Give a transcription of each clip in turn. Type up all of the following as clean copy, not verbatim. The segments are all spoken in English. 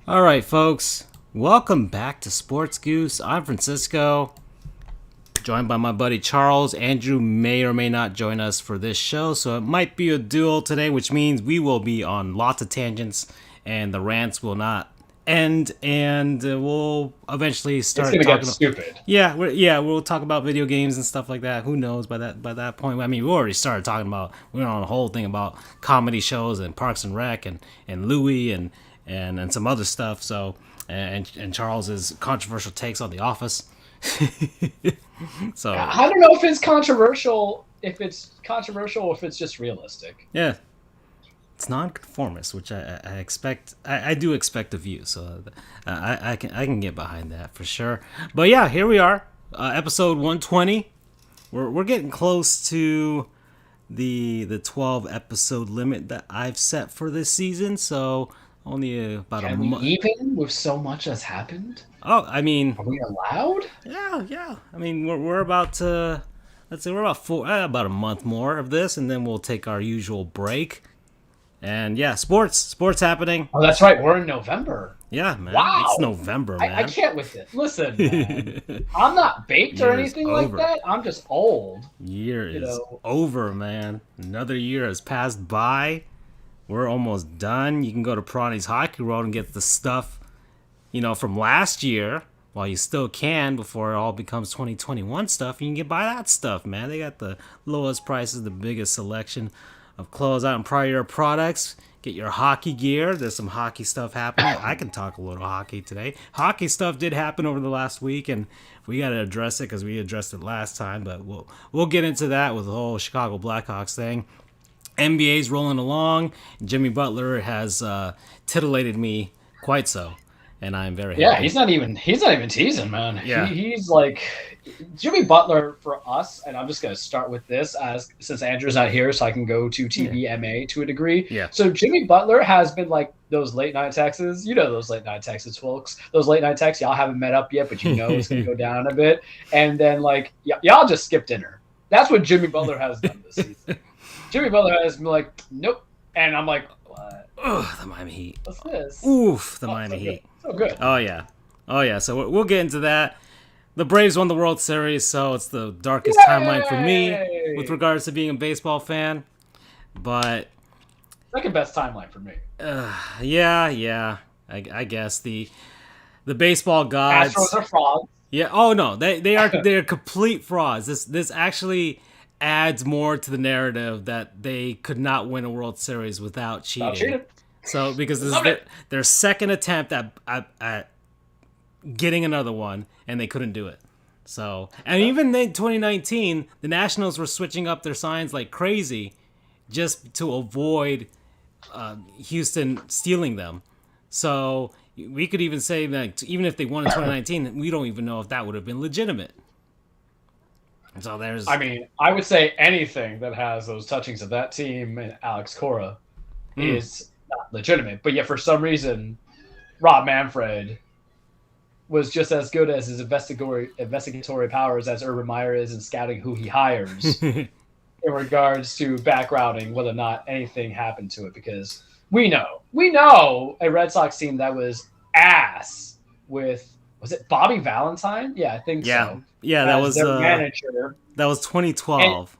All right, folks. Welcome back to Sports Goofs. I'm Francisco, joined by my buddy Charles. Andrew may or may not join us for this show, so it might be a duel today, which means we will be on lots of tangents and the rants will not end, and we'll eventually It's start gonna get talking. stupid. We'll talk about video games and stuff like that. Who knows by that point? I mean, we already started talking about we're on a whole thing about comedy shows and Parks and Rec and Louis and some other stuff. So and Charles's controversial takes on The Office. So I don't know if it's controversial. If it's controversial, or if it's just realistic. yeah, it's non-conformist, which I expect. I do expect of you, so I can get behind that for sure. But yeah, here we are, episode 120. We're getting close to the 12 episode limit that I've set for this season. So only about a Can we month. even with so much has happened? Oh, I mean, Are we allowed? yeah. I mean, we're about to. Let's say we're about a month more of this, and then we'll take our usual break. And yeah, sports happening. Oh, that's right. We're in November. Yeah, man. It's Wow. November, I man. can't with it. Listen, man. I'm not baked or Year is anything like over. that. I'm just old. Year You is know. over, man. Another year has passed by. We're almost done. You can go to Prani's Hockey World and get the stuff, from last year while you still can before it all becomes 2021 stuff. You can get buy that stuff, man. They got the lowest prices, the biggest selection of closeout and prior year products. Get your hockey gear. There's some hockey stuff happening. I can talk a little hockey today. Hockey stuff did happen over the last week, and we got to address it because we addressed it last time. But we'll get into that with the whole Chicago Blackhawks thing. NBA's rolling along. Jimmy Butler has titillated me quite so, and I'm very Yeah, happy. he's not even teasing, man. Yeah. He's like Jimmy Butler for us, and I'm just gonna start with this as since Andrew's not here, so I can go to TVMA to a degree. Yeah. So Jimmy Butler has been like those late night texts, those late night texts, folks. Those late night texts, y'all haven't met up yet, but it's gonna go down a bit, and then y'all just skip dinner. That's what Jimmy Butler has done this season. Jimmy Butler has been like, nope, and I'm like, what? Ugh, the Miami Heat. What's this? Oof, the Oh, Miami so good. Heat. So good. Oh yeah. So we'll get into that. The Braves won the World Series, so it's the darkest timeline for me Yay! with regards to being a baseball fan. But Second best timeline for me. yeah. I guess the baseball gods. Astros are frogs. Yeah. Oh no, they're complete frauds. This actually adds more to the narrative that they could not win a World Series without Not cheating. cheated. So because this is Love it. their second attempt at getting another one, and they couldn't do it. So and even in 2019, the Nationals were switching up their signs like crazy, just to avoid Houston stealing them. So we could even say that even if they won in 2019, we don't even know if that would have been legitimate. So there's. I mean, I would say anything that has those touchings of that team and Alex Cora is not legitimate. But yet, for some reason, Rob Manfred was just as good as his investigatory powers as Urban Meyer is in scouting who he hires in regards to backgrounding whether or not anything happened to it. Because we know a Red Sox team that was ass with, was it Bobby Valentine? Yeah, I think so. Yeah, that as was their manager. 2012.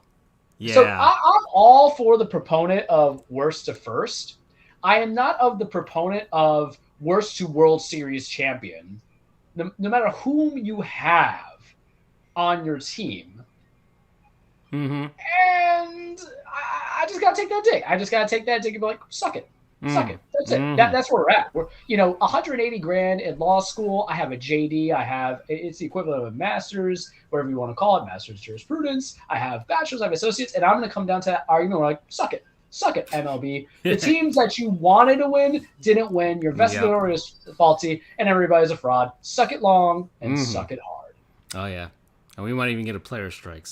Yeah. So I'm all for the proponent of worst to first. I am not of the proponent of worst to World Series champion. No matter whom you have on your team. Mm-hmm. And I just got to take that dig. I just got to take that dig and be like, suck it. Suck it. That's it. Mm-hmm. That's where we're at. We're 180 grand in law school. I have a JD. It's the equivalent of a master's, whatever you want to call it, master's jurisprudence. I have bachelor's, I have associates, and I'm going to come down to that argument where like, suck it, MLB. The teams that you wanted to win didn't win. Your investigatory is faulty, and everybody's a fraud. Suck it long and suck it hard. Oh yeah, and we might even get a player strike,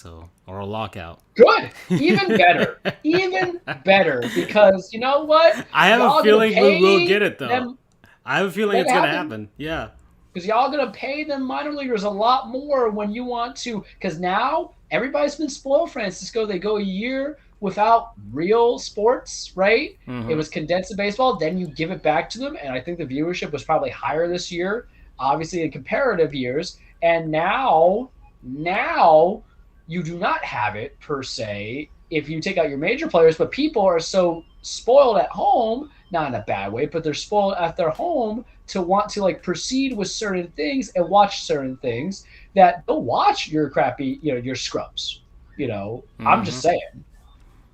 or a lockout. Good. Even better. Even better. Because you know what? I have Y'all a feeling gonna we will pay get it though. I have a feeling it's gonna happen. Yeah. Because y'all going to pay them minor leaguers a lot more when you want to. Because now everybody's been spoiled, Francisco. They go a year without real sports, right? Mm-hmm. It was condensed to baseball. Then you give it back to them, and I think the viewership was probably higher this year, obviously in comparative years. And now you do not have it per se if you take out your major players, but people are so spoiled at home, not in a bad way, but they're spoiled at their home to want to like proceed with certain things and watch certain things that they'll watch your crappy, your scrubs. I'm just saying.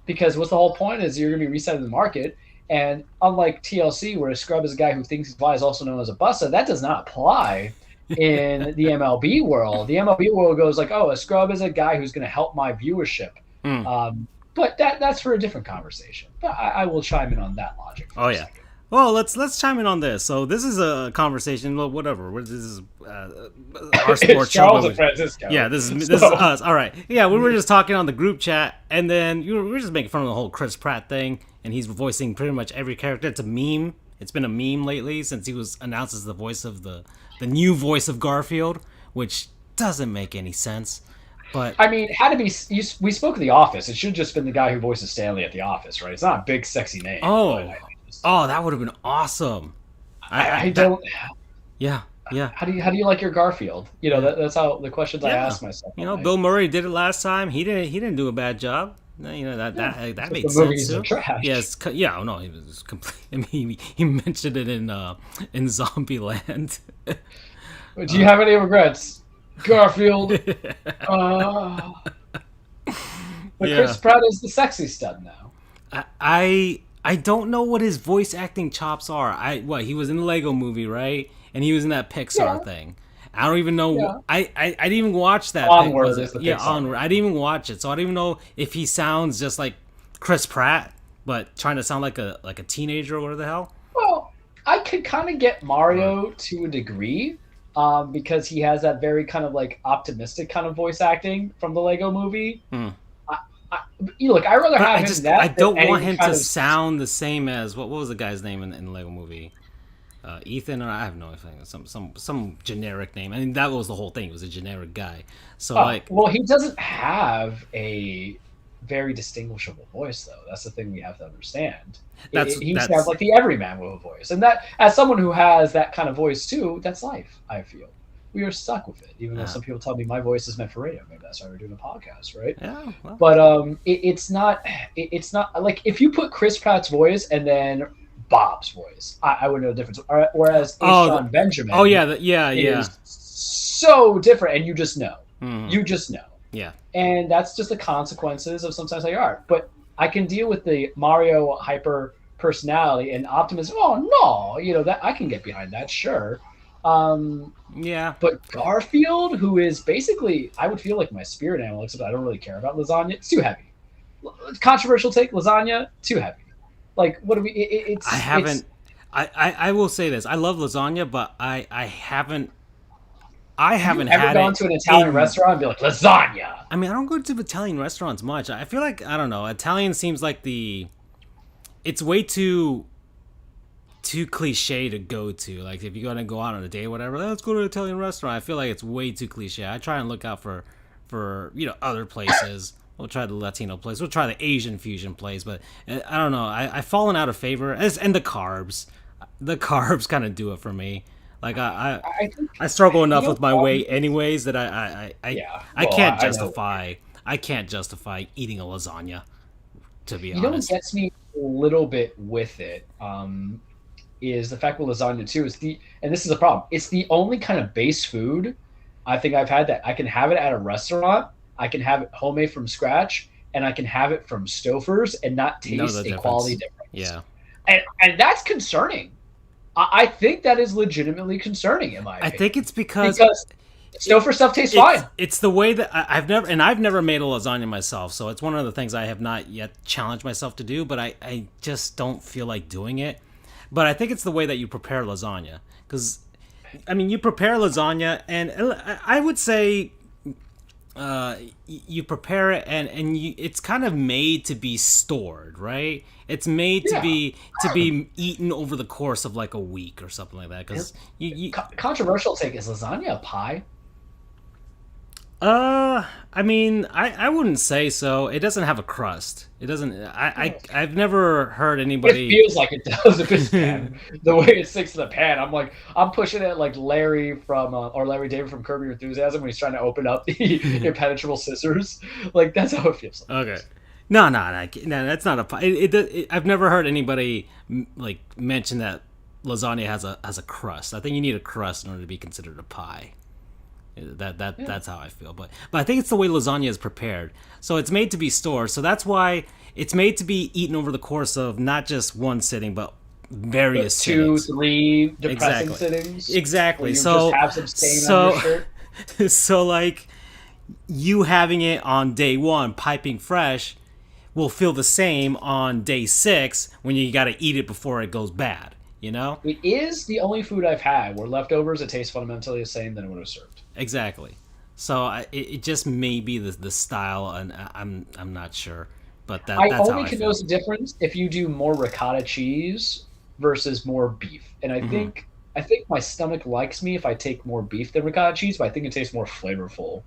Because what's the whole point is you're going to be resetting the market. And unlike TLC, where a scrub is a guy who thinks he's fly, is also known as a busta, that does not apply in the MLB world. The MLB world goes like, oh, a scrub is a guy who's going to help my viewership. But that's for a different conversation. But I will chime in on that logic. Oh, yeah. Well, let's chime in on this. So this is a conversation. Well, whatever. This is our sports show. Charles and Francisco. Yeah, this is us. All right. Yeah, we were just talking on the group chat, and then we were just making fun of the whole Chris Pratt thing, and he's voicing pretty much every character. It's a meme. It's been a meme lately since he was announced as the voice of the new voice of Garfield, which doesn't make any sense. But I mean, had to be. We spoke of The Office. It should have just been the guy who voices Stanley at The Office, right? It's not a big, sexy name. Oh, that would have been awesome. I don't. Yeah. How do you like your Garfield? That's how the questions I ask myself. Bill Murray did it last time. He didn't do a bad job. That made sense too. Yes, yeah. No, he was complete. I mean, he mentioned it in Zombieland. Do you have any regrets, Garfield? But Chris Pratt is the sexy stud now. I don't know what his voice acting chops are. He was in the Lego movie, right? And he was in that Pixar thing. I don't even know. Yeah. I didn't even watch that. Onward is the Pixar. Onward. I didn't even watch it, so I don't even know if he sounds just like Chris Pratt, but trying to sound like a teenager or whatever the hell. Well, I could kind of get Mario to a degree, because he has that very kind of like optimistic kind of voice acting from the Lego movie. Look, I'd rather have him that. I don't want him to sound the same as what was the guy's name in the Lego movie? Ethan, or I have no idea. Some generic name. I mean, that was the whole thing. It was a generic guy. So well, he doesn't have a very distinguishable voice, though. That's the thing we have to understand. He sounds like the everyman with a voice, and that, as someone who has that kind of voice too, that's life. I feel we are stuck with it, even though some people tell me my voice is meant for radio. Maybe that's why we're doing a podcast, right? Yeah. Well. But it's not like if you put Chris Pratt's voice and then Bob's voice, I would know the difference. Whereas Sean Benjamin, is so different, and you just know. Mm-hmm. You just know. Yeah. And that's just the consequences of sometimes how you are. But I can deal with the Mario hyper personality and optimism. Oh no, that I can get behind that, sure. Yeah. But Garfield, who is basically, I would feel like my spirit animal, except I don't really care about lasagna. It's too heavy. Controversial take, lasagna, too heavy. Like, what do we? I will say this. I love lasagna, but I haven't had ever gone to an Italian restaurant and be like, lasagna? I mean, I don't go to Italian restaurants much. I feel like, I don't know, Italian seems like it's way too cliche to go to. Like, if you're going to go out on a date or whatever, let's go to an Italian restaurant. I feel like it's way too cliche. I try and look out for other places. We'll try the Latino place. We'll try the Asian fusion place. But I don't know. I've fallen out of favor. And the carbs. The carbs kind of do it for me. Like, I struggle enough with my weight anyways that I can't justify eating a lasagna, to be honest. You know what gets me a little bit with it is the fact with lasagna too and this is a problem. It's the only kind of base food I think I've had that I can have it at a restaurant, I can have it homemade from scratch, and I can have it from Stouffer's and not taste a quality difference. Yeah, and that's concerning. I think that is legitimately concerning in my opinion. I think it's because Stouffer stuff tastes fine. It's the way that I've never made a lasagna myself, so it's one of the things I have not yet challenged myself to do, but I just don't feel like doing it. But I think it's the way that you prepare lasagna, because I mean, you prepare lasagna, and I would say you prepare it, and it's kind of made to be stored, right? It's made to be eaten over the course of like a week or something like that. Because controversial take, is lasagna a pie? I mean, I wouldn't say so. It doesn't have a crust. It doesn't. I've never heard It anybody. feels like it does if it's pan. The way it sticks to the pan, I'm like, I'm pushing it like Larry from or Larry David from Curb Your Enthusiasm when he's trying to open up the impenetrable scissors. Like that's how it feels. Okay. No, that's not a pie. I've never heard anybody like mention that lasagna has a crust. I think you need a crust in order to be considered a pie. Yeah. That's how I feel. But I think it's the way lasagna is prepared. So it's made to be stored. So that's why it's made to be eaten over the course of not just one sitting, but But various two, sittings. 3 depressing Exactly. sittings where Exactly. you So just have some stain on so your shirt. so like you having it on day one, piping fresh, will feel the same on day 6 when you got to eat it before it goes bad. You know? It is the only food I've had where leftovers it tastes fundamentally the same than it would have served. Exactly. So it just may be the style, and I'm not sure, but I that's how only I can feel. notice the difference if you do more ricotta cheese versus more beef. And Hmm. I think my stomach likes me if I take more beef than ricotta cheese, but I think it tastes more flavorful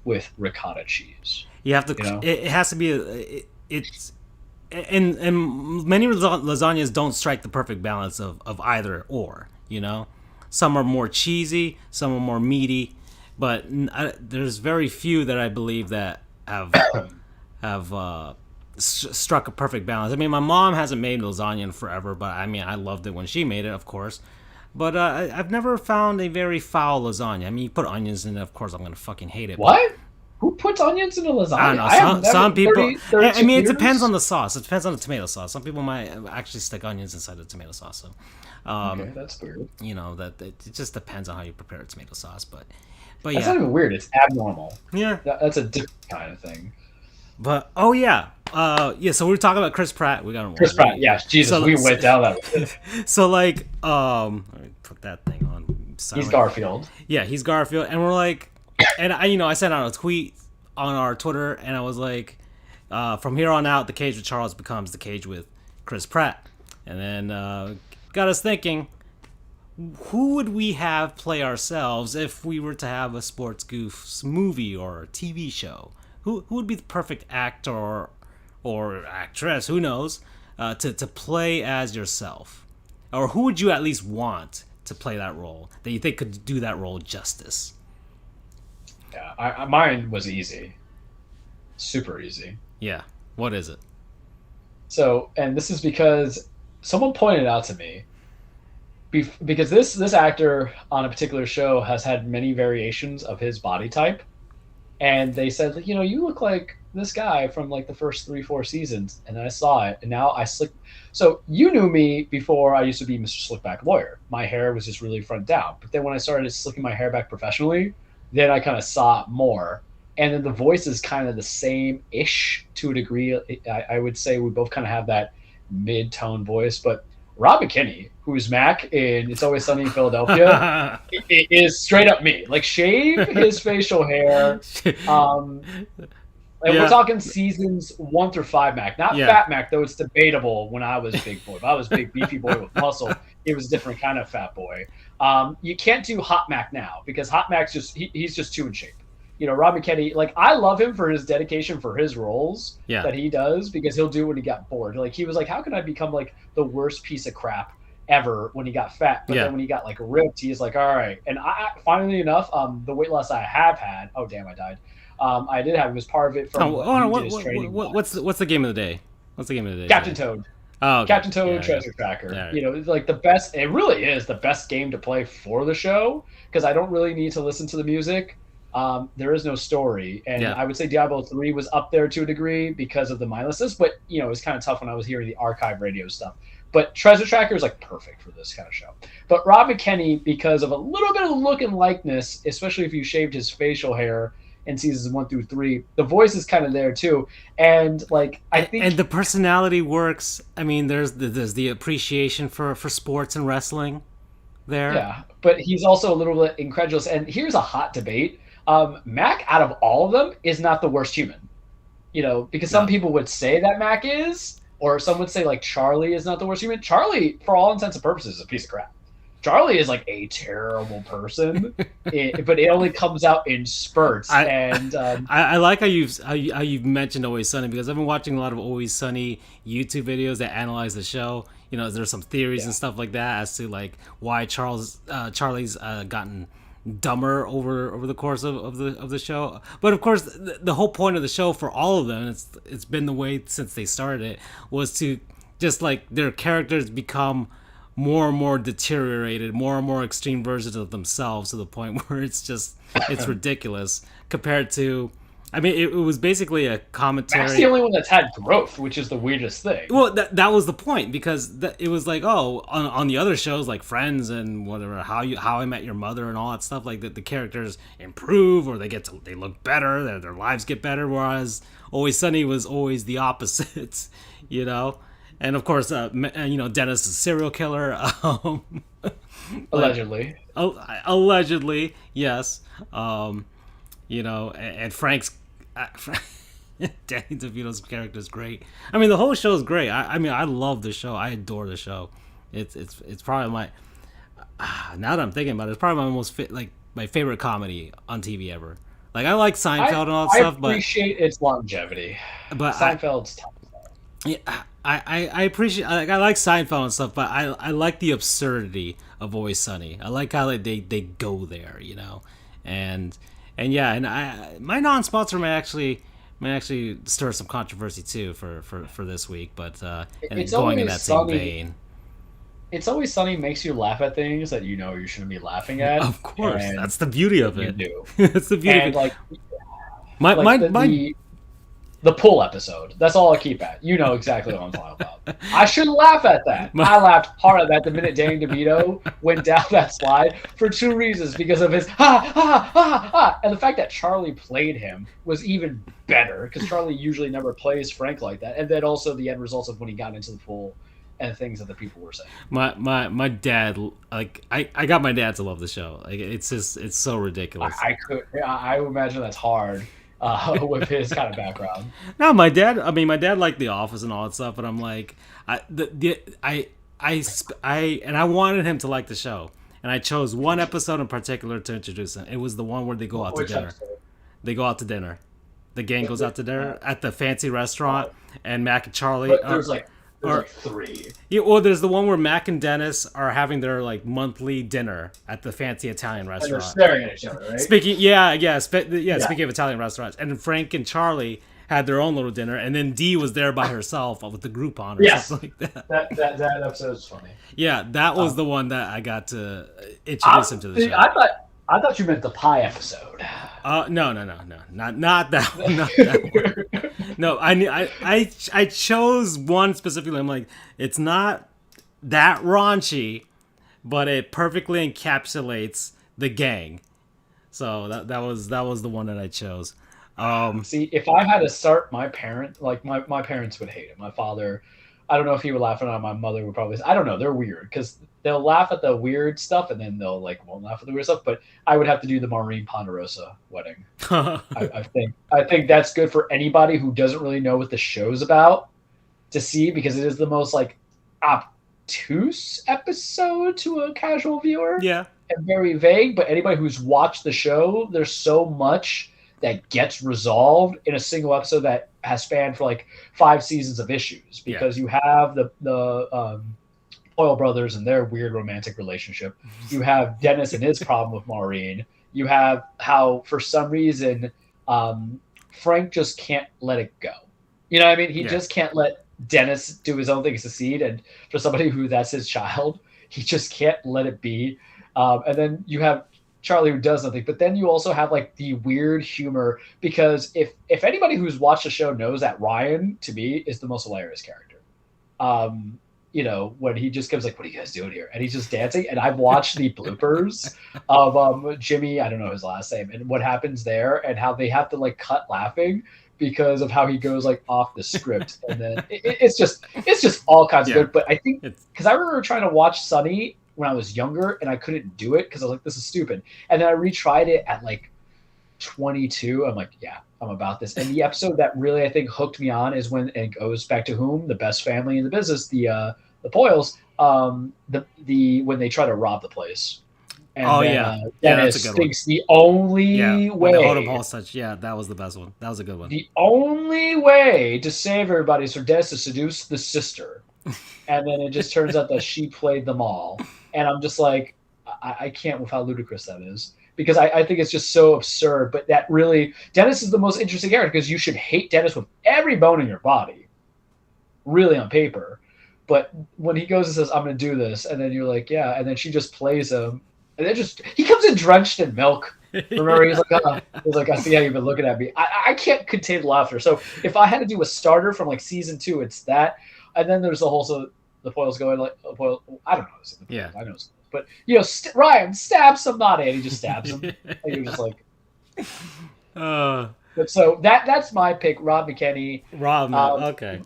with ricotta cheese. You have to. You know? It has to be. It's and many lasagnas don't strike the perfect balance of either or. You know, some are more cheesy, some are more meaty, but there's very few that I believe that have struck a perfect balance. I mean, my mom hasn't made lasagna in forever, but I mean, I loved it when she made it, of course. But I've never found a very foul lasagna. I mean, you put onions in it, of course, I'm gonna fucking hate it. But What? Who puts onions in a I don't lasagna? know. I have never, Some people. 30, I 32 mean, it depends on years. the sauce. It depends on the tomato sauce. Some people might actually stick onions inside the tomato sauce. So, Okay, that's weird. that it just depends on how you prepare a tomato sauce. But That's not yeah, even weird. It's abnormal. yeah. That's a different kind of thing. But oh yeah, yeah. So we were talking about Chris Pratt. We got Chris Pratt, yeah, Jesus, so we went down that. so like let me put that thing on He's silent. Garfield. Yeah, he's Garfield, and we're like, and I sent out a tweet on our Twitter, and I was like, from here on out, the cage with Charles becomes the cage with Chris Pratt, and then got us thinking, who would we have play ourselves if we were to have a Sports Goofs movie or TV show? Who would be the perfect actor or actress? Who knows? To play as yourself, or who would you at least want to play that role that you think could do that role justice? Yeah, mine was easy, super easy. Yeah. What is it? So, and this is because someone pointed out to me because this actor on a particular show has had many variations of his body type, and they said, like, you look like this guy from like the first 3 4 seasons, and then I saw it, and now I slick. So you knew me before I used to be Mr. Slickback lawyer. My hair was just really front down, but then when I started slicking my hair back professionally, then I kind of saw it more. And then the voice is kind of the same ish to a degree. I would say we both kind of have that mid tone voice, but Rob McKinney, who's Mac in It's Always Sunny in Philadelphia, it is straight up me. Like shave his facial hair. Um, and we're Yeah. talking seasons 1 through 5 Mac, not Yeah. Fat Mac, though it's debatable when I was big boy. If I was big beefy boy with muscle, it was a different kind of fat boy. You can't do Hot Mac now because Hot Mac's he's just too in shape. Rob McKinney, like I love him for his dedication for his roles Yeah. that he does because he'll do it when he got bored. Like he was like, how can I become like the worst piece of crap ever when he got fat? But Yeah. then when he got like ripped, he's like, all right. And finally enough, the weight loss I have had, oh damn, I died. I did have it was part of it from Oh, he did his training. what's the game of the day? What's the game of the day? Captain Toad. Oh, okay. Captain Toad Yeah, Treasure Tracker. yeah. It's like the best. It really is the best game to play for the show because I don't really need to listen to the music. There is no story, and Yeah. I would say Diablo 3 was up there to a degree because of the mindlessness. But it was kind of tough when I was hearing the archive radio stuff. But Treasure Tracker is like perfect for this kind of show. But Rob McKinney, because of a little bit of look and likeness, especially if you shaved his facial hair in seasons 1 through 3, the voice is kind of there too. And like I think, and the personality works. I mean, there's the appreciation for sports and wrestling there. yeah, but he's also a little bit incredulous. And here's a hot debate. Mac, out of all of them, is not the worst human. Because some No. people would say that Mac is, or some would say like Charlie is not the worst human. Charlie, for all intents and purposes, is a piece of crap. Charlie is like a terrible person, but it only comes out in spurts. I like how you've mentioned Always Sunny, because I've been watching a lot of Always Sunny YouTube videos that analyze the show. You know, there's some theories and stuff like that as to like why Charlie's gotten dumber over the course of the show. But of course, the whole point of the show for all of them, it's been the way since they started it, was to just like their characters become more and more deteriorated, more and more extreme versions of themselves, to the point where it's ridiculous compared to. I mean, it was basically a commentary. That's the only one that's had growth, which is the weirdest thing. Well, that was the point, because it was like, oh, on the other shows like Friends and whatever, How I Met Your Mother and all that stuff, like the characters improve, or they look better, their lives get better, whereas Always Sunny was always the opposite, you know. And of course, Dennis is a serial killer. Allegedly. Allegedly, yes. And Frank's Danny DeVito's character is great. I mean, the whole show is great. I mean, I love the show. I adore the show. It's probably my now that I'm thinking about it, it's probably my favorite comedy on TV ever. Like, I like Seinfeld and all that stuff, but I appreciate its longevity. But Seinfeld's tough. Yeah, I appreciate, I like Seinfeld and stuff, but I like the absurdity of Always Sunny. I like how they go there, you know, and my non-sponsor may actually stir some controversy too for this week, but and it's going in that same vein. It's Always Sunny makes you laugh at things that you know you shouldn't be laughing at. Of course, that's the beauty of it. You do. That's the beauty of it. Like, the pool episode. That's all I keep at. You know exactly what I'm talking about. I shouldn't laugh at that. I laughed hard at that the minute Danny DeVito went down that slide for two reasons. Because of his and the fact that Charlie played him was even better, because Charlie usually never plays Frank like that. And then also the end results of when he got into the pool and things that the people were saying. My dad, like, I got my dad to love the show. Like, it's so ridiculous. I would imagine that's hard. With his kind of background. No, my dad liked The Office and all that stuff, but I'm like, I wanted him to like the show, and I chose one episode in particular to introduce him. It was the one where they go out to dinner. Episode? They go out to dinner. The gang goes out to dinner at the fancy restaurant, and Mac and Charlie. But there's like three. Yeah, well, there's the one where Mac and Dennis are having their like monthly dinner at the fancy Italian restaurant. And they're staring at each other, right? Speaking of Italian restaurants, and Frank and Charlie had their own little dinner, and then Dee was there by herself with the Groupon or something like that. That episode was funny. Yeah, that was the one that I got to introduce him to the show. I thought you meant the pie episode. No, not that one. Not that one. No, I chose one specifically. I'm like, it's not that raunchy, but it perfectly encapsulates the gang. So that was the one that I chose. See, if I had to start my parent, like my parents would hate it. My father, I don't know if he would laugh or not. My mother would probably. I don't know. They're weird because they'll laugh at the weird stuff and then they'll won't laugh at the weird stuff. But I would have to do the Maureen Ponderosa wedding. I think that's good for anybody who doesn't really know what the show's about to see, because it is the most obtuse episode to a casual viewer. Yeah, and very vague. But anybody who's watched the show, there's so much that gets resolved in a single episode that has spanned for 5 seasons of issues, because you have the Oil brothers and their weird romantic relationship. You have Dennis and his problem with Maureen. You have how, for some reason, Frank just can't let it go. You know what I mean? He just can't let Dennis do his own thing, succeed. And for somebody who that's his child, he just can't let it be. And then you have Charlie, who does nothing. But then you also have the weird humor, because if anybody who's watched the show knows that Ryan, to me, is the most hilarious character. When he just comes what are you guys doing here? And he's just dancing. And I've watched the bloopers of Jimmy, I don't know his last name, and what happens there, and how they have to cut laughing because of how he goes off the script. And then it's just all kinds of good. But I think, because I remember trying to watch Sunny when I was younger, and I couldn't do it because I was this is stupid. And then I retried it at 22. I'm I'm about this. And the episode that really, I think, hooked me on is when it goes back to the best family in the business, the the Poyles, the when they try to rob the place, and Oh then yeah, yeah, that's a Dennis good one. thinks the Yeah, only when they hold him way, hostage. Yeah, that was the best one. That was a good one. the only way to save everybody is for Dennis to seduce the sister, and then it just turns out that she played them all, and I'm just like, I can't with how ludicrous that is. Because I think it's just so absurd, but that really Dennis is the most interesting character because you should hate Dennis with every bone in your body, really on paper. But when he goes and says, "I'm going to do this," and then you're like, "Yeah," and then she just plays him, and then just he comes in drenched in milk. Remember, he's like, "I see how you've been looking at me." I can't contain laughter. So if I had to do a starter from like season 2, it's that, and then there's the whole so the Foils going like Foil. I don't know. Yeah. I know. But Ryan stabs somebody, and he just stabs him. And you're just like, but so that's my pick, Rob McKinney. Rob, okay.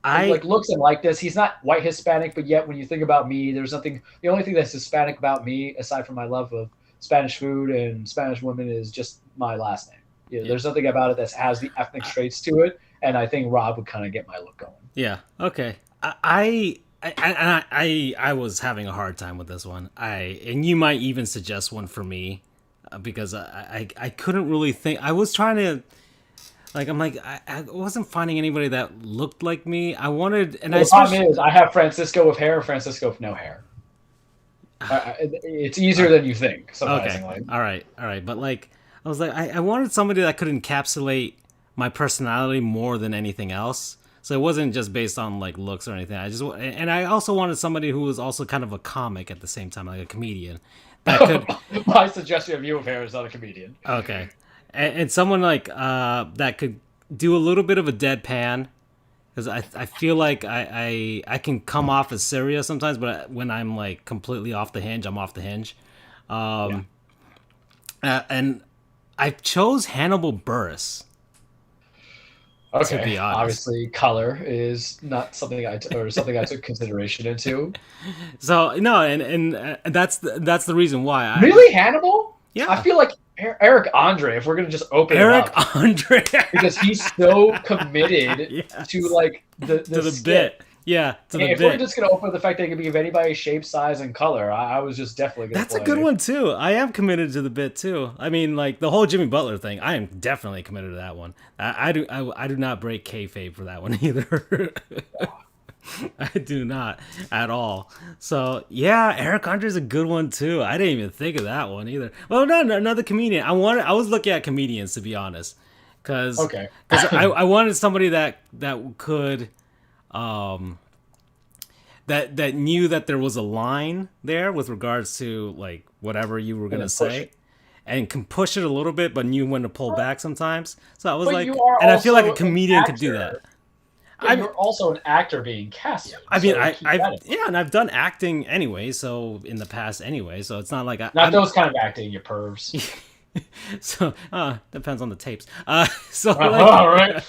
Like looks and likeness. He's not white Hispanic, but yet when you think about me, there's nothing. The only thing that's Hispanic about me, aside from my love of Spanish food and Spanish women, is just my last name. Yeah. There's nothing about it that has the ethnic traits to it, and I think Rob would kind of get my look going. Yeah. Okay. I was having a hard time with this one. And you might even suggest one for me because I couldn't really think. I was trying to I wasn't finding anybody that looked like me. I wanted, and the problem is I have Francisco with hair, Francisco with no hair. It's easier than you think. Surprisingly. Okay. All right. But like, I was like, I wanted somebody that could encapsulate my personality more than anything else. So it wasn't just based on like looks or anything. I also wanted somebody who was also kind of a comic at the same time, like a comedian. That could. My suggestion of you with hair is not a comedian. Okay. And someone like that could do a little bit of a deadpan, because I feel like I can come off as serious sometimes, but when I'm like completely off the hinge, I'm off the hinge. And I chose Hannibal Buress. Okay, to be honest. Obviously, color is not something I took consideration into. So no, and that's the reason why. Really, Hannibal? Yeah, I feel like Eric Andre, if we're gonna just open Eric it up, Andre, because he's so committed yes. to like the bit. Yeah, to the if bit. We're just gonna open with the fact that it can be of anybody's shape, size, and color, I was just definitely gonna. That's a good one too. I am committed to the bit too. I mean, like the whole Jimmy Butler thing. I am definitely committed to that one. I do not break kayfabe for that one either. I do not at all. So yeah, Eric Andre's a good one too. I didn't even think of that one either. Well, no, another comedian. I was looking at comedians, to be honest, because I wanted somebody that could that knew that there was a line there with regards to like whatever you were gonna say, and can push it a little bit, but knew when to pull back sometimes. So I was like, and I feel like a comedian could do that. You're also an actor being cast. I mean, and I've done acting anyway, so in the past anyway, so it's not like I'm those kind of acting, you pervs. So depends on the tapes. So all right,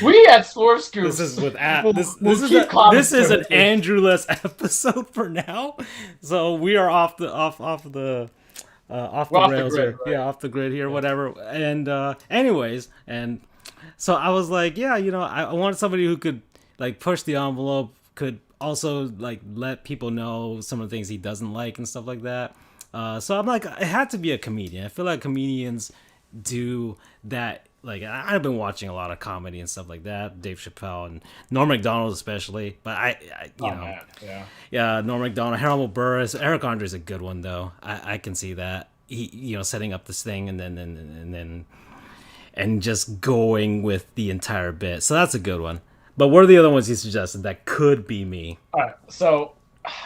we at Sports Goofs. This is with this is an Andrew-less episode for now. So we are off the rails here, right? Yeah, off the grid here, whatever. And anyways, and so I was like, yeah, I wanted somebody who could like push the envelope, could also like let people know some of the things he doesn't like and stuff like that. So I'm like, it had to be a comedian. I feel like comedians do that. Like, I've been watching a lot of comedy and stuff like that. Dave Chappelle and Norm Macdonald especially. But Norm Macdonald, Hannibal Buress, Eric Andre's a good one though. I can see that he setting up this thing and then just going with the entire bit. So that's a good one. But what are the other ones he suggested that could be me? All right. So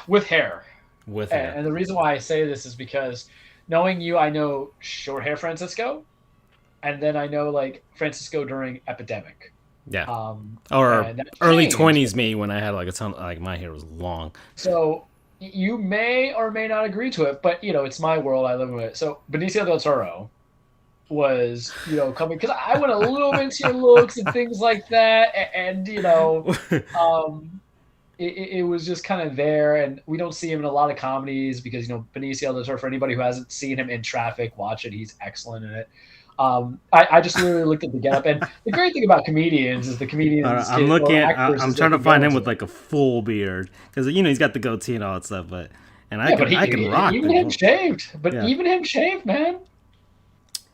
with hair. And the reason why I say this is because knowing you, I know short hair Francisco, and then I know like Francisco during Epidemic. Yeah. Or early 20s me when I had like a ton, like my hair was long. So you may or may not agree to it, but it's my world. I live with it. So Benicio Del Toro was coming because I went a little into your looks and things like that, and it was just kind of there, and we don't see him in a lot of comedies because Benicio Del Toro, for anybody who hasn't seen him in Traffic, watch it. He's excellent in it. I just literally looked at the getup, and the great thing about comedians is the comedians I'm or looking at. actors I'm is they trying to can go find him into with it. like a full beard because he's got the goatee and all that stuff. But Yeah, but I can rock even him the. shaved. But Yeah. even him shaved, man.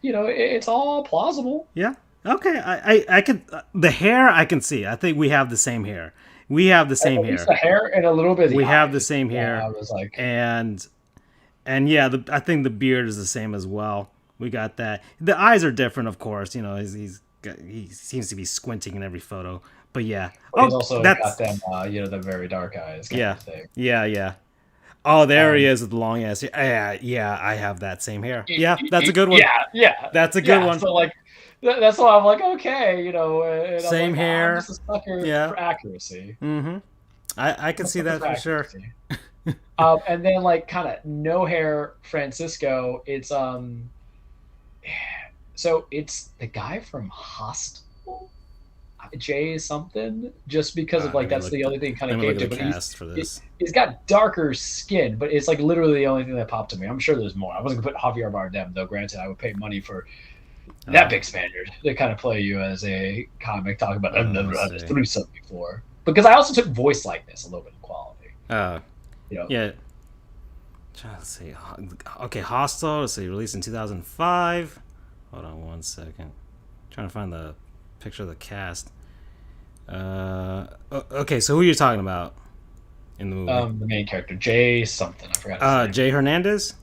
It's all plausible. Yeah. Okay. I can the hair I can see. I think we have the same hair. We have the same At least hair. the hair and a little bit of the We have the eyes. same Yeah, hair. I was like, And yeah, I think the beard is the same as well. We got that. The eyes are different, of course. He seems to be squinting in every photo. But yeah. but he's Oh, also got that's them, the very dark eyes kind yeah, of thing. yeah. Oh, there he Um, is with the long ass. Yeah, I have that same hair. Yeah, that's a good one. yeah. That's a good Yeah, one. so, like, that's why I'm like, okay, and I'm Same like, I'm hair. just a sucker Yeah. for accuracy. Mm-hmm. I can see that for sure. And then, like, kind of no hair Francisco, so it's the guy from Hostel, Jay something, just because of, like, that's the only thing kind Let of me came look to, at the but he's cast for he- this. he's got darker skin, but it's like literally the only thing that popped to me. I'm sure there's more. I wasn't gonna put Javier Bardem, though. Granted, I would pay money for that big Spaniard to kind of play you as a comic, talking about I've never had to do something before. Because I also took voice likeness, a little bit of quality. Yeah. Trying to see. Okay, Hostel. Let's see. Released in 2005. Hold on one second. Trying to find the picture of the cast. Okay, so who are you talking about in the movie? The main character, Jay something. I forgot his name. Jay Hernandez?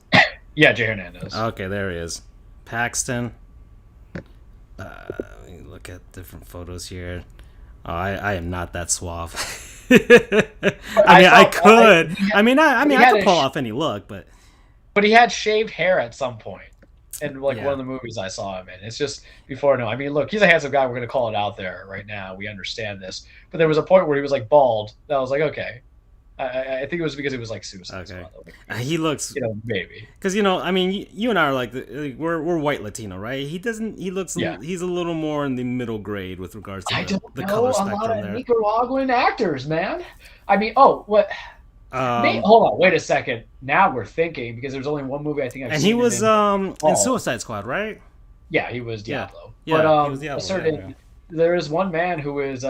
Yeah, Jay Hernandez. Okay, there he is. Paxton. Let me look at different photos here. Oh, I am not that suave. I could. I could pull off any look, but he had shaved hair at some point in one Yeah. of the movies I saw him in. It's just before no. I mean, look, he's a handsome guy. We're gonna call it out there right now. We understand this, but there was a point where he was like bald. That I was like, okay. I think it was because it was like Suicide Squad. Like, he looks, maybe because you and I are like we're white Latino, right? He doesn't. He looks. Yeah. He's a little more in the middle grade with regards to I the don't know color a spectrum lot of there. Nicaraguan actors, man. I mean, what? Hold on, wait a second. Now we're thinking because there's only one movie I think I've and seen. he was in Suicide Squad, right? Yeah, he was Diablo. Yeah, But he was Diablo, yeah. there is one man who is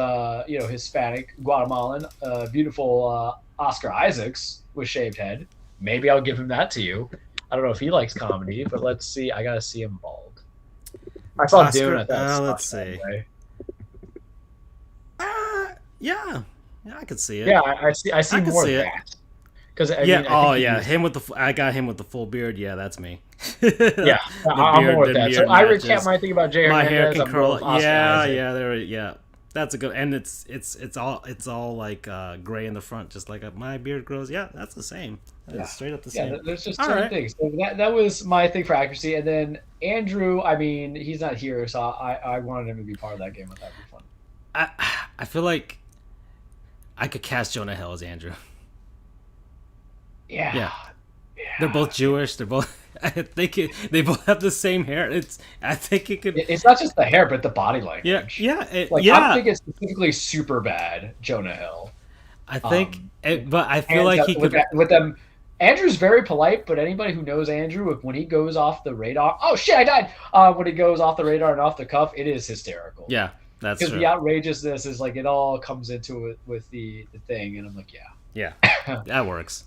Hispanic, Guatemalan, beautiful Oscar Isaacs with shaved head. Maybe I'll give him that to you. I don't know if he likes comedy, but let's see. I gotta see him bald. I saw Oscar, Dune. I thought let's see. Yeah, I could see it. Yeah, I see. I see could more see of it. that. Because Him with I got him with the full beard. Yeah, that's me. Yeah, I'm more with that. So I recant my thing about Jay My Hernandez. hair can curl. Yeah. Yeah. That's a good, and it's all like gray in the front, just like my beard grows. Yeah, that's the same. That's straight up the same. Yeah, there's just certain things. So that was my thing for accuracy. And then Andrew, I mean, he's not here, so I wanted him to be part of that game. That'd be fun. I feel like I could cast Jonah Hill as Andrew. Yeah. They're both Jewish. They're both. I think they both have the same hair. I think it could. It's not just the hair, but the body language. Yeah. I'm thinking specifically super bad Jonah Hill. I think, but I feel like he could. With them, Andrew's very polite, but anybody who knows Andrew, when he goes off the radar, oh shit, I died. When he goes off the radar and off the cuff, it is hysterical. Yeah, that's true. Because the outrageousness is like it all comes into it with the thing, and I'm like, yeah, that works.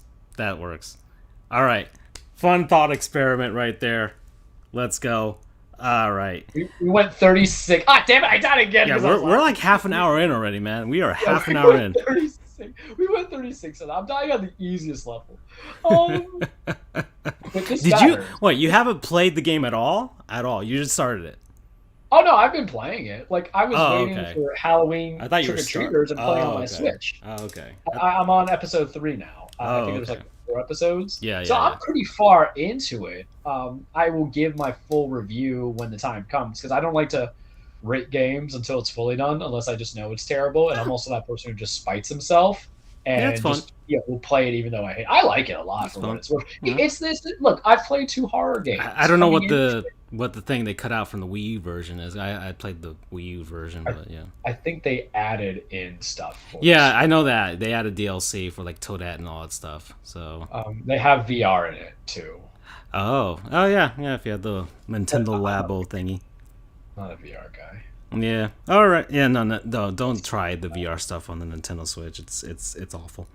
All right. Fun thought experiment right there. Let's go. All right. We went 36. Ah, damn it! I died again. Yeah, we're like half an hour in already, man. We are half an hour in. 36. We went 36, and I'm dying on the easiest level. Did you? What? You haven't played the game at all? At all? You just started it. Oh no, I've been playing it. Like I was waiting for Halloween trick or treaters and playing on my Switch. Oh, okay. I'm on episode 3 now. I think there's like 4 episodes. Yeah. So I'm pretty far into it. I will give my full review when the time comes because I don't like to rate games until it's fully done unless I just know it's terrible. And I'm also that person who just spites himself and will play it even though I hate. I like it a lot for what it's worth. It's this. Look, I've played 2 horror games. I don't know what the thing they cut out from the Wii U version is. I played the Wii U version, but yeah. I think they added in stuff. I know that they added DLC for like Toadette and all that stuff. So they have VR in it too. Oh yeah. If you had the Nintendo Labo thingy. not a VR guy. Yeah. All right. Yeah. No. Don't try the VR stuff on the Nintendo Switch. It's awful.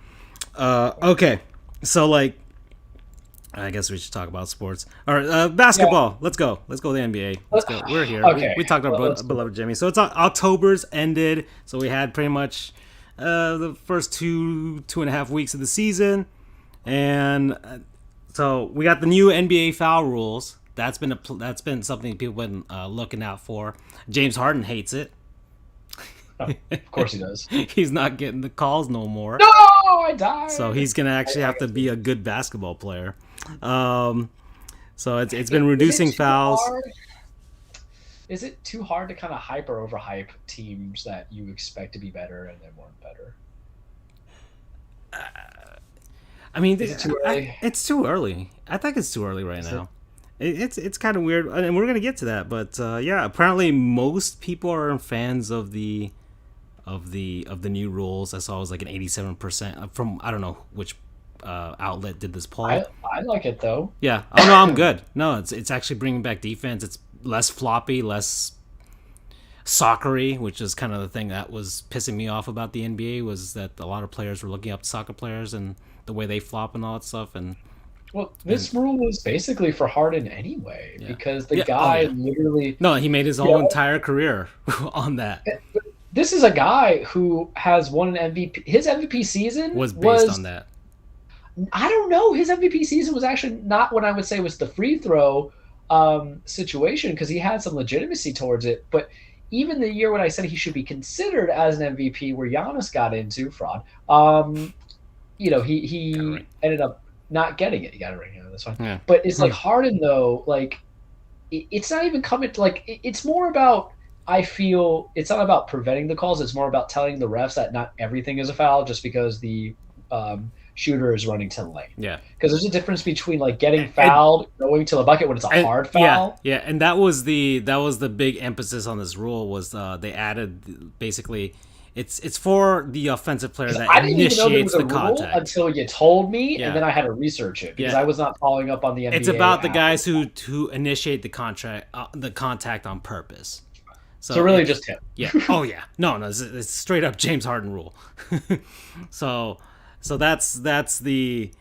Okay. So like, I guess we should talk about sports. All right. Basketball. Yeah. Let's go. Let's go to the NBA. Let's go. We're here. Okay. We talked about beloved Jimmy. So it's October's ended. So we had pretty much the first two and a half weeks of the season, and so we got the new NBA foul rules. That's been something people have been looking out for. James Harden hates it. Oh, of course he does. He's not getting the calls no more. No, I died. So he's gonna actually have to be a good basketball player. So it's been reducing fouls. Is it too hard to kind of hype or overhype teams that you expect to be better and they weren't better? I mean, Is it too early? it's too early. I think it's too early right now. It's kind of weird, and we're gonna get to that. But yeah, apparently most people are fans of the new rules. I saw it was like an 87% from, I don't know which outlet did this poll. I like it though. Yeah. Oh no, I'm good. No, it's actually bringing back defense. It's less floppy, less soccery, which is kind of the thing that was pissing me off about the NBA, was that a lot of players were looking up to soccer players and the way they flop and all that stuff. And well, this rule was basically for Harden anyway, because the Yeah. guy Oh, yeah. literally. no, he made his whole entire career on that. This is a guy who has won an MVP. His MVP season Was based on that. I don't know. His MVP season was actually not what I would say was the free throw situation, because he had some legitimacy towards it. But even the year when I said he should be considered as an MVP, where Giannis got into fraud, he ended up not getting it. He got it right now. That's fine. Yeah. But it's like Harden though. Like it's not even coming. It's more about. I feel it's not about preventing the calls. It's more about telling the refs that not everything is a foul just because the shooter is running to the lane. Yeah. Because there's a difference between like getting fouled, going to the bucket when it's a hard foul. Yeah, and that was the big emphasis on this rule, was they added basically it's for the offensive player that I didn't even know there was initiates a the rule contact until you told me, Yeah. and then I had to research it because Yeah. I was not following up on the NBA. It's about the app. guys who initiate the contact on purpose. So really just him. Yeah. Oh yeah. No, it's straight up James Harden rule. so that's and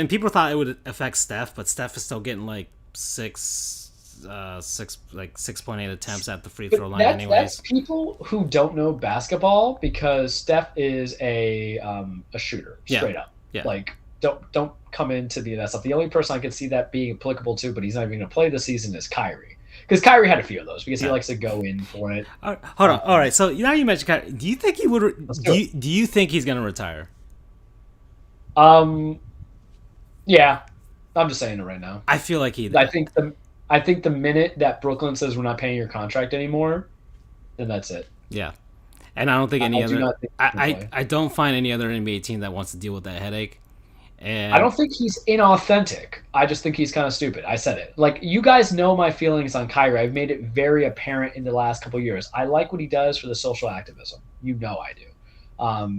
people thought it would affect Steph, but Steph is still getting like 6.8 attempts at the free throw line anyways. That's people who don't know basketball, because Steph is a shooter straight up. Yeah. Like don't come into that stuff. The only person I could see that being applicable to, but he's not even going to play this season, is Kyrie. Because Kyrie had a few of those because he likes to go in for it. Hold on. All right. So now you mentioned Kyrie. Do you think he would? Do you think he's going to retire? Yeah, I'm just saying it right now. I feel like he. I think the minute that Brooklyn says we're not paying your contract anymore, then that's it. Yeah, and I don't think any other. I don't find any other NBA team that wants to deal with that headache. And I don't think he's inauthentic. I just think he's kind of stupid. I said it. Like, you guys know my feelings on Kyrie. I've made it very apparent in the last couple of years. I like what he does for the social activism. You know I do.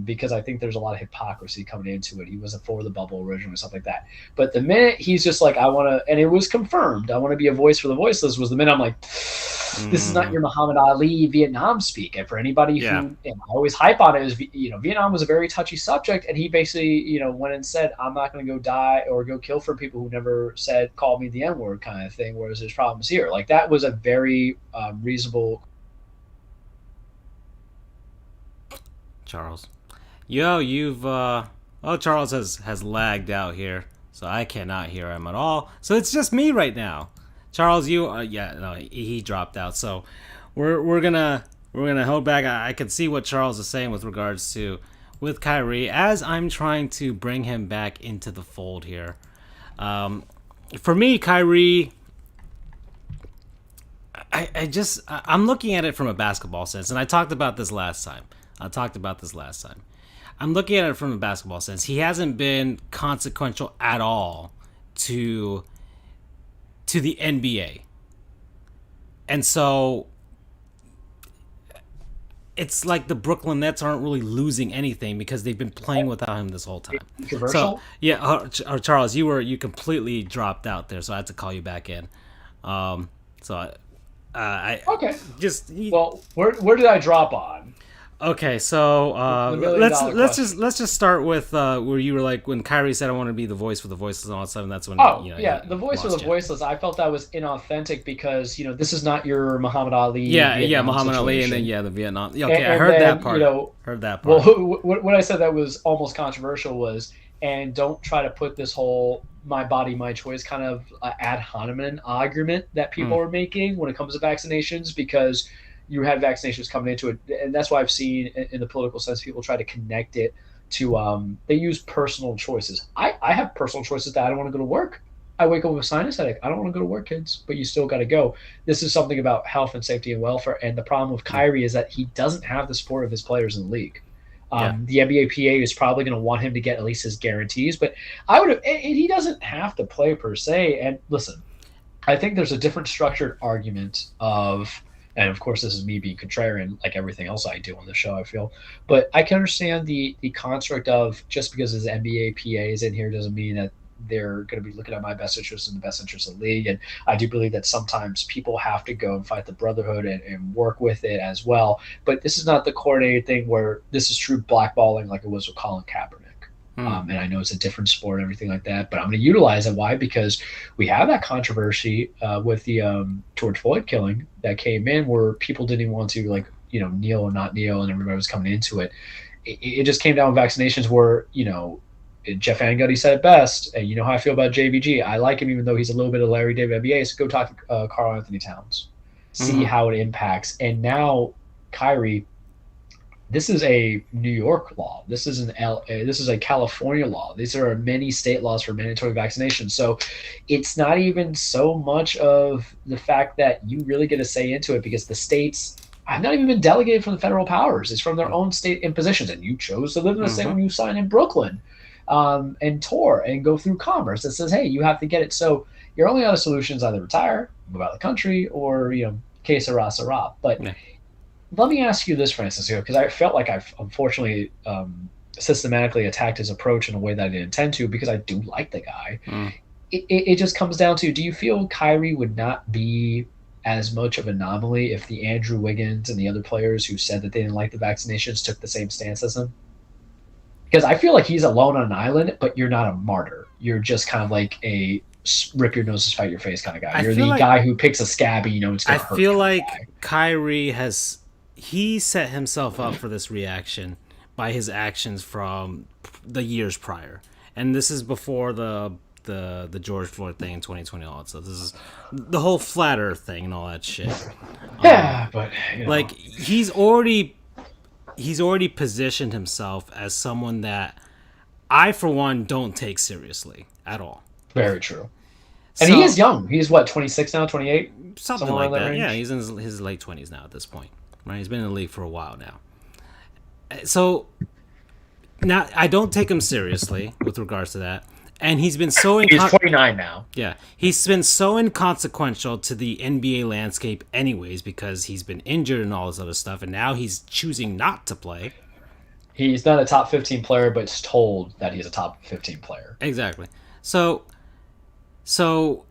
Because I think there's a lot of hypocrisy coming into it. He wasn't for the bubble originally, stuff like that. But the minute he's just like, I want to, and it was confirmed, I want to be a voice for the voiceless, was the minute I'm like, this is not your Muhammad Ali Vietnam speak. And for anybody who, and I always hype on it, is, Vietnam was a very touchy subject, and he basically, went and said, I'm not going to go die or go kill for people who never said, call me the N-word kind of thing, whereas there's problems here. Like, that was a very reasonable. Charles. You've Charles has lagged out here, so I cannot hear him at all. So it's just me right now. Charles, he dropped out. So we're gonna hold back. I can see what Charles is saying with regards to with Kyrie, as I'm trying to bring him back into the fold here. For me, Kyrie, I'm looking at it from a basketball sense, and I talked about this last time. I'm looking at it from a basketball sense. He hasn't been consequential at all to the NBA. And so it's like the Brooklyn Nets aren't really losing anything because they've been playing without him this whole time. Controversial? So, yeah, Charles, you completely dropped out there, so I had to call you back in. So I Okay. just Well, where did I drop on? Okay, so The million dollar let's just start with where you were like when Kyrie said I want to be the voice for the voiceless and all that stuff, and that's when Oh, he yeah, the voice for the lost you. voiceless. I felt that was inauthentic because, this is not your Muhammad Ali Yeah, Vietnam Muhammad Ali, and situation. then the Vietnam. Yeah, okay, I And heard then, that part. Heard that well, part. what I said that was almost controversial was, and don't try to put this whole my body, my choice kind of ad hominem argument that people are making when it comes to vaccinations, because you had vaccinations coming into it. And that's why I've seen in the political sense, people try to connect it to, they use personal choices. I have personal choices that I don't want to go to work. I wake up with a sinus headache. I don't want to go to work, kids, but you still got to go. This is something about health and safety and welfare. And the problem with Kyrie is that he doesn't have the support of his players in the league. The NBA PA is probably going to want him to get at least his guarantees, but he doesn't have to play per se. And listen, I think there's a different structured argument of, and of course, this is me being contrarian, like everything else I do on the show, I feel, but I can understand the construct of just because his NBA PA is in here doesn't mean that they're going to be looking at my best interest and the best interest of the league. And I do believe that sometimes people have to go and fight the brotherhood and work with it as well. But this is not the coordinated thing where this is true blackballing like it was with Colin Kaepernick. And I know it's a different sport and everything like that, but I'm going to utilize it. Why? Because we have that controversy with the George Floyd killing that came in where people didn't even want to kneel or not kneel, and everybody was coming into it. It just came down with vaccinations where, Jeff Van Gundy said it best. And you know how I feel about JVG. I like him even though he's a little bit of Larry David NBA. So go talk to Karl Anthony Towns. See how it impacts. And now Kyrie, this is a New York law. This is this is a California law. These are many state laws for mandatory vaccination. So it's not even so much of the fact that you really get a say into it, because the states have not even been delegated from the federal powers. It's from their own state impositions. And you chose to live in the state when you signed in Brooklyn. And tour and go through commerce that says, hey, you have to get it. So your only other solution is either retire, move out of the country, or, que sera, sera. But let me ask you this, Francisco, because I felt like I've unfortunately systematically attacked his approach in a way that I didn't intend to, because I do like the guy. It just comes down to, do you feel Kyrie would not be as much of an anomaly if the Andrew Wiggins and the other players who said that they didn't like the vaccinations took the same stance as him? Because I feel like he's alone on an island, but you're not a martyr. You're just kind of like a rip your nose to spite your face kind of guy. You're the guy who picks a scab and it's going to hurt. I feel like Kyrie he set himself up for this reaction by his actions from the years prior. And this is before the George Floyd thing in 2020 all that stuff. This is the whole flat earth thing and all that shit. Yeah, but like he's already positioned himself as someone that I, for one, don't take seriously at all. Very true. And he is young. He's what, 26 now, 28? Something like that. Yeah, he's in his late 20s now at this point. Right? He's been in the league for a while now. So now I don't take him seriously with regards to that. And he's been so he's 29 now. Yeah, he's been so inconsequential to the NBA landscape anyways, because he's been injured and all this other stuff, and now he's choosing not to play. He's not a top 15 player, but it's told that he's a top 15 player. Exactly. So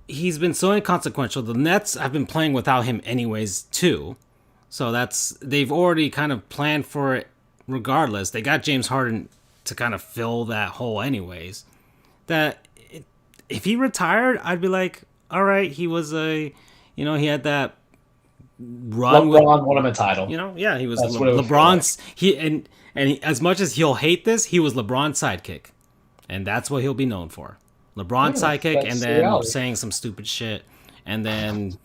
he's been so inconsequential. The Nets have been playing without him anyways too. So they've already kind of planned for it regardless. They got James Harden to kind of fill that hole anyways. That if he retired, I'd be like, all right, he was he had that run. LeBron won him a title. He was LeBron's. As much as he'll hate this, he was LeBron's sidekick, and that's what he'll be known for. LeBron's sidekick, and then saying some stupid shit, and then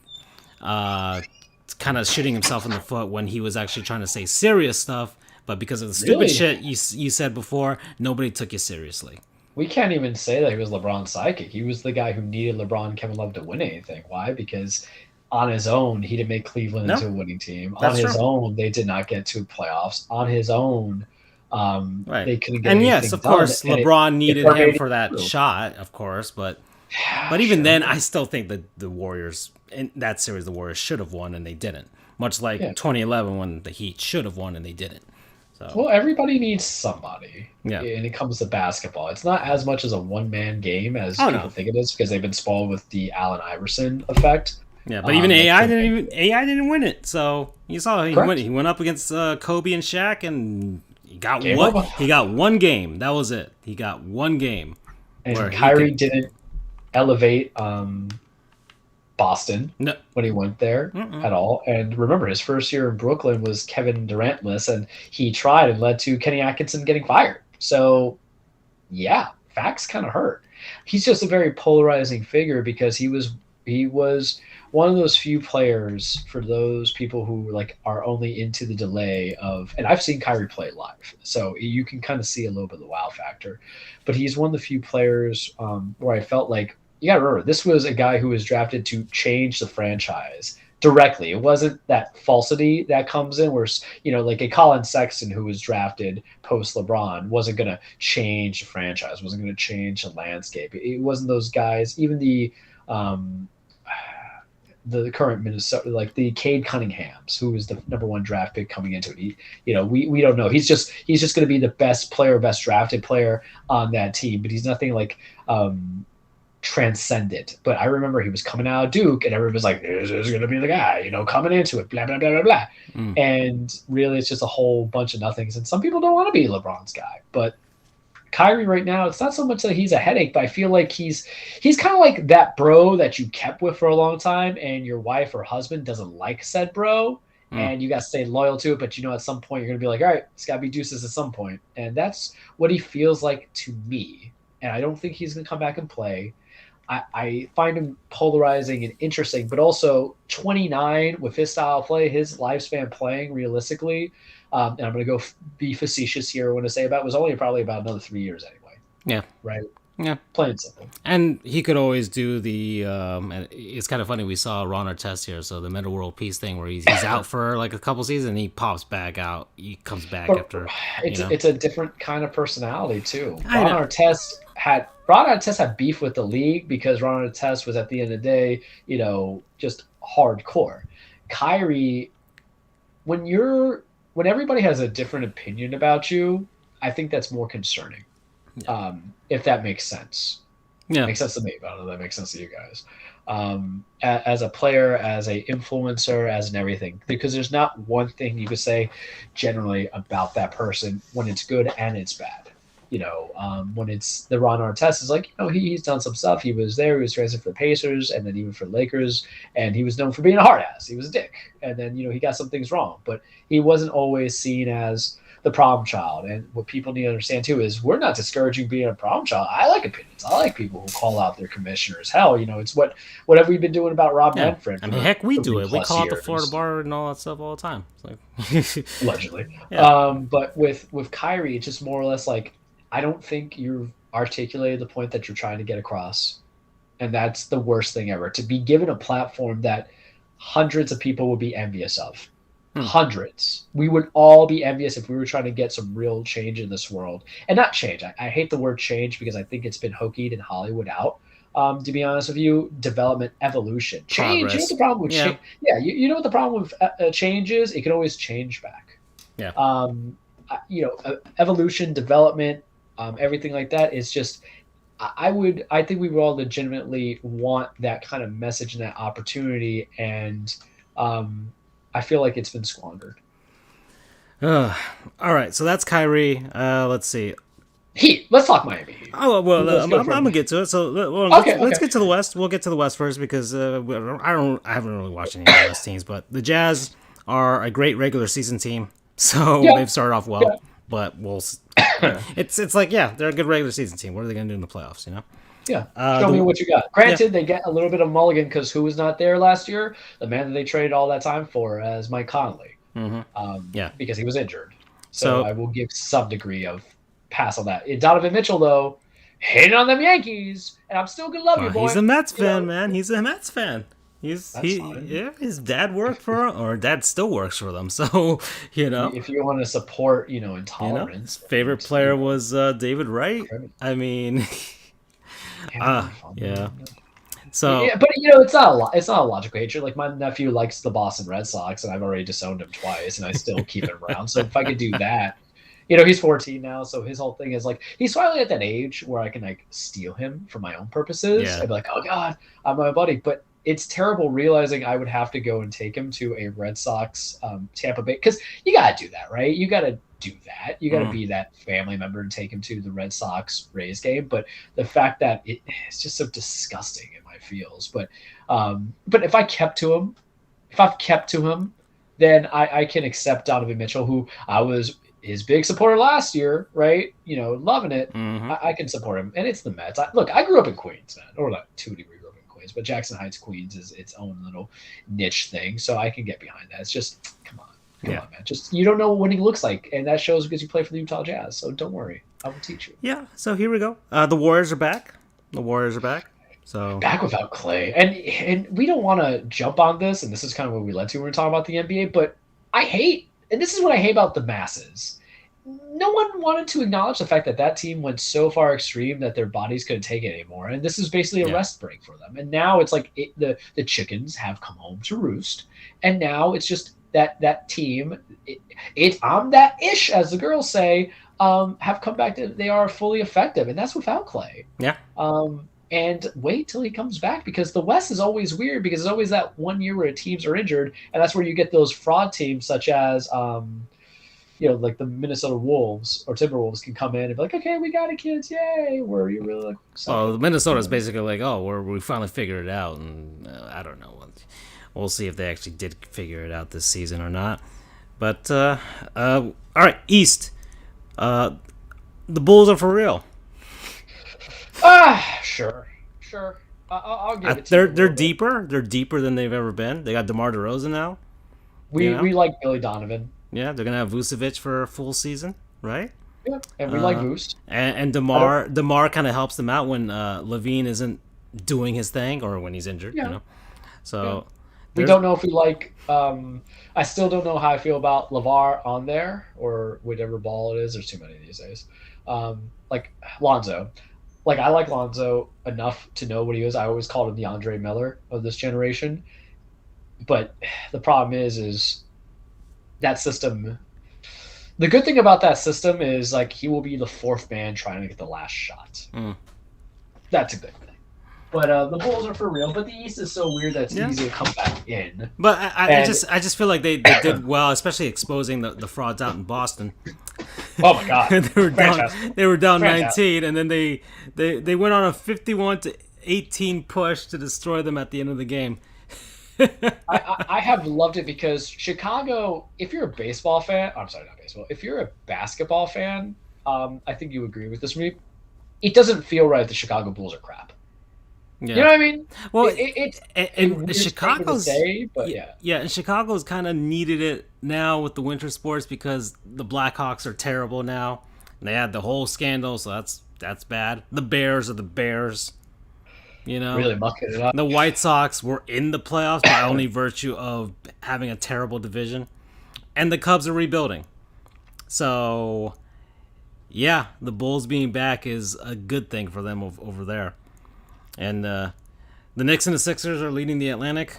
kind of shooting himself in the foot when he was actually trying to say serious stuff, but because of the stupid shit you said before, nobody took you seriously. We can't even say that he was LeBron's sidekick. He was the guy who needed LeBron and Kevin Love to win anything. Why? Because on his own, he didn't make Cleveland into a winning team. On his own, they did not get to playoffs. On his own, they couldn't get anything done. And yes, of course, LeBron needed him for that shot, of course. But even then, I still think that the Warriors, in that series, the Warriors should have won, and they didn't. Much like 2011 when the Heat should have won, and they didn't. So. Well, everybody needs somebody. Yeah. And it comes to basketball. It's not as much as a one-man game as people think it is, because they've been spoiled with the Allen Iverson effect. Yeah, but even AI didn't win it. So you saw he went up against Kobe and Shaq, and he got He got one game. That was it. He got one game. And Kyrie didn't elevate Boston when he went there at all. And remember, his first year in Brooklyn was Kevin Durant-less, and he tried and led to Kenny Atkinson getting fired. So, yeah, facts kind of hurt. He's just a very polarizing figure because he was one of those few players, for those people who like are only into the delay of, and I've seen Kyrie play live, so you can kind of see a little bit of the wow factor. But he's one of the few players where I felt like, you got to remember, this was a guy who was drafted to change the franchise directly. It wasn't that falsity that comes in where, like a Colin Sexton who was drafted post LeBron wasn't going to change the franchise, wasn't going to change the landscape. It wasn't those guys, even the current Minnesota, like the Cade Cunninghams, who was the #1 draft pick coming into it. We don't know. He's just going to be the best drafted player on that team, but he's nothing like transcendent. But I remember he was coming out of Duke, and everybody was like, "This is going to be the guy," coming into it, blah blah blah blah blah. And really, it's just a whole bunch of nothings. And some people don't want to be LeBron's guy, but Kyrie right now, it's not so much that he's a headache, but I feel like he's kind of like that bro that you kept with for a long time, and your wife or husband doesn't like said bro, and you got to stay loyal to it. But at some point you're gonna be like, all right, it's got to be deuces at some point, and that's what he feels like to me. And I don't think he's gonna come back and play. I find him polarizing and interesting, but also 29 with his style of play, his lifespan playing realistically. And I'm going to go be facetious here when I say was only probably about another 3 years anyway. Yeah. Right? Yeah. Plain and simple. And he could always do the, it's kind of funny, we saw Ron Artest here, so the Meta World Peace thing where he's out for like a couple seasons and he pops back out. He comes back after. It's a different kind of personality too. Ron Artest had beef with the league because Ron Artest was, at the end of the day, just hardcore. Kyrie, when everybody has a different opinion about you, I think that's more concerning. If that makes sense. Yeah. It makes sense to me, but I don't know if that makes sense to you guys. As a player, as a influencer, as an everything. Because there's not one thing you could say generally about that person when it's good and it's bad. When it's the Ron Artest is like, he's done some stuff. He was there, he was transferred for the Pacers and then even for the Lakers, and he was known for being a hard ass. He was a dick. And then, he got some things wrong, but he wasn't always seen as the problem child. And what people need to understand too is we're not discouraging being a problem child. I like opinions. I like people who call out their commissioners. Hell, it's what have we been doing about Rob Manfred? I mean, heck, we do it. We call out the Florida bar and all that stuff all the time. It's like allegedly. Yeah. But with Kyrie, it's just more or less like, I don't think you've articulated the point that you're trying to get across. And that's the worst thing ever. To be given a platform that hundreds of people would be envious of. Hundreds. We would all be envious if we were trying to get some real change in this world. And not change. I hate the word change because I think it's been hokied in Hollywood out. To be honest with you, development, evolution. Change. You know what the problem with change? Yeah, you know what the problem with change is? It can always change back. Yeah. Evolution, development, everything like that is just, I think we would all legitimately want that kind of message and that opportunity, and I feel like it's been squandered. All right, so that's Kyrie. Let's see. Heat. Let's talk Miami Heat. Oh well, I'm gonna get to it. So let's get to the West. We'll get to the West first because I haven't really watched any of the West teams, but the Jazz are a great regular season team, so they've started off well. Yeah. But it's like, they're a good regular season team. What are they going to do in the playoffs, Yeah. Show me what you got. Granted, they get a little bit of mulligan because who was not there last year? The man that they traded all that time for as Mike Conley. Because he was injured. So I will give some degree of pass on that. Donovan Mitchell, though, hitting on them Yankees, and I'm still going to love you, boy. He's a Mets fan, man. He's a Mets fan. His dad worked for them, or dad still works for them. So, if you want to support, intolerance. His favorite player was David Wright. I mean, So, but it's not a logical hatred. Like, my nephew likes the Boston Red Sox, and I've already disowned him twice, and I still keep him around. So if I could do that, he's 14 now, so his whole thing is like he's finally at that age where I can like steal him for my own purposes. I'd be like, oh god, I'm my buddy, but it's terrible realizing I would have to go and take him to a Red Sox Tampa Bay, because you got to do that, right? You got to do that. You got to be that family member and take him to the Red Sox Rays game. But the fact that it's just so disgusting in my feels. But if I've kept to him, then I can accept Donovan Mitchell, who I was his big supporter last year, right? Loving it. I can support him, and it's the Mets. Look, I grew up in Queens, man, or not 2 degree grew up in Queens, but Jackson Heights, Queens is its own little niche thing, so I can get behind that. It's just come on, man. Just you don't know what winning looks like, and that shows because you play for the Utah Jazz. So don't worry, I will teach you. Yeah. So here we go. The Warriors are back. So back without Clay, and we don't want to jump on this, and this is kind of what we led to when we were talking about the NBA, but I hate. And this is what I hate about the masses. No one wanted to acknowledge the fact that that team went so far extreme that their bodies couldn't take it anymore. And this is basically a rest break for them. And now it's like the chickens have come home to roost. And now it's just that team, I'm that ish, as the girls say, have come back to, they are fully effective. And that's without Clay. Yeah. And wait till he comes back, because the West is always weird, because there's always that 1 year where teams are injured, and that's where you get those fraud teams such as, like the Minnesota Wolves or Timberwolves can come in and be like, okay, we got it, kids, yay! Where you really like? Well, Minnesota is basically like, we finally figured it out, and I don't know. We'll see if they actually did figure it out this season or not. But all right, East. The Bulls are for real. Sure. I'll give it to you. They're deeper. They're deeper than they've ever been. They got DeMar DeRozan now. We like Billy Donovan. Yeah, they're gonna have Vucevic for a full season, right? Yeah, and we like Vuce. And DeMar kind of helps them out when Levine isn't doing his thing or when he's injured. Yeah. So we don't know if we like. I still don't know how I feel about LeVar on there or whatever ball it is. There's too many these days. Like Lonzo. Like, I like Lonzo enough to know what he is. I always called him the Andre Miller of this generation. But the problem is that system. The good thing about that system is, like, he will be the fourth man trying to get the last shot. That's a good thing. But the Bulls are for real. But the East is so weird that it's easy to come back in. But I just feel like they did well, especially exposing the frauds out in Boston. Oh my God! they were down 19, and then they went on a 51-18 push to destroy them at the end of the game. I have loved it because Chicago. If you're a baseball fan, I'm sorry, not baseball. If you're a basketball fan, I think you agree with this with me. It doesn't feel right. The Chicago Bulls are crap. Yeah. You know what I mean? Well, and Chicago's and Chicago's kind of needed it now with the winter sports because the Blackhawks are terrible now. And they had the whole scandal, so that's bad. The Bears are the Bears. Really mucking it up. The White Sox were in the playoffs by only virtue of having a terrible division, and the Cubs are rebuilding. So, yeah, the Bulls being back is a good thing for them over there. And the Knicks and the Sixers are leading the Atlantic.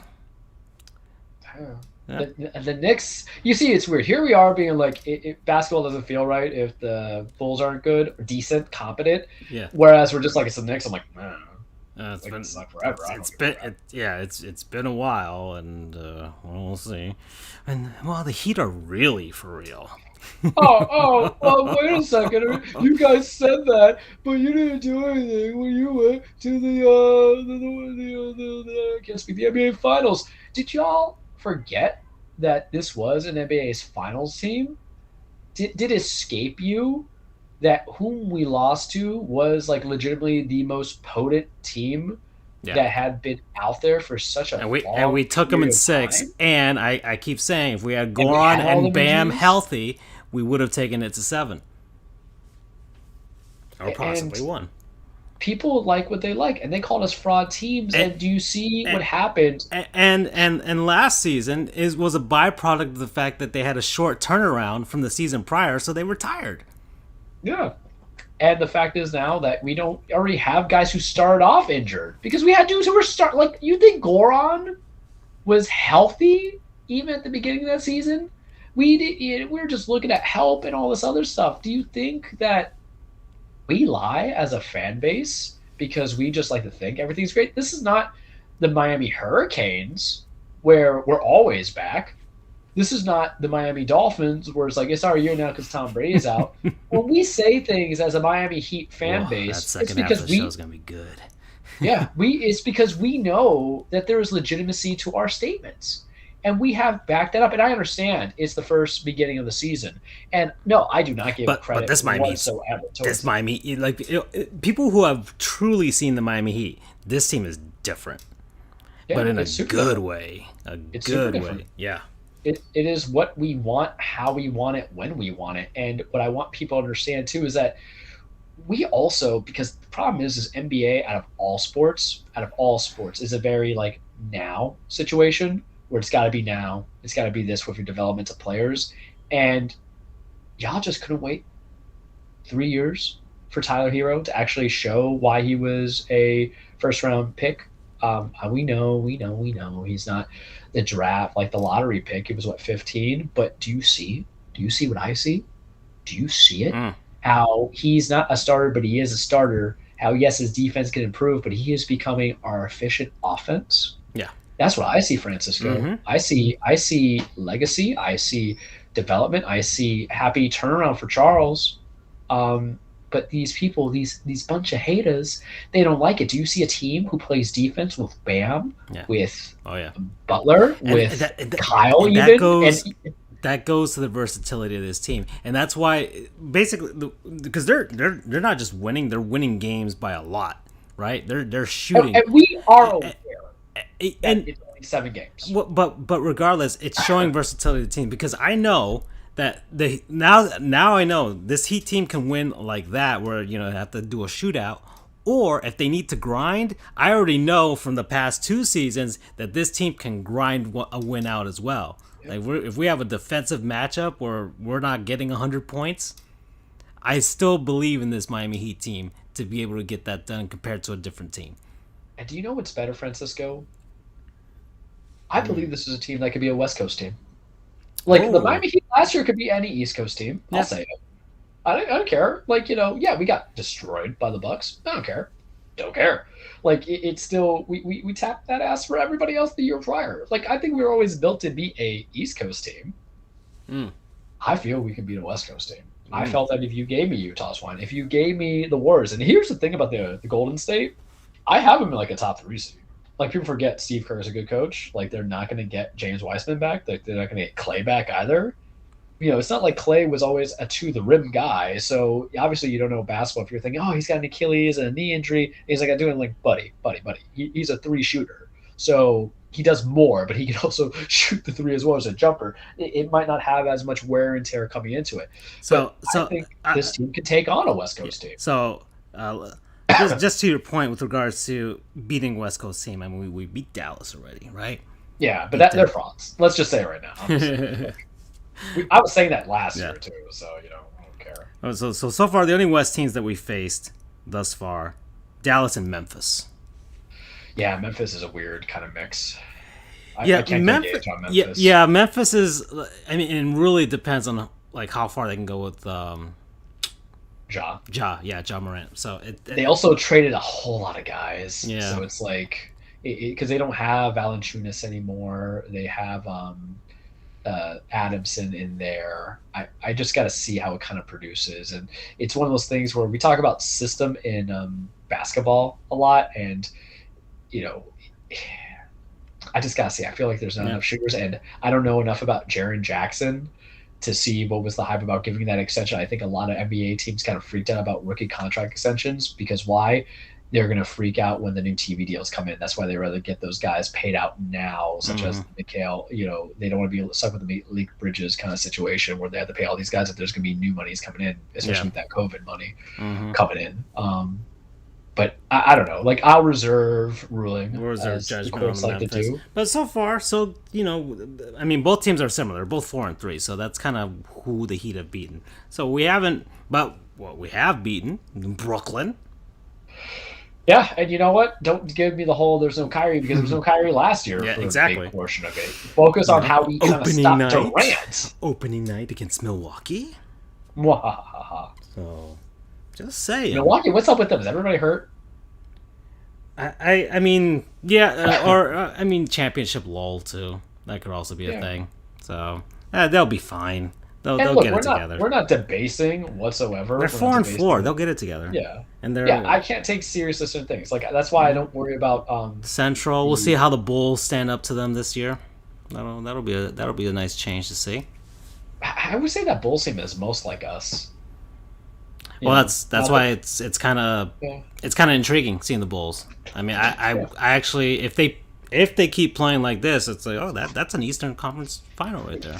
Yeah. The Knicks, you see, it's weird. Here we are being like, basketball doesn't feel right if the Bulls aren't good, or decent, competent. Yeah. Whereas we're just like, it's the Knicks. I'm like, it's been suck forever. It's been a while, and we'll see. And the Heat are really for real. Wait a second. You guys said that, but you didn't do anything when you went to the NBA Finals. Did y'all forget that this was an NBA's Finals team? Did it escape you that whom we lost to was like legitimately the most potent team that had been out there for such a long and we took them in 6. And I keep saying, if we had Goran and Bam healthy, we would have taken it to 7. Or possibly 1. People like what they like, and they called us fraud teams. And do you see what happened? And last season was a byproduct of the fact that they had a short turnaround from the season prior, so they were tired. Yeah. And the fact is now that we don't already have guys who started off injured, because we had dudes who were like, you think Goran was healthy even at the beginning of that season? We were just looking at help and all this other stuff. Do you think that we lie as a fan base because we just like to think everything's great? This is not the Miami Hurricanes, where we're always back. This is not the Miami Dolphins, where it's like, it's our year now because Tom Brady's out. When we say things as a Miami Heat fan That base, it's second half of because the show is gonna be good. it's because we know that there is legitimacy to our statements. And we have backed that up. And I understand it's the first beginning of the season. And no, I do not give credit but this Miami, whatsoever. This Miami, like people who have truly seen the Miami Heat, this team is different, but in a good way. It's good way. Yeah. It is what we want, how we want it, when we want it. And what I want people to understand too is that we also, because the problem is NBA out of all sports is a very like now situation where it's got to be now. It's got to be this with your development of players. And y'all just couldn't wait 3 years for Tyler Hero to actually show why he was a first round pick. We know he's not the draft, like the lottery pick. It was 15. But do you see what I see? Do you see it? How he's not a starter, but he is a starter. How, yes, his defense can improve, but he is becoming our efficient offense. Yeah. That's what I see, Francisco. Mm-hmm. I see legacy. I see development. I see happy turnaround for Charles. But these people, these bunch of haters, they don't like it. Do you see a team who plays defense with Bam, with Butler, with Kyle even? That goes to the versatility of this team, and that's why basically because they're not just winning; they're winning games by a lot, right? They're shooting, and we are aware. And it's only 7 games. But regardless, it's showing versatility of the team because I know that now I know this Heat team can win like that, where they have to do a shootout, or if they need to grind, I already know from the past 2 seasons that this team can grind a win out as well. Like if we have a defensive matchup where we're not getting 100 points, I still believe in this Miami Heat team to be able to get that done compared to a different team. And do you know what's better, Francisco? I believe this is a team that could be a West Coast team. Like the Miami Heat last year could be any East Coast team. I'll say it. I don't care. Like, we got destroyed by the Bucks. I don't care. Don't care. Like it's still we tapped that ass for everybody else the year prior. Like I think we were always built to be a East Coast team. I feel we can beat a West Coast team. I felt that if you gave me Utah's one, if you gave me the Warriors, and here's the thing about the Golden State, I have them in like a top 3 seed. Like people forget Steve Kerr is a good coach. Like they're not going to get James Wiseman back. Like they're not going to get Clay back either. It's not like Clay was always a to the rim guy. So obviously you don't know basketball if you're thinking, oh, he's got an Achilles and a knee injury. And he's like, I'm doing like buddy. He's a 3 shooter. So he does more, but he can also shoot the 3 as well as a jumper. It might not have as much wear and tear coming into it. So I think this team can take on a West Coast team. So just to your point with regards to beating West Coast team, I mean, we beat Dallas already, right? Yeah, but they're frauds. Let's just say it right now. I was saying that last year too, so I don't care. So far, the only West teams that we faced thus far, Dallas and Memphis. Yeah, Memphis is a weird kind of mix. I can't Memphis. Yeah, Memphis is. I mean, it really depends on like how far they can go with Ja Morant. So they also traded a whole lot of guys. Yeah. So it's like because they don't have Valanciunas anymore. They have Adamson in there. I just got to see how it kind of produces, and it's one of those things where we talk about system in basketball a lot, and I just got to see. I feel like there's not enough shooters, and I don't know enough about Jaren Jackson to see what was the hype about giving that extension. I think a lot of NBA teams kind of freaked out about rookie contract extensions because why? They're going to freak out when the new TV deals come in. That's why they rather get those guys paid out now, such as Mikhail. They don't want to be stuck with the Malik Bridges kind of situation where they have to pay all these guys if there's going to be new monies coming in, especially with that COVID money coming in. But I don't know. Like I'll reserve ruling. We'll reserve judgment on like Memphis. But so far, I mean, both teams are similar. They're both 4-3, so that's kind of who the Heat have beaten. So we haven't, but what we have beaten Brooklyn. Yeah, and you know what? Don't give me the whole there's no Kyrie because there was no Kyrie last year for a big portion of it. Focus on how we kind of stopped Durant. Opening night against Milwaukee. Mwahaha. So, just saying. Milwaukee, what's up with them? Is everybody hurt? I mean, yeah, or I mean, championship lull too. That could also be a Yeah. thing. So they'll be fine. And They'll look, get it together. we're not debasing whatsoever. They're We're not 4-4. debasing. They'll get it together. Yeah. And Yeah, they're I can't take seriously certain things. Like that's why I don't worry about Central. We'll see the how the Bulls stand up to them this year. That'll be a nice change to see. I would say that Bulls team is most like us. Well, that's Not why that- it's kind of yeah. intriguing seeing the Bulls. I mean, Yeah. I actually if they keep playing like this, it's like, oh, that's an Eastern Conference final right there.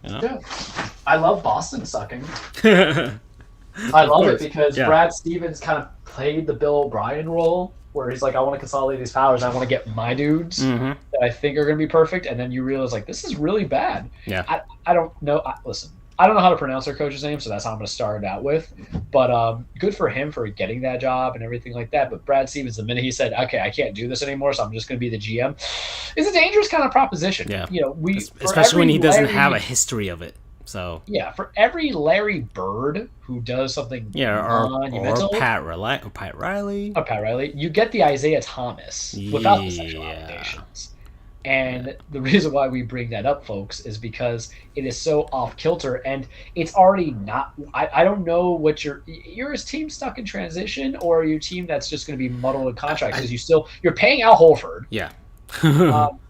You know? Yeah. I love Boston sucking. I love it because Yeah. Brad Stevens kind of played the Bill O'Brien role where he's like, I want to consolidate these powers. I want to get my dudes that I think are going to be perfect. And then you realize, like, this is really bad. Yeah. I don't know. Listen, I don't know how to pronounce their coach's name, so that's how I'm going to start it out with. But good for him for getting that job and everything like that. But Brad Stevens, the minute he said, okay, I can't do this anymore, so I'm just going to be the GM, is a dangerous kind of proposition. Yeah. You know, Especially when he doesn't Larry, have a history of it. So yeah, for every Larry Bird who does something or monumental, Pat Riley. or Pat Riley, you get the Isaiah Thomas without the sexual Yeah. allegations. And the reason why we bring that up, folks, is because it is so off kilter, and it's already not. I don't know what you're a team stuck in transition, or are you a team that's just going to be muddled in contracts because you're paying Al Horford, Yeah.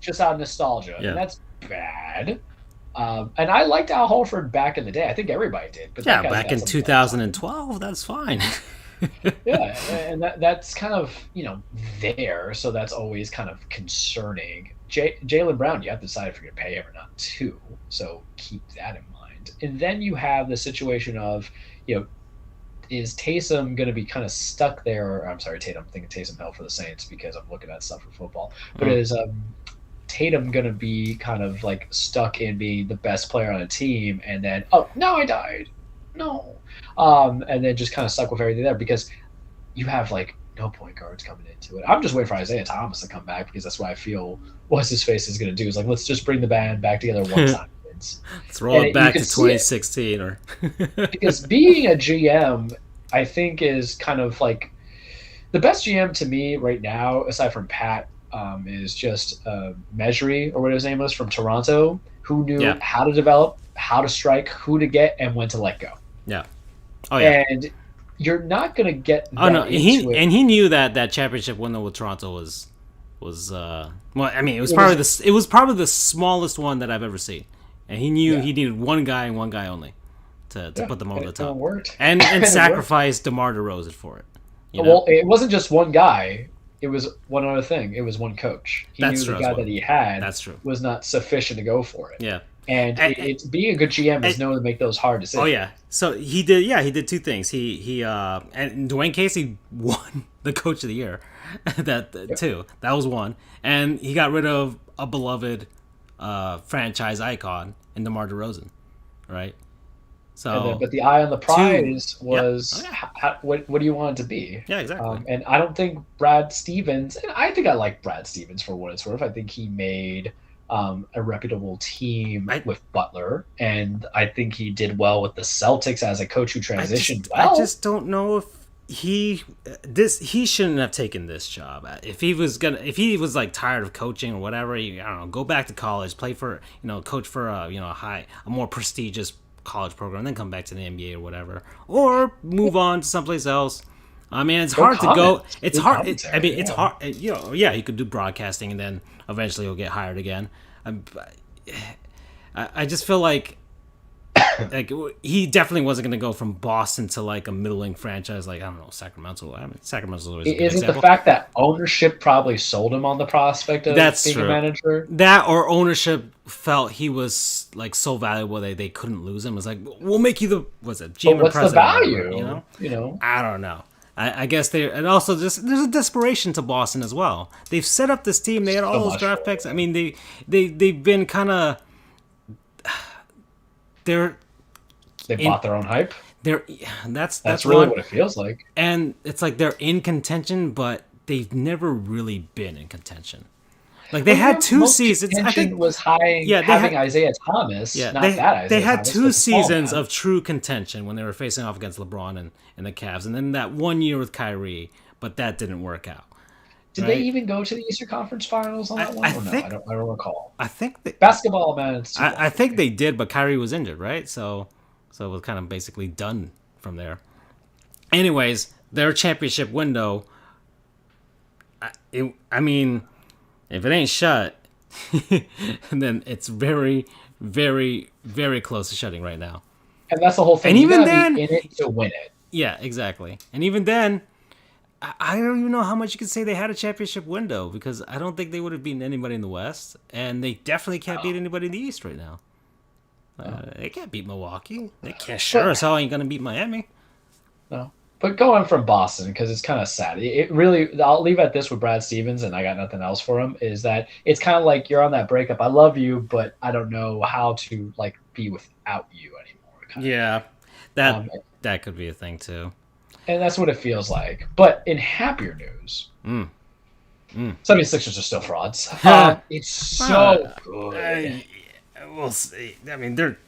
just out of nostalgia, Yeah. and that's bad. And I liked Al Horford back in the day. I think everybody did. But Yeah, that guy's back got in some 2012, that's fine. yeah, and that's kind of there, so that's always kind of concerning. Jaylen Brown, you have to decide if you're going to pay him or not too, so keep that in mind. And then you have the situation of is Taysom going to be kind of stuck there? Or, I'm sorry, Tatum. I'm thinking Taysom held for the Saints because I'm looking at stuff for football. But is Tatum going to be kind of like stuck in being the best player on a team, and then no, I died, no, and then just kind of stuck with everything there because you have like no point guards coming into it. I'm just waiting for Isaiah Thomas to come back because that's what I feel what's his face is going to do. Is like, let's just bring the band back together one time. Let's roll it back to 2016 or because being a GM, I think is kind of like the best GM to me right now, aside from Pat, is just Mejri or whatever his name was from Toronto, who knew how to develop, how to strike, who to get, and when to let go. Yeah. Oh yeah. And you're not going to get that and he knew that championship window with Toronto was well, I mean, it was probably the smallest one that I've ever seen. And he knew he needed one guy and one guy only to put them over the top. And sacrifice DeMar DeRozan for it. Well, it wasn't just one guy. It was one other thing. It was one coach. He knew the guy that he had was not sufficient to go for it. Yeah. And it's being a good GM is knowing to make those hard decisions. Oh yeah. So he did two things. He and Dwayne Casey won the coach of the year. Too. That was one. And he got rid of a beloved franchise icon in DeMar DeRozan. Right? So but the eye on the prize was what do you want it to be? Yeah, exactly. And I don't think Brad Stevens, and I think I like Brad Stevens for what it's worth. I think he made a reputable team with Butler, and I think he did well with the Celtics as a coach who transitioned well. I just don't know if he shouldn't have taken this job. If he was like tired of coaching or whatever, I don't know, go back to college, play for coach for a more prestigious college program, and then come back to the NBA or whatever, or move on to someplace else. I mean, it's hard to go. It's hard. It's hard. He could do broadcasting, and then eventually he'll get hired again. I just feel like he definitely wasn't going to go from Boston to like a middling franchise, like I don't know, Sacramento. I mean, Sacramento's always a good example. Is it the fact that ownership probably sold him on the prospect of being a manager? That or ownership felt he was like so valuable they couldn't lose him. It was like, we'll make you the GM what's president. The value? Whatever, I don't know. I guess and also there's a desperation to Boston as well. They've set up this team. They had all those draft picks. I mean, they've been kind of they bought their own hype. That's really what it feels like. And it's like they're in contention, but they've never really been in contention. Like they had two seasons. I think was having Isaiah Thomas. Yeah, they had two seasons of true contention when they were facing off against LeBron and the Cavs, and then that one year with Kyrie, but that didn't work out. Did they even go to the Eastern Conference Finals on that one? I don't recall. I think Basketball, man. I think they did, but Kyrie was injured, right? So it was kind of basically done from there. Anyways, their championship window. I mean, if it ain't shut, then it's very, very, very close to shutting right now. And that's the whole thing. And even then, be in it to win it. Yeah, exactly. And even then, I don't even know how much you could say they had a championship window, because I don't think they would have beaten anybody in the West, and they definitely can't beat anybody in the East right now. They can't beat Milwaukee. They can't. Sure as hell ain't gonna beat Miami. No. But going from Boston, because it's kind of sad. It really, I'll leave at this with Brad Stevens, and I got nothing else for him, is that it's kind of like you're on that breakup. I love you, but I don't know how to like be without you anymore. Yeah, that could be a thing too. And that's what it feels like. But in happier news, 76ers are still frauds. It's so good. We'll see. I mean, they're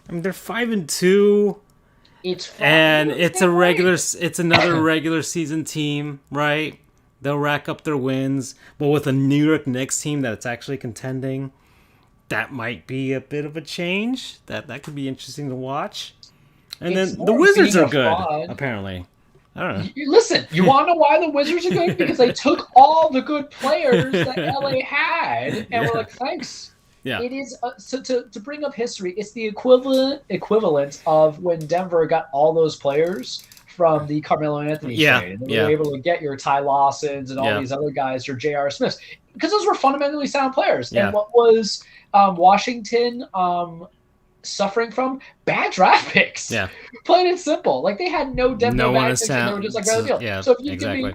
5-2. It's fun. And it's another regular season team, right? They'll rack up their wins, but with a New York Knicks team that's actually contending, that might be a bit of a change. That could be interesting to watch. And then the Wizards are good, apparently. I don't know. Listen, you want to know why the Wizards are good? Because they took all the good players that LA had, and we're like, thanks. Yeah. It is so to bring up history. It's the equivalent of when Denver got all those players from the Carmelo Anthony trade, and they were able to get your Ty Lawsons and all these other guys, your J.R. Smiths, because those were fundamentally sound players. Yeah. And what was Washington suffering from? Bad draft picks. Yeah. Plain and simple. Like, they had no depth, no bad picks, and they were just like, right field. Yeah, so if you give me,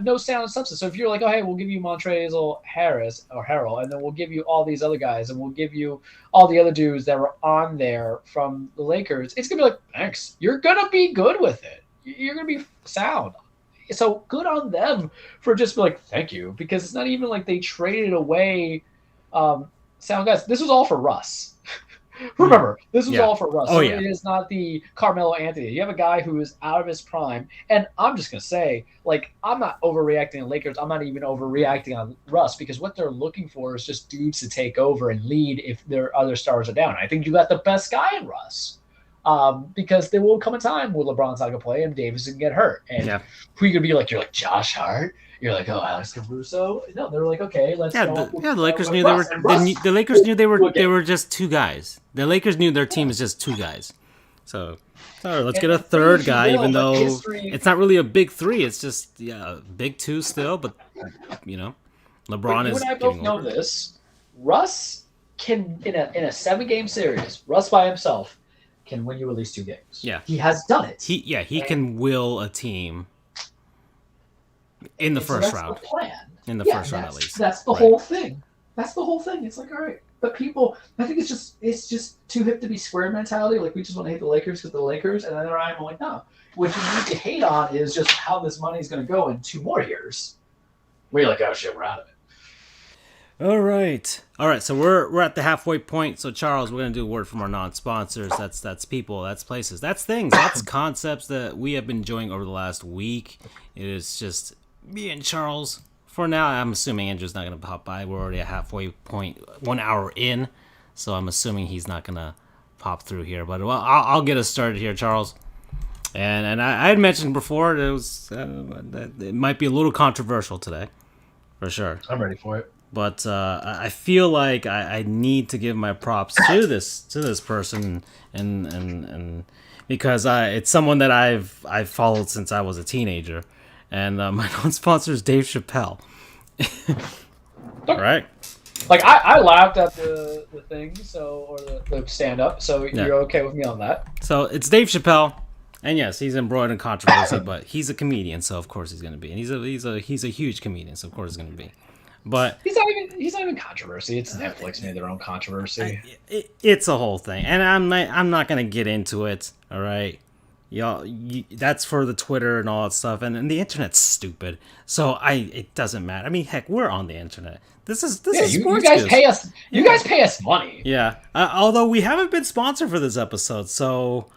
no sound substance. So if you're like, oh, hey, we'll give you Montrezl Harrell, and then we'll give you all these other guys, and we'll give you all the other dudes that were on there from the Lakers, it's going to be like, thanks. You're going to be good with it. You're going to be sound. So good on them for just like, thank you, because it's not even like they traded away sound guys. This was all for Russ. Remember, this was all for Russ. So it is not the Carmelo Anthony. You have a guy who is out of his prime. And I'm just going to say, like, I'm not overreacting on Lakers. I'm not even overreacting on Russ, because what they're looking for is just dudes to take over and lead if their other stars are down. I think you got the best guy in Russ. Because there will come a time where LeBron's not going to play and Davis can get hurt. And who are you going to be like? You're like, Josh Hart? You're like, oh, Alex Caruso? No, they're like, okay, let's go. The Lakers knew the Lakers knew they were just two guys. The Lakers knew their team is just two guys. So let's get a third guy, even though it's not really a big three. It's just big two still, but LeBron is. You and I both know this. Russ can in a 7-game series. Russ by himself can win you at least 2 games. Yeah, he has done it. He can will a team. In the first round. The plan. In the first round, at least. That's the whole thing. That's the whole thing. It's like, all right. But people, I think it's just too hip to be square mentality. Like, we just want to hate the Lakers because the Lakers. And then I'm like, no. What you need to hate on is just how this money is going to go in 2 more years. Where you're like, oh, shit, we're out of it. All right. So we're at the halfway point. So, Charles, we're going to do a word from our non-sponsors. That's people. That's places. That's things. That's concepts that we have been enjoying over the last week. It is just... me and Charles. For now, I'm assuming Andrew's not going to pop by. We're already at halfway point, 1 hour in, so I'm assuming he's not going to pop through here. But I'll get us started here, Charles. And I had mentioned before that it might be a little controversial today, for sure. I'm ready for it. But I feel like I need to give my props to this person, and because it's someone that I've followed since I was a teenager. And my non-sponsor is Dave Chappelle. All right. Like, I laughed at the thing, or the stand-up, so you're okay with me on that. So it's Dave Chappelle, and yes, he's embroiled in controversy, but he's a comedian, so of course he's going to be. And he's a huge comedian, so of course he's going to be. But he's not even controversy. It's Netflix made their own controversy. It's a whole thing, and I'm not going to get into it. All right. Y'all, that's for the Twitter and all that stuff, and the internet's stupid. So it doesn't matter. I mean, heck, we're on the internet. This is Sports You guys pay us. You guys pay us money. Yeah. Although we haven't been sponsored for this episode, so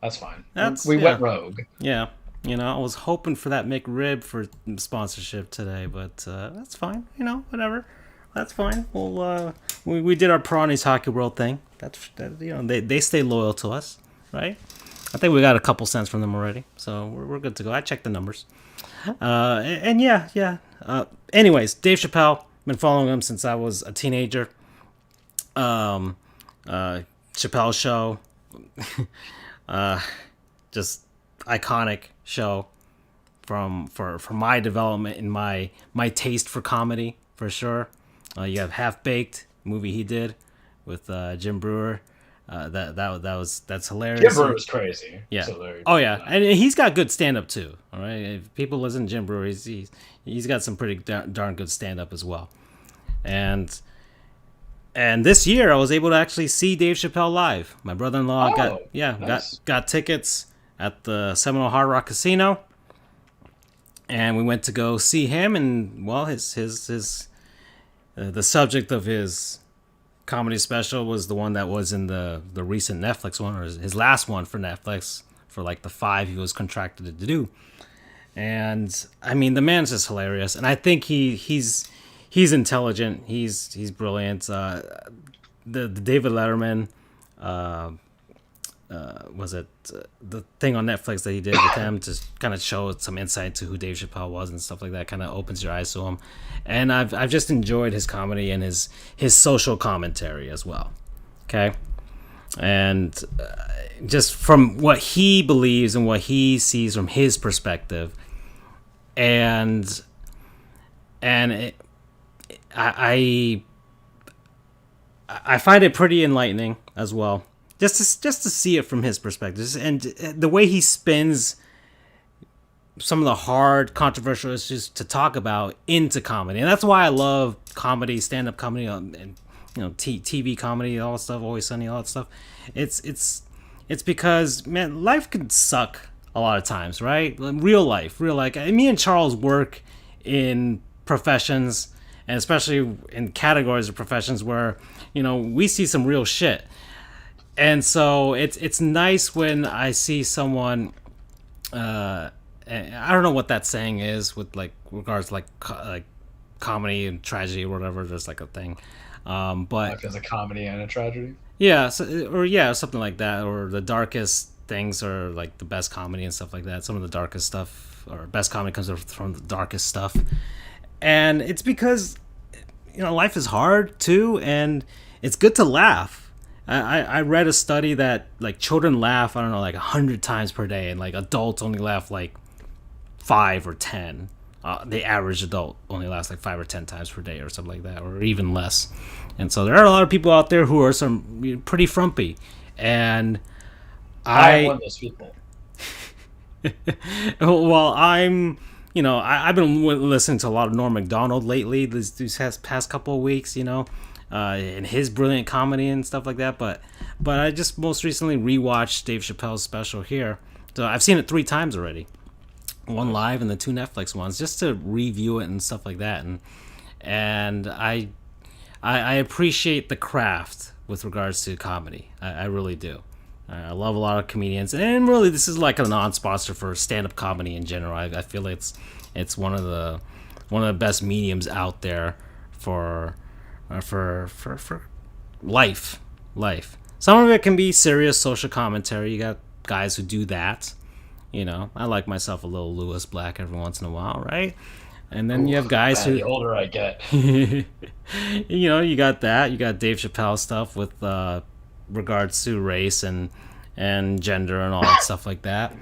that's fine. We went rogue. Yeah. You know, I was hoping for that McRib for sponsorship today, but that's fine. You know, whatever. That's fine. We did our Piranhas Hockey World thing. You know, they stay loyal to us, right? I think we got a couple cents from them already, so we're good to go. I checked the numbers. And yeah. Anyways, Dave Chappelle. Been following him since I was a teenager. Chappelle Show. Just iconic show for my development in my taste for comedy, for sure. You have Half Baked, movie he did with Jim Brewer. That's hilarious. Jim Brewer's crazy. Yeah. So Oh yeah, and he's got good stand up too. All right, if people listen to Jim Brewer, he's got some pretty darn good stand up as well. And this year I was able to actually see Dave Chappelle live. My brother-in-law got tickets at the Seminole Hard Rock Casino, and we went to go see him. And well, his the subject of his comedy special was the one that was in the recent Netflix one, or his last one for Netflix, for like the 5 he was contracted to do. And I mean, the man's just hilarious, and I think he's intelligent. He's brilliant. The David Letterman, was it the thing on Netflix that he did with him to kind of show some insight to who Dave Chappelle was and stuff like that, kind of opens your eyes to him. And I've just enjoyed his comedy and his social commentary as well. Okay, and just from what he believes and what he sees from his perspective, and I find it pretty enlightening as well, just to see it from his perspective, and the way he spins some of the hard, controversial issues to talk about into comedy. And that's why I love comedy, stand-up comedy, and TV comedy, all that stuff, Always Sunny, all that stuff. It's because, man, life can suck a lot of times, right? Real life. Me and Charles work in professions, and especially in categories of professions where, we see some real shit. And so it's nice when I see someone, I don't know what that saying is with like regards to like comedy and tragedy or whatever. There's like a thing, but life is a comedy and a tragedy. Yeah, something like that. Or the darkest things are like the best comedy and stuff like that. Some of the darkest stuff or best comedy comes from the darkest stuff, and it's because life is hard too, and it's good to laugh. I read a study that like children laugh, I don't know, like 100 times per day, and like adults only laugh like 5 or 10. The average adult only laughs like 5 or 10 times per day or something like that, or even less. And so there are a lot of people out there who are some pretty frumpy, and I'm one of those people. Well, I've been listening to a lot of Norm Macdonald lately these past couple of weeks, and his brilliant comedy and stuff like that. But I just most recently rewatched Dave Chappelle's special here. So I've seen it 3 times already. 1 live and the 2 Netflix ones, just to review it and stuff like that. And I appreciate the craft with regards to comedy. I really do. I love a lot of comedians, and really this is like a non-sponsor for stand-up comedy in general. I feel it's one of the best mediums out there for life. Some of it can be serious social commentary. You got guys who do that. I like myself a little Lewis Black every once in a while, right? And then you have guys who, the older I get, you got that. You got Dave Chappelle stuff with regards to race and gender and all that stuff like that.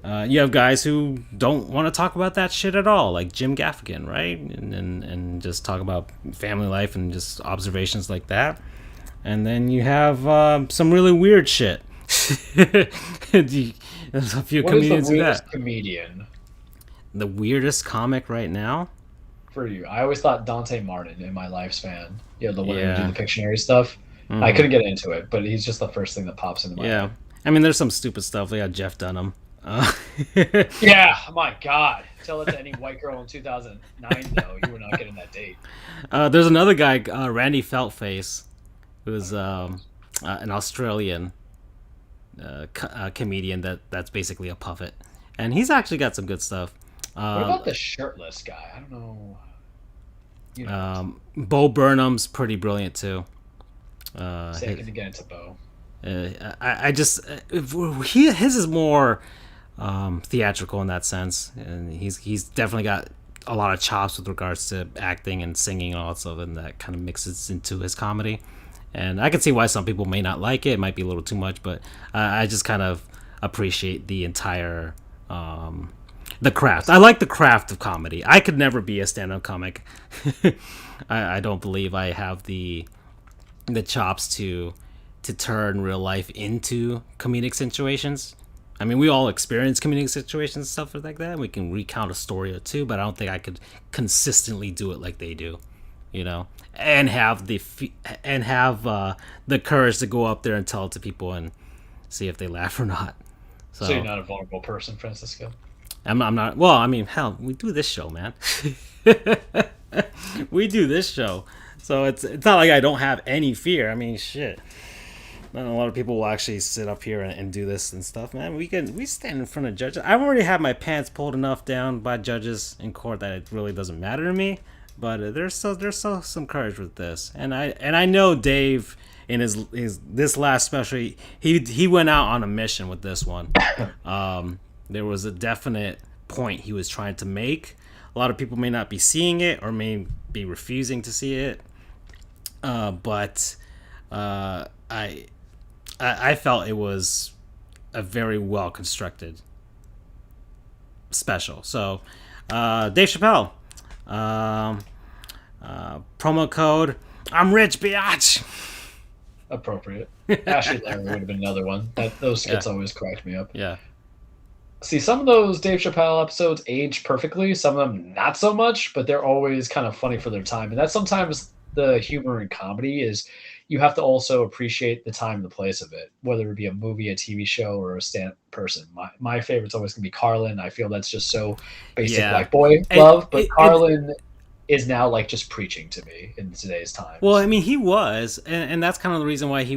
You have guys who don't want to talk about that shit at all, like Jim Gaffigan, right? And just talk about family life and just observations like that. And then you have some really weird shit. There's a few comedians who do the that. weirdest comedian The weirdest comic right now? for you? I always thought Dante Martin in my lifespan. The one who Yeah. do the Pictionary stuff. Mhm. I couldn't get into it, but he's just the first thing that pops into my Yeah. head. I mean, there's some stupid stuff. They got Jeff Dunham. Yeah, my God. Tell it to any white girl in 2009, though. You were not getting that date. There's another guy, Randy Feltface, who's an Australian comedian that's basically a puppet. and he's actually got some good stuff. What about the shirtless guy? I don't know. You know, Bo Burnham's pretty brilliant too. second to get into Bo. I just his is more theatrical in that sense, and he's definitely got a lot of chops with regards to acting and singing and all that stuff, and that kind of mixes into his comedy. And I can see why some people may not like it. It might be a little too much, but I just kind of appreciate the entire the craft. I like the craft of comedy. I could never be a stand-up comic. I don't believe I have the chops to turn real life into comedic situations. I mean, we all experience comedic situations and stuff like that. We can recount a story or two, but I don't think I could consistently do it like they do, you know, and have the courage to go up there and tell it to people and see if they laugh or not. So you're not a vulnerable person, Francisco? I'm not. Well, I mean, hell, we do this show, man. We do this show, so it's not like I don't have any fear. I mean, shit. Not a lot of people will actually sit up here and do this and stuff, man. We stand in front of judges. I've already had my pants pulled enough down by judges in court that it really doesn't matter to me. But there's still some courage with this, and I know Dave in his this last special, he went out on a mission with this one. There was a definite point he was trying to make. A lot of people may not be seeing it or may be refusing to see it, but I felt it was a very well constructed special. So, Dave Chappelle, promo code I'm rich, biatch. Appropriate. Ashley Larry would have been another one. Those skits always cracked me up. Yeah. See, some of those Dave Chappelle episodes age perfectly. Some of them not so much, but they're always kind of funny for their time. And that's sometimes the humor in comedy is you have to also appreciate the time and the place of it, whether it be a movie, a TV show, or a stand-up person. My favorite's always going to be Carlin. I feel that's just so basic white boy love, but Carlin is now like just preaching to me in today's time. Well, I mean, he was, and that's kind of the reason why he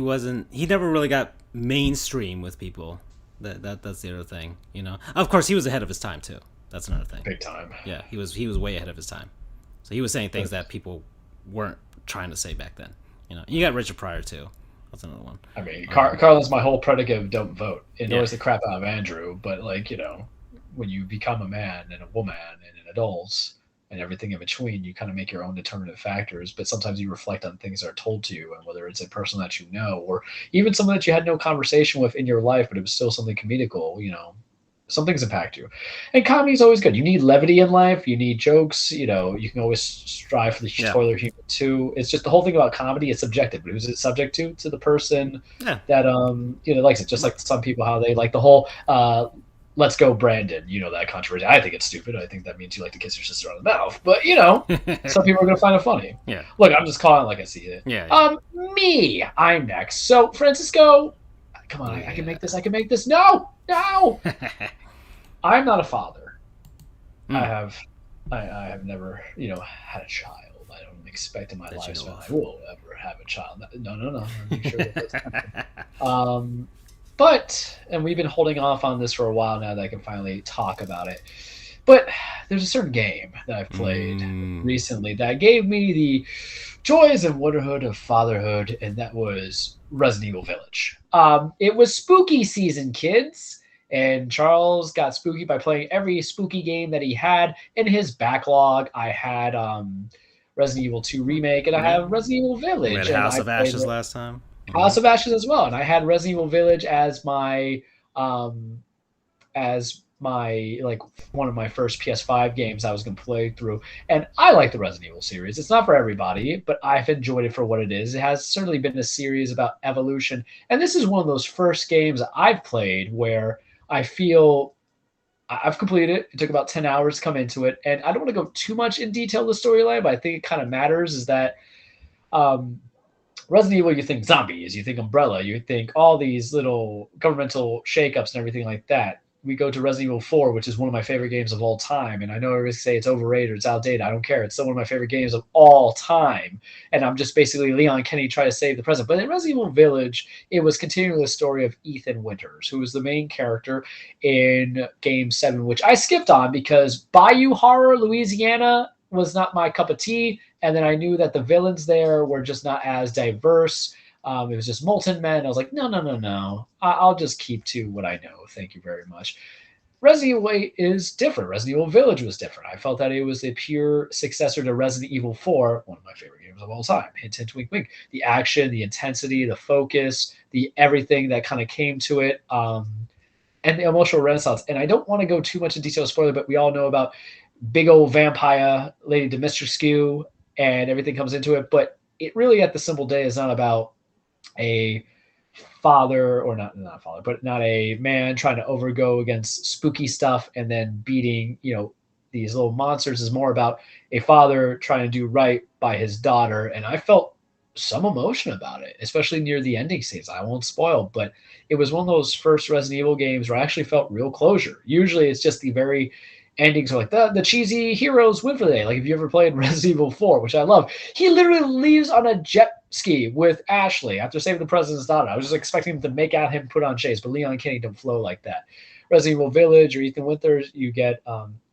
never really got mainstream with people. That's the other thing, you know. Of course, he was ahead of his time too. That's another thing. Big time. Yeah, he was way ahead of his time. So he was saying things that people weren't trying to say back then. You know, you got Richard Pryor too. That's another one. I mean, Carlin's my whole predicate of don't vote. It annoys the crap out of Andrew, but like, you know, when you become a man and a woman and an adult and everything in between, you kind of make your own determinative factors, but sometimes you reflect on things that are told to you, and whether it's a person that you know or even someone that you had no conversation with in your life, but it was still something comedical, you know, some things impact you. And comedy is always good. You need levity in life. You need jokes. You know, you can always strive for the toilet humor too. It's just the whole thing about comedy is subjective. But who's it subject to? To the person that you know, likes it. Just like some people, how they like the whole let's go Brandon, you know, that controversy. I think it's stupid. I think that means you like to kiss your sister on the mouth. But, you know, some people are going to find it funny. Yeah. Look, I'm just calling it like I see it. Yeah. Me, I'm next. So, Francisco, come on, I can make this. I can make this. No. I'm not a father. I have never, you know, had a child. I don't expect in my life that I will ever have a child. No. Make sure that but, and we've been holding off on this for a while now that I can finally talk about it. But there's a certain game that I've played recently that gave me the joys and wonderhood of fatherhood, and that was Resident Evil Village. It was spooky season, kids, and Charles got spooky by playing every spooky game that he had in his backlog. I had Resident Evil 2 Remake, and I have Resident Evil Village. We had House of Ashes last time. House of Ashes as well, and I had Resident Evil Village as my like one of my first PS5 games I was going to play through. And I like the Resident Evil series. It's not for everybody, but I've enjoyed it for what it is. It has certainly been a series about evolution, and this is one of those first games I've played where I feel I've completed it. It took about 10 hours to come into it, and I don't want to go too much in detail the storyline, but I think it kind of matters is that Resident Evil, you think zombies, you think Umbrella, you think all these little governmental shakeups and everything like that. we go to Resident Evil 4, which is one of my favorite games of all time. And I know everybody say it's overrated or it's outdated. I don't care. It's still one of my favorite games of all time. And I'm just basically Leon Kennedy trying to save the present. But in Resident Evil Village, it was continuing the story of Ethan Winters, who was the main character in Game 7, which I skipped on because Bayou Horror, Louisiana was not my cup of tea. And then I knew that the villains there were just not as diverse. It was just molten men. I was like, no. I'll just keep to what I know. Thank you very much. Resident Evil 8 is different. Resident Evil Village was different. I felt that it was a pure successor to Resident Evil 4, one of my favorite games of all time. Hint, hint, wink, wink. The action, the intensity, the focus, the everything that kind of came to it, and the emotional renaissance. And I don't want to go too much in detail, spoiler, but we all know about big old vampire Lady Dimitrescu and everything comes into it. But it really, at the simple day, is not about a father or not father, but not a man trying to overgo against spooky stuff and then beating, these little monsters. Is more about a father trying to do right by his daughter. And I felt some emotion about it, especially near the ending scenes. I won't spoil, but it was one of those first Resident Evil games where I actually felt real closure. Usually it's just the very endings are like the cheesy heroes win for the day. Like if you ever played Resident Evil 4, which I love, he literally leaves on a jet ski with Ashley after saving the president's daughter. I was just expecting him to make out him put on shades, but Leon Kennedy don't flow like that. Resident Evil Village or Ethan Winters, you get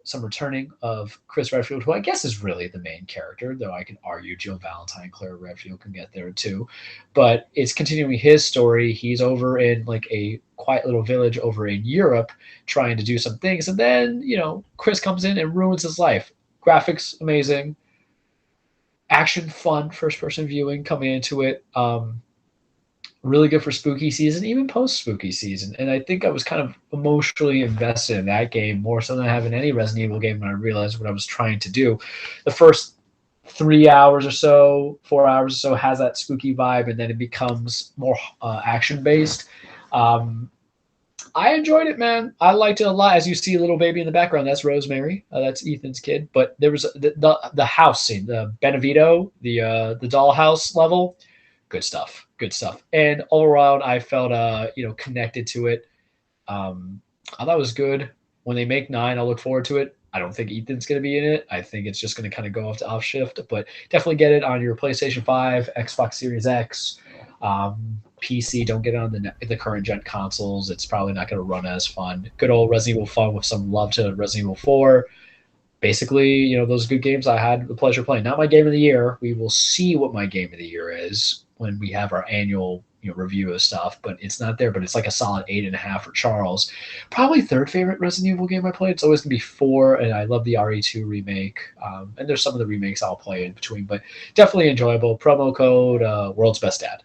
some returning of Chris Redfield, who I guess is really the main character, though I can argue Jill Valentine, Claire Redfield can get there too. But it's continuing his story. He's over in like a quiet little village over in Europe trying to do some things. And then, Chris comes in and ruins his life. Graphics, amazing. Action, fun, first-person viewing coming into it. Really good for spooky season, even post-spooky season. And I think I was kind of emotionally invested in that game more so than I have in any Resident Evil game when I realized what I was trying to do. The first 3 hours or so, 4 hours or so has that spooky vibe, and then it becomes more action-based. I enjoyed it, man. I liked it a lot. As you see a little baby in the background, that's Rosemary. That's Ethan's kid. But there was the house scene, the Benevito, the dollhouse level. Good stuff. And all around, I felt connected to it. I thought it was good. When they make 9, I'll look forward to it. I don't think Ethan's going to be in it. I think it's just going to kind of go off shift. But definitely get it on your PlayStation 5, Xbox Series X, PC. Don't get it on the current gen consoles. It's probably not going to run as fun. Good old Resident Evil fun with some love to Resident Evil 4. Basically, those good games I had the pleasure playing. Not my game of the year. We will see what my game of the year is when we have our annual review of stuff, but it's not there. But it's like a solid 8.5 for Charles. Probably third favorite Resident Evil game I played. It's always gonna be 4, and I love the RE2 remake. And there's some of the remakes I'll play in between, but definitely enjoyable. Promo code World's Best Dad.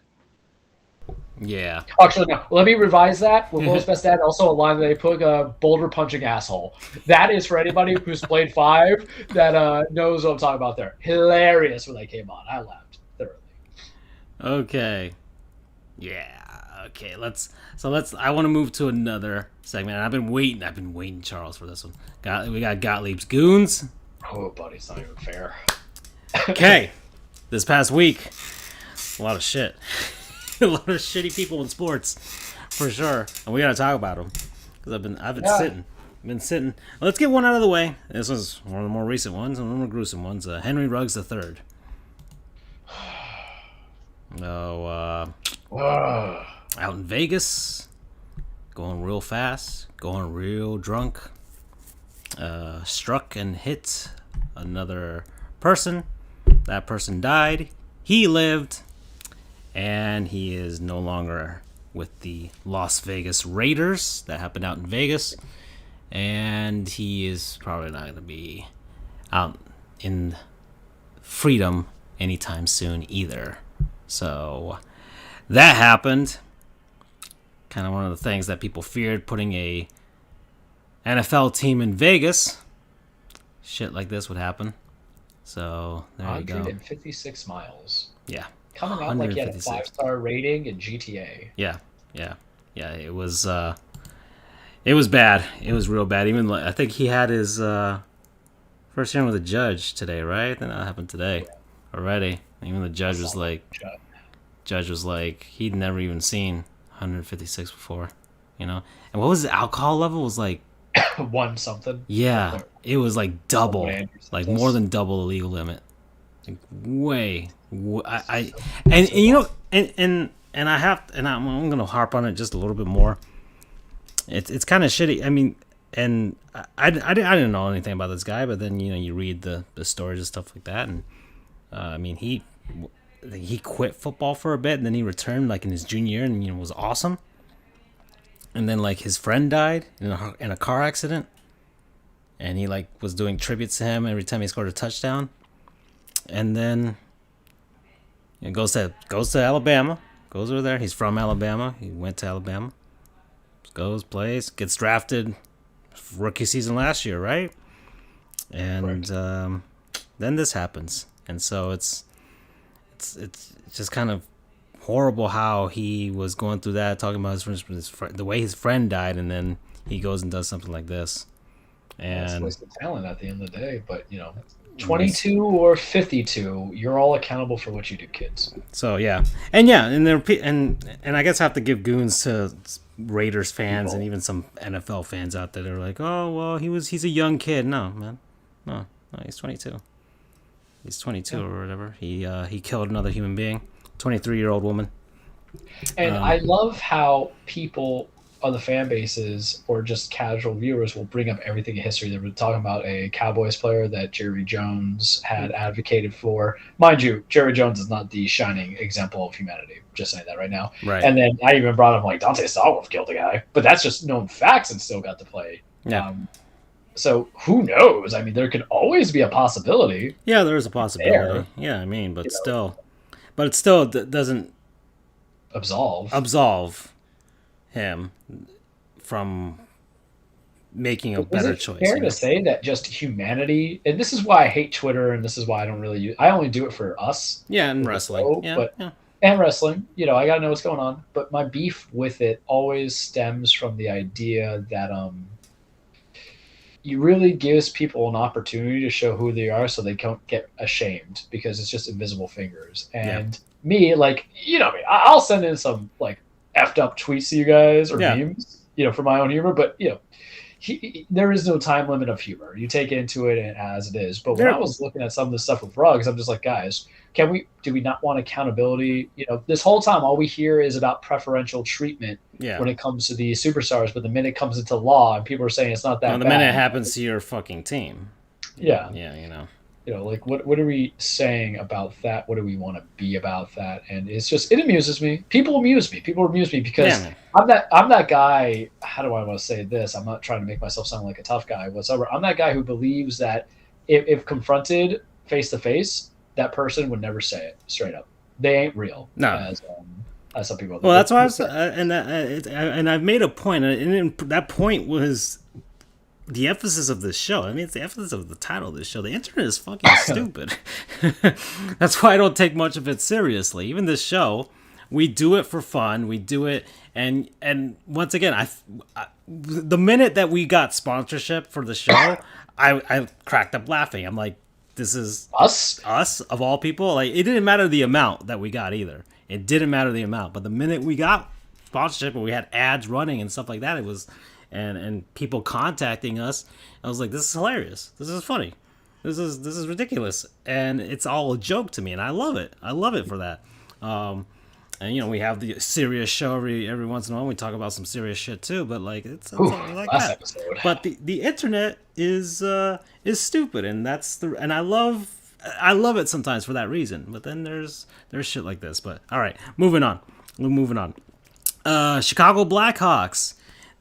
Yeah. Actually, no. Let me revise that. With World's Best Dad, also a line that they put boulder punching asshole. That is for anybody who's played 5 that knows what I'm talking about there. Hilarious when they came on. I laughed thoroughly. Okay. Yeah. Okay. I want to move to another segment. I've been waiting, Charles, for this one. We got Gottlieb's Goons. Oh, buddy, it's not even fair. Okay. This past week, a lot of shit. A lot of shitty people in sports, for sure, and we gotta talk about them because I've been sitting. Let's get one out of the way. This was one of the more recent ones, and one of the more gruesome ones. Henry Ruggs III. Out in Vegas, going real fast, going real drunk. Struck and hit another person. That person died. He lived. And he is no longer with the Las Vegas Raiders. That happened out in Vegas. And he is probably not going to be out in freedom anytime soon either. So that happened. Kind of one of the things that people feared, putting a NFL team in Vegas. Shit like this would happen. So there you go. 156 miles. Yeah. Coming out like he had a 5-star rating in GTA. Yeah. It was bad. It was real bad. Even I think he had his first hearing with a judge today, right? I think that happened today already. Even the judge was like, he'd never even seen 156 before. you know. And what was the alcohol level? It was like, One something. yeah, it was like double, like more This. than double the legal limit. Like way, I So and you know, awesome. and I have, and I'm gonna harp on it just a little bit more. It's kind of shitty. I mean, and I didn't know anything about this guy, but then, you know, you read the stories and stuff like that, and I mean, he quit football for a bit, and then he returned like in his junior year, and, you know, was awesome. And then like his friend died in a car accident, and he like was doing tributes to him every time he scored a touchdown. And then it goes to Alabama, goes over there. He's from Alabama. He went to Alabama, goes, plays, gets drafted rookie season last year, right? And then this happens, and so it's just kind of horrible how he was going through that, talking about the way his friend died, and then he goes and does something like this. It's And wasted talent at the end of the day, but 22 or 52, you're all accountable for what you do, kids. so and I guess I have to give goons to Raiders fans and even some NFL fans out there that are like, oh well, he's a young kid. No, man, no, he's 22. He's 22 or whatever. He killed another human being, 23-year-old woman. And I love how people on the fan bases or just casual viewers will bring up everything in history. They were talking about a Cowboys player that Jerry Jones had advocated for. Mind you, Jerry Jones is not the shining example of humanity. Just saying that right now. Right. And then I even brought up like Dante Stallworth killed a guy, but that's just known facts and still got to play. Yeah. So who knows? I mean, there could always be a possibility. Yeah, there is a possibility. There. Yeah, I mean, but it still doesn't absolve him from making a better choice. Fair to say that just humanity, and this is why I hate Twitter, and this is why I don't really use. I only do it for us. Yeah, and wrestling. And wrestling. I gotta know what's going on. But my beef with it always stems from the idea that you really gives people an opportunity to show who they are, so they don't get ashamed because it's just invisible fingers. And me, like me, I'll send in some like effed up tweets to you guys or memes, for my own humor. But there is no time limit of humor. You take into it as it is. But when I was looking at some of the stuff with Ruggs, I'm just like, guys, do we not want accountability? This whole time, all we hear is about preferential treatment when it comes to the superstars. But the minute it comes into law and people are saying it's not that bad. The minute it happens to your fucking team. Yeah. Yeah, like what are we saying about that? What do we want to be about that? And it's just, it amuses me. People amuse me because I'm that guy. How do I want to say this? I'm not trying to make myself sound like a tough guy whatsoever. I'm that guy who believes that if confronted face to face, that person would never say it straight up. They ain't real. No. As some people. Well, that's why I was, and I've made a point, and that point was the emphasis of this show. I mean, it's the emphasis of the title of this show. The internet is fucking stupid. That's why I don't take much of it seriously. Even this show, we do it for fun. We do it, and once again, the minute that we got sponsorship for the show, I cracked up laughing. I'm like, this is us of all people. Like, it didn't matter the amount that we got either. It didn't matter the amount, but the minute we got sponsorship and we had ads running and stuff like that, it was. And people contacting us, I was like, this is hilarious. This is funny. This is ridiculous. And it's all a joke to me, and I love it. I love it for that. And we have the serious show every once in a while. We talk about some serious shit too, but like it's like that. Episode. But the internet is stupid, and and I love it sometimes for that reason. But then there's shit like this. But all right, moving on. Chicago Blackhawks.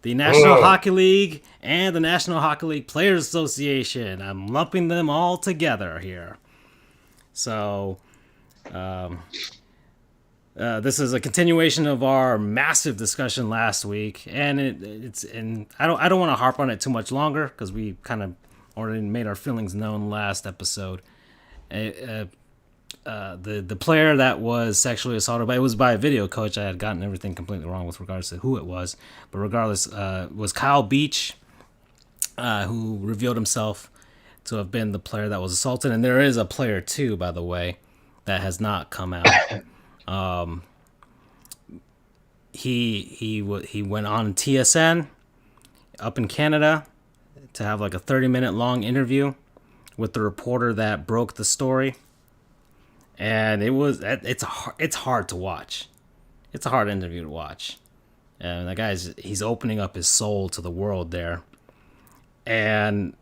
The National Hockey League and the National Hockey League Players Association. I'm lumping them all together here. So, this is a continuation of our massive discussion last week, and I don't want to harp on it too much longer because we kind of already made our feelings known last episode. The player that was sexually assaulted it was by a video coach. I had gotten everything completely wrong with regards to who it was, but regardless, was Kyle Beach, who revealed himself to have been the player that was assaulted. And there is a player too, by the way, that has not come out. he went on TSN up in Canada to have like a 30-minute long interview with the reporter that broke the story, and it's hard to watch. It's a hard interview to watch, and the he's opening up his soul to the world there, and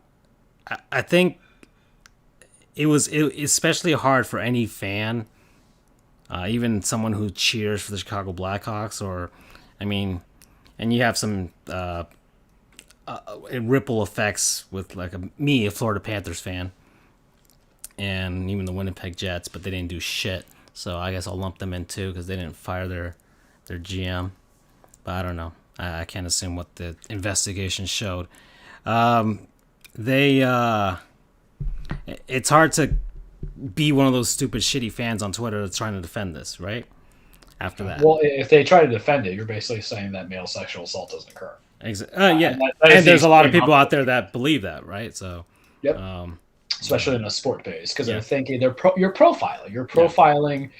I think it was especially hard for any fan, even someone who cheers for the Chicago Blackhawks, and you have some ripple effects with like a Florida Panthers fan, and even the Winnipeg Jets, but they didn't do shit. So I guess I'll lump them in too because they didn't fire their GM. But I don't know. I can't assume what the investigation showed. It's hard to be one of those stupid shitty fans on Twitter that's trying to defend this, right? After that. Well, if they try to defend it, you're basically saying that male sexual assault doesn't occur. Yeah, and there's a lot of people out there that believe that, right? So, yep. Especially in a sport base, because they're thinking you're profiling. You're profiling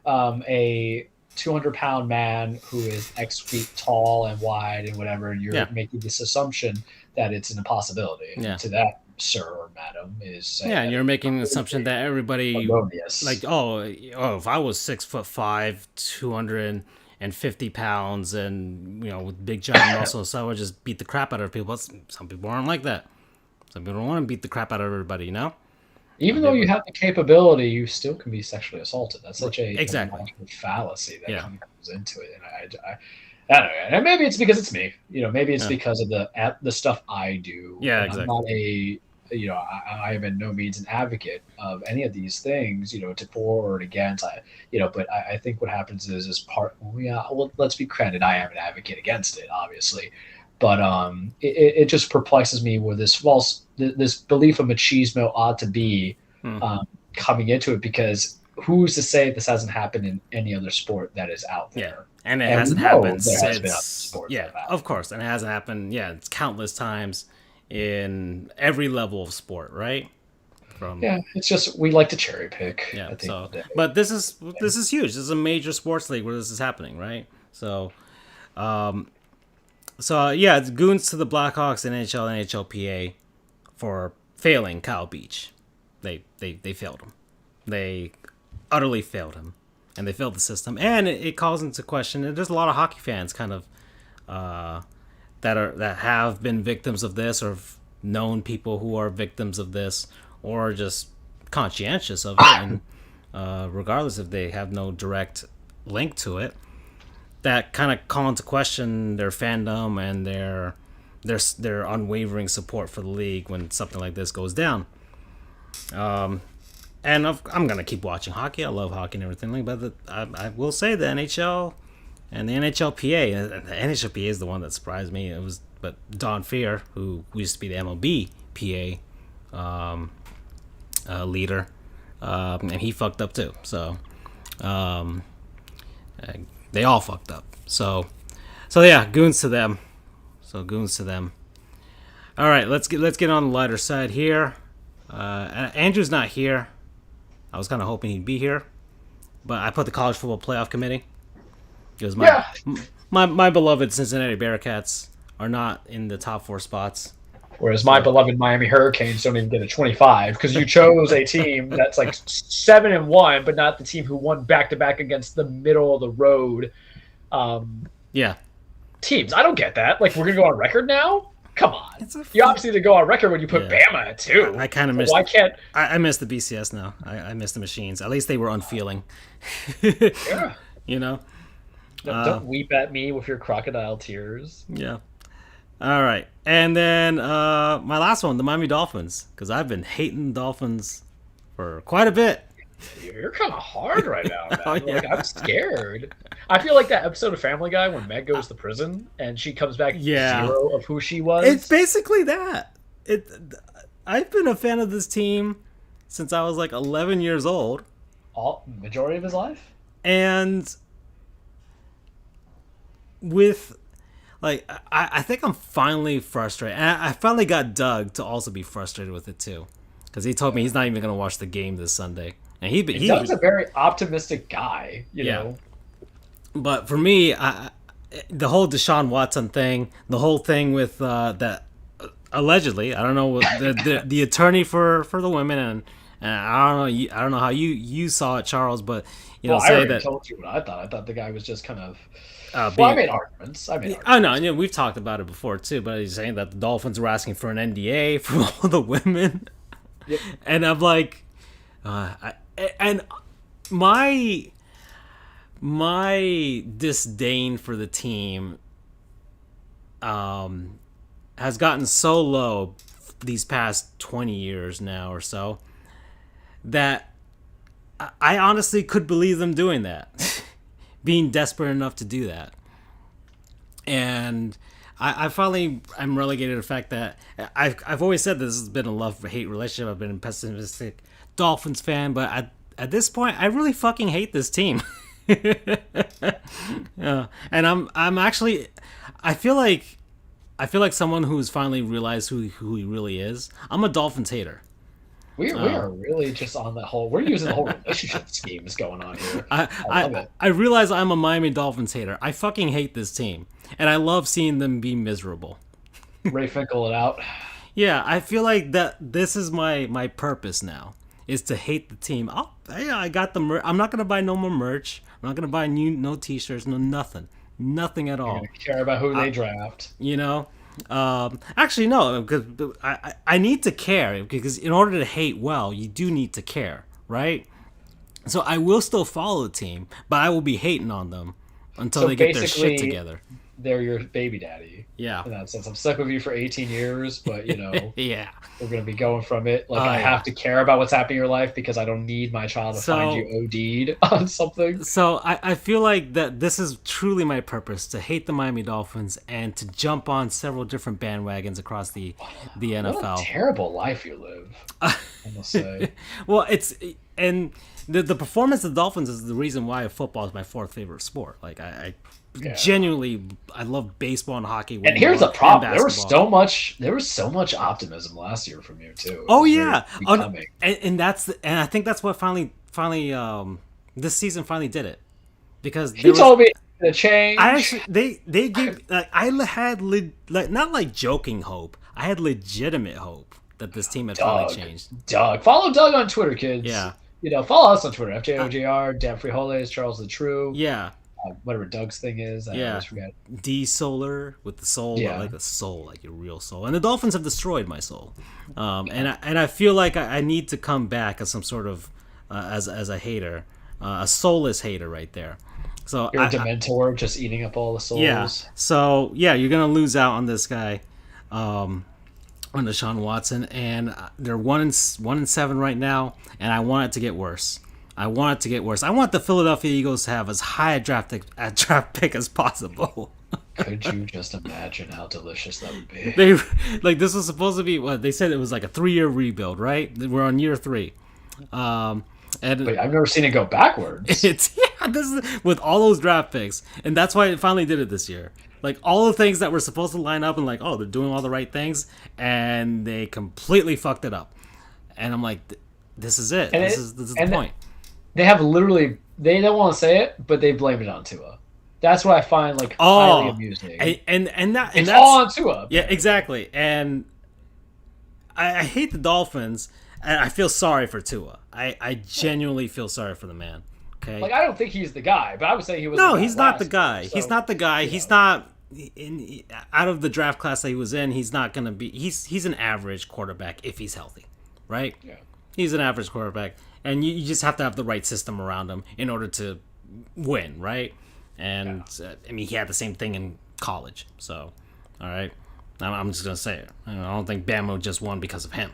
a 200-pound man who is X feet tall and wide and whatever. And you're making this assumption that it's an impossibility. Yeah. To that, sir or madam, is and you're making an assumption that everybody erroneous. Like if I was 6'5", 250 pounds, and with big giant muscles, so I would just beat the crap out of people. Some people aren't like that. Some people don't want to beat the crap out of everybody, Even though you have the capability, you still can be sexually assaulted. That's such a fallacy that comes into it. And I don't know. And maybe it's because it's me. Maybe it's because of the stuff I do. Yeah, exactly. I'm not I am in no means an advocate of any of these things, to for or against. But I think what happens is well, let's be candid. I am an advocate against it, obviously. But it just perplexes me where this belief of machismo ought to be coming into it, because who's to say this hasn't happened in any other sport that is out there? Yeah. And it hasn't happened since. Of course. And it hasn't happened. Yeah, it's countless times in every level of sport, right? It's just we like to cherry pick. Yeah. But this is huge. This is a major sports league where this is happening, right? So, it's goons to the Blackhawks and NHLPA for failing Kyle Beach. They failed him. They utterly failed him, and they failed the system. And it calls into question. And there's a lot of hockey fans kind of that have been victims of this, or have known people who are victims of this, or just conscientious of it, and regardless if they have no direct link to it, that kind of call into question their fandom and their unwavering support for the league when something like this goes down. And I'm gonna keep watching hockey. I love hockey and everything like that. But I will say the NHL and the NHLPA. And the NHLPA is the one that surprised me. But Don Fehr, who used to be the MLB PA leader, and he fucked up too. So they all fucked up. So yeah, goons to them. All right, let's get on the lighter side here. Andrew's not here. I was kind of hoping he'd be here, but I put the college football playoff committee because my beloved Cincinnati Bearcats are not in the top 4 spots. Whereas my beloved Miami Hurricanes don't even get a 25 because you chose a team that's like 7-1, but not the team who won back-to-back against the middle of the road teams. I don't get that. Like, we're going to go on record now? Come on. You obviously did go on record when you put Bama at 2. I kind of missed I missed the BCS now. I missed the machines. At least they were unfeeling. Yeah. Don't weep at me with your crocodile tears. Yeah. All right. And then my last one, the Miami Dolphins, because I've been hating Dolphins for quite a bit. You're kind of hard right now, man. Like, I'm scared. I feel like that episode of Family Guy when Meg goes to prison and she comes back zero of who she was. It's basically that. I've been a fan of this team since I was like 11 years old. Majority of his life? And with... Like, I think I'm finally frustrated. And I finally got Doug to also be frustrated with it, too. Because he told me he's not even going to watch the game this Sunday. And Doug's a very optimistic guy, you know. But for me, I the whole Deshaun Watson thing, the whole thing with that allegedly, I don't know what the attorney for the women, and I don't know how you saw it, Charles, but Well, I say already that told you what I thought. I thought the guy was just kind of. Well, I being. made arguments. I made I arguments. know, we've talked about it before too, but he's saying that the Dolphins were asking for an NDA from all the women, Yep. and I'm like, and my disdain for the team has gotten so low these past 20 years now or so that I honestly could believe them doing that, being desperate enough to do that. And I finally I'm relegated to the fact that I've always said this has been a love-hate relationship. I've been a pessimistic Dolphins fan, but at this point, I really fucking hate this team. Yeah. And I'm actually I feel like someone who's finally realized who he really is. I'm a Dolphins hater. We are really just on that whole. We're using the whole relationship schemes going on here. I love it. I realize I'm a Miami Dolphins hater. I fucking hate this team, and I love seeing them be miserable. Ray Finkel it out. Yeah, I feel like that this is my purpose now is to hate the team. Oh, yeah, I got the I'm not gonna buy no more merch. I'm not gonna buy no t-shirts, no nothing at You're all. gonna care about who they draft. You know, actually no, because I need to care because in order to hate well, you do need to care, right? So I will still follow the team, but I will be hating on them until So they get their basically, shit together. they're your baby daddy. Yeah. In that sense, I'm stuck with you for 18 years, but Yeah. we're gonna be going from it. Like Oh, I yeah. have to care about what's happening in your life because I don't need my child to find you OD'd on something. So I feel like that this is truly my purpose to hate the Miami Dolphins and to jump on several different bandwagons across the What a NFL. terrible life you live. I must say. Well, it's and the performance of the Dolphins is the reason why football is my fourth favorite sport. Like I Yeah. genuinely I love baseball and hockey. And here's the problem: there was so much optimism last year from you too. It Oh was yeah, very becoming. and I think that's what finally this season finally did it because You told me to change. I actually they gave like I had like not like joking hope. I had legitimate hope that this team had finally changed. Doug. Follow Doug on Twitter, kids. Yeah. Follow us on Twitter. FJOJR, Dan Frijoles, Charles the True. Yeah, Whatever Doug's thing is. I yeah. always forget. D Solar with the soul, Yeah. like the soul, like your real soul. And the Dolphins have destroyed my soul. And I feel like I need to come back as some sort of as a hater, a soulless hater right there. So You're a Dementor just eating up all the souls. yeah. So yeah, you're gonna lose out on this guy, on Deshaun Watson, and they're 1-7 right now, and I want it to get worse. I want the Philadelphia Eagles to have as high a draft pick as possible. Could you just imagine how delicious that would be? They like this was supposed to be what they said it was like a 3-year rebuild, right? We're on year 3. And Wait, I've never seen it go backwards. it's this is with all those draft picks, and that's why it finally did it this year. Like all the things that were supposed to line up and like, oh, they're doing all the right things, and they completely fucked it up. And I'm like, this is it. This is the point. They have literally, they don't want to say it, but they blame it on Tua. That's what I find like highly amusing. And that's all on Tua. Yeah, exactly. And I hate the Dolphins, and I feel sorry for Tua. I genuinely feel sorry for the man. Okay. Like I don't think he's the guy, but I would say he was. No, the guy he's not the last guy. year, He's so, not the guy. you He's know. not out of the draft class that he was in. He's not gonna be. He's an average quarterback if he's healthy, right? Yeah. He's an average quarterback, and you just have to have the right system around him in order to win, right? And I mean, he had the same thing in college. So, all right, I'm just gonna say it. I don't think Bamo just won because of him.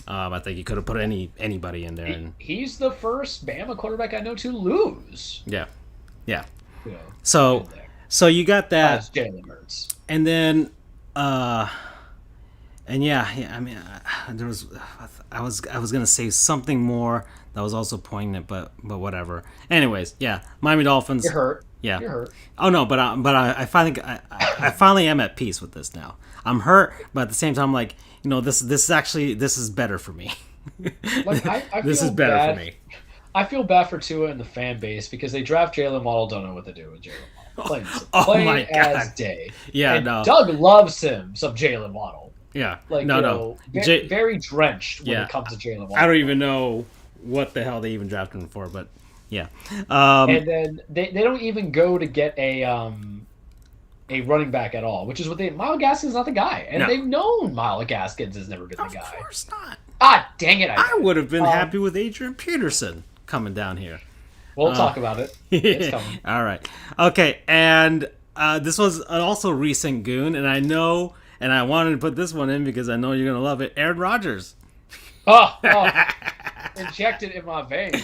I think he could have put anybody in there, and He's the first Bama quarterback I know to lose. yeah. You know, So you got that. as Jalen Hurts. And then, and yeah, I mean, there was, I was gonna say something more that was also poignant, but whatever. Anyways, yeah, Miami Dolphins. You're hurt. Yeah. You're hurt. Oh no, but I finally am at peace with this now. I'm hurt, but at the same time, like this is better for me. Like I This feel is better bad. for me. I feel bad for Tua and the fan base because they draft Jalen Waddle, don't know what to do with Jalen Waddle. Plain, and simple. Oh Plain my as God. day. Yeah, And no. Doug loves him some Jalen Waddle. Yeah. Like, No, you no. know, J- very drenched when yeah. it comes to Jalen I don't Waddle. even know what the hell they even drafted him for, but yeah. And then they don't even go to get a running back at all, which is what they. Miles Gaskins not the guy, and No. they've known Miles Gaskins has never been the Of guy. course not. Ah, dang it! I would have been happy with Adrian Peterson coming down here. We'll talk about it. It's coming. All right. Okay, and this was an also recent goon, and I know, and I wanted to put this one in because I know you're gonna love it. Aaron Rodgers. Oh, inject it in my veins.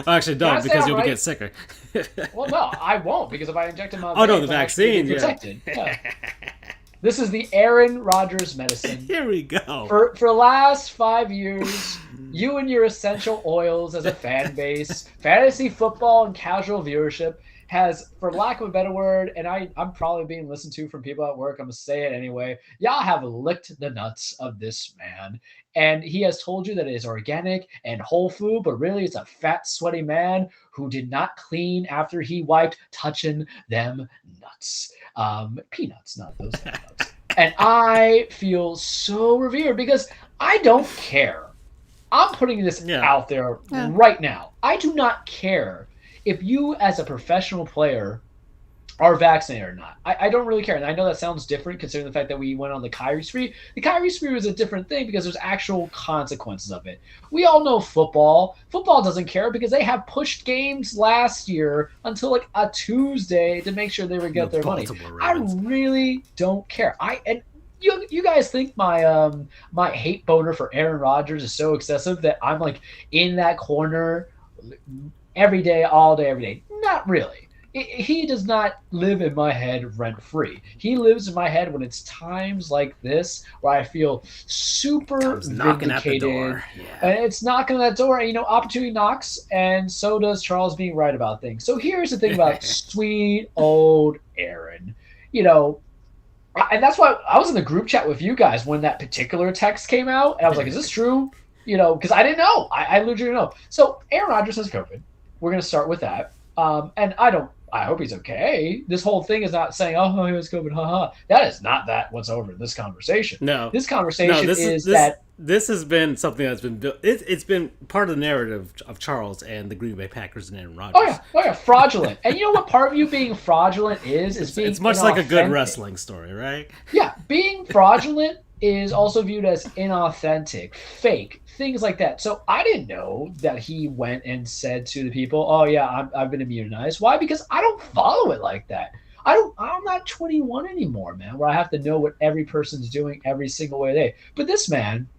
Actually, don't, say because I'm you'll right? get sicker. Well, no, I won't, because if I inject in my Oh, no, veins, the I'm actually vaccine, gonna be yeah. protected. Yeah. This is the Aaron Rodgers medicine. Here we go. For the last 5 years, you and your essential oils as a fan base, fantasy football and casual viewership has, for lack of a better word, and I'm probably being listened to from people at work, I'm going to say it anyway, y'all have licked the nuts of this man. And he has told you that it is organic and whole food, but really it's a fat, sweaty man who did not clean after he wiped touching them nuts. Peanuts, not those kind of nuts. And I feel so revered because I don't care. I'm putting this out there right now. I do not care if you, as a professional player, are vaccinated or not. I don't really care. And I know that sounds different considering the fact that we went on the Kyrie spree. The Kyrie spree was a different thing because there's actual consequences of it. We all know football. Football doesn't care because they have pushed games last year until like a Tuesday to make sure they would get their money. I really don't care. You guys think my hate boner for Aaron Rodgers is so excessive that I'm like in that corner every day, all day, every day? Not really. He does not live in my head rent-free. He lives in my head when it's times like this where I feel super vindicated. And it's knocking on that door. And, opportunity knocks, and so does Charles being right about things. So here's the thing about sweet old Aaron. And that's why I was in the group chat with you guys when that particular text came out. And I was like, is this true? Because I didn't know. I literally didn't know. So Aaron Rodgers has COVID. We're going to start with that. And I hope he's okay. This whole thing is not saying, oh, he was COVID, haha. That is not that whatsoever in this conversation. No. This conversation is that... This has been something that's been built. It's been part of the narrative of Charles and the Green Bay Packers and Aaron Rodgers. Oh, yeah. Fraudulent. And you know what part of you being fraudulent is being It's much like a good wrestling story, right? Yeah. Being fraudulent is also viewed as inauthentic, fake, things like that. So I didn't know that he went and said to the people, oh, yeah, I've been immunized. Why? Because I don't follow it like that. I'm not 21 anymore, man, where I have to know what every person's doing every single way they. But this man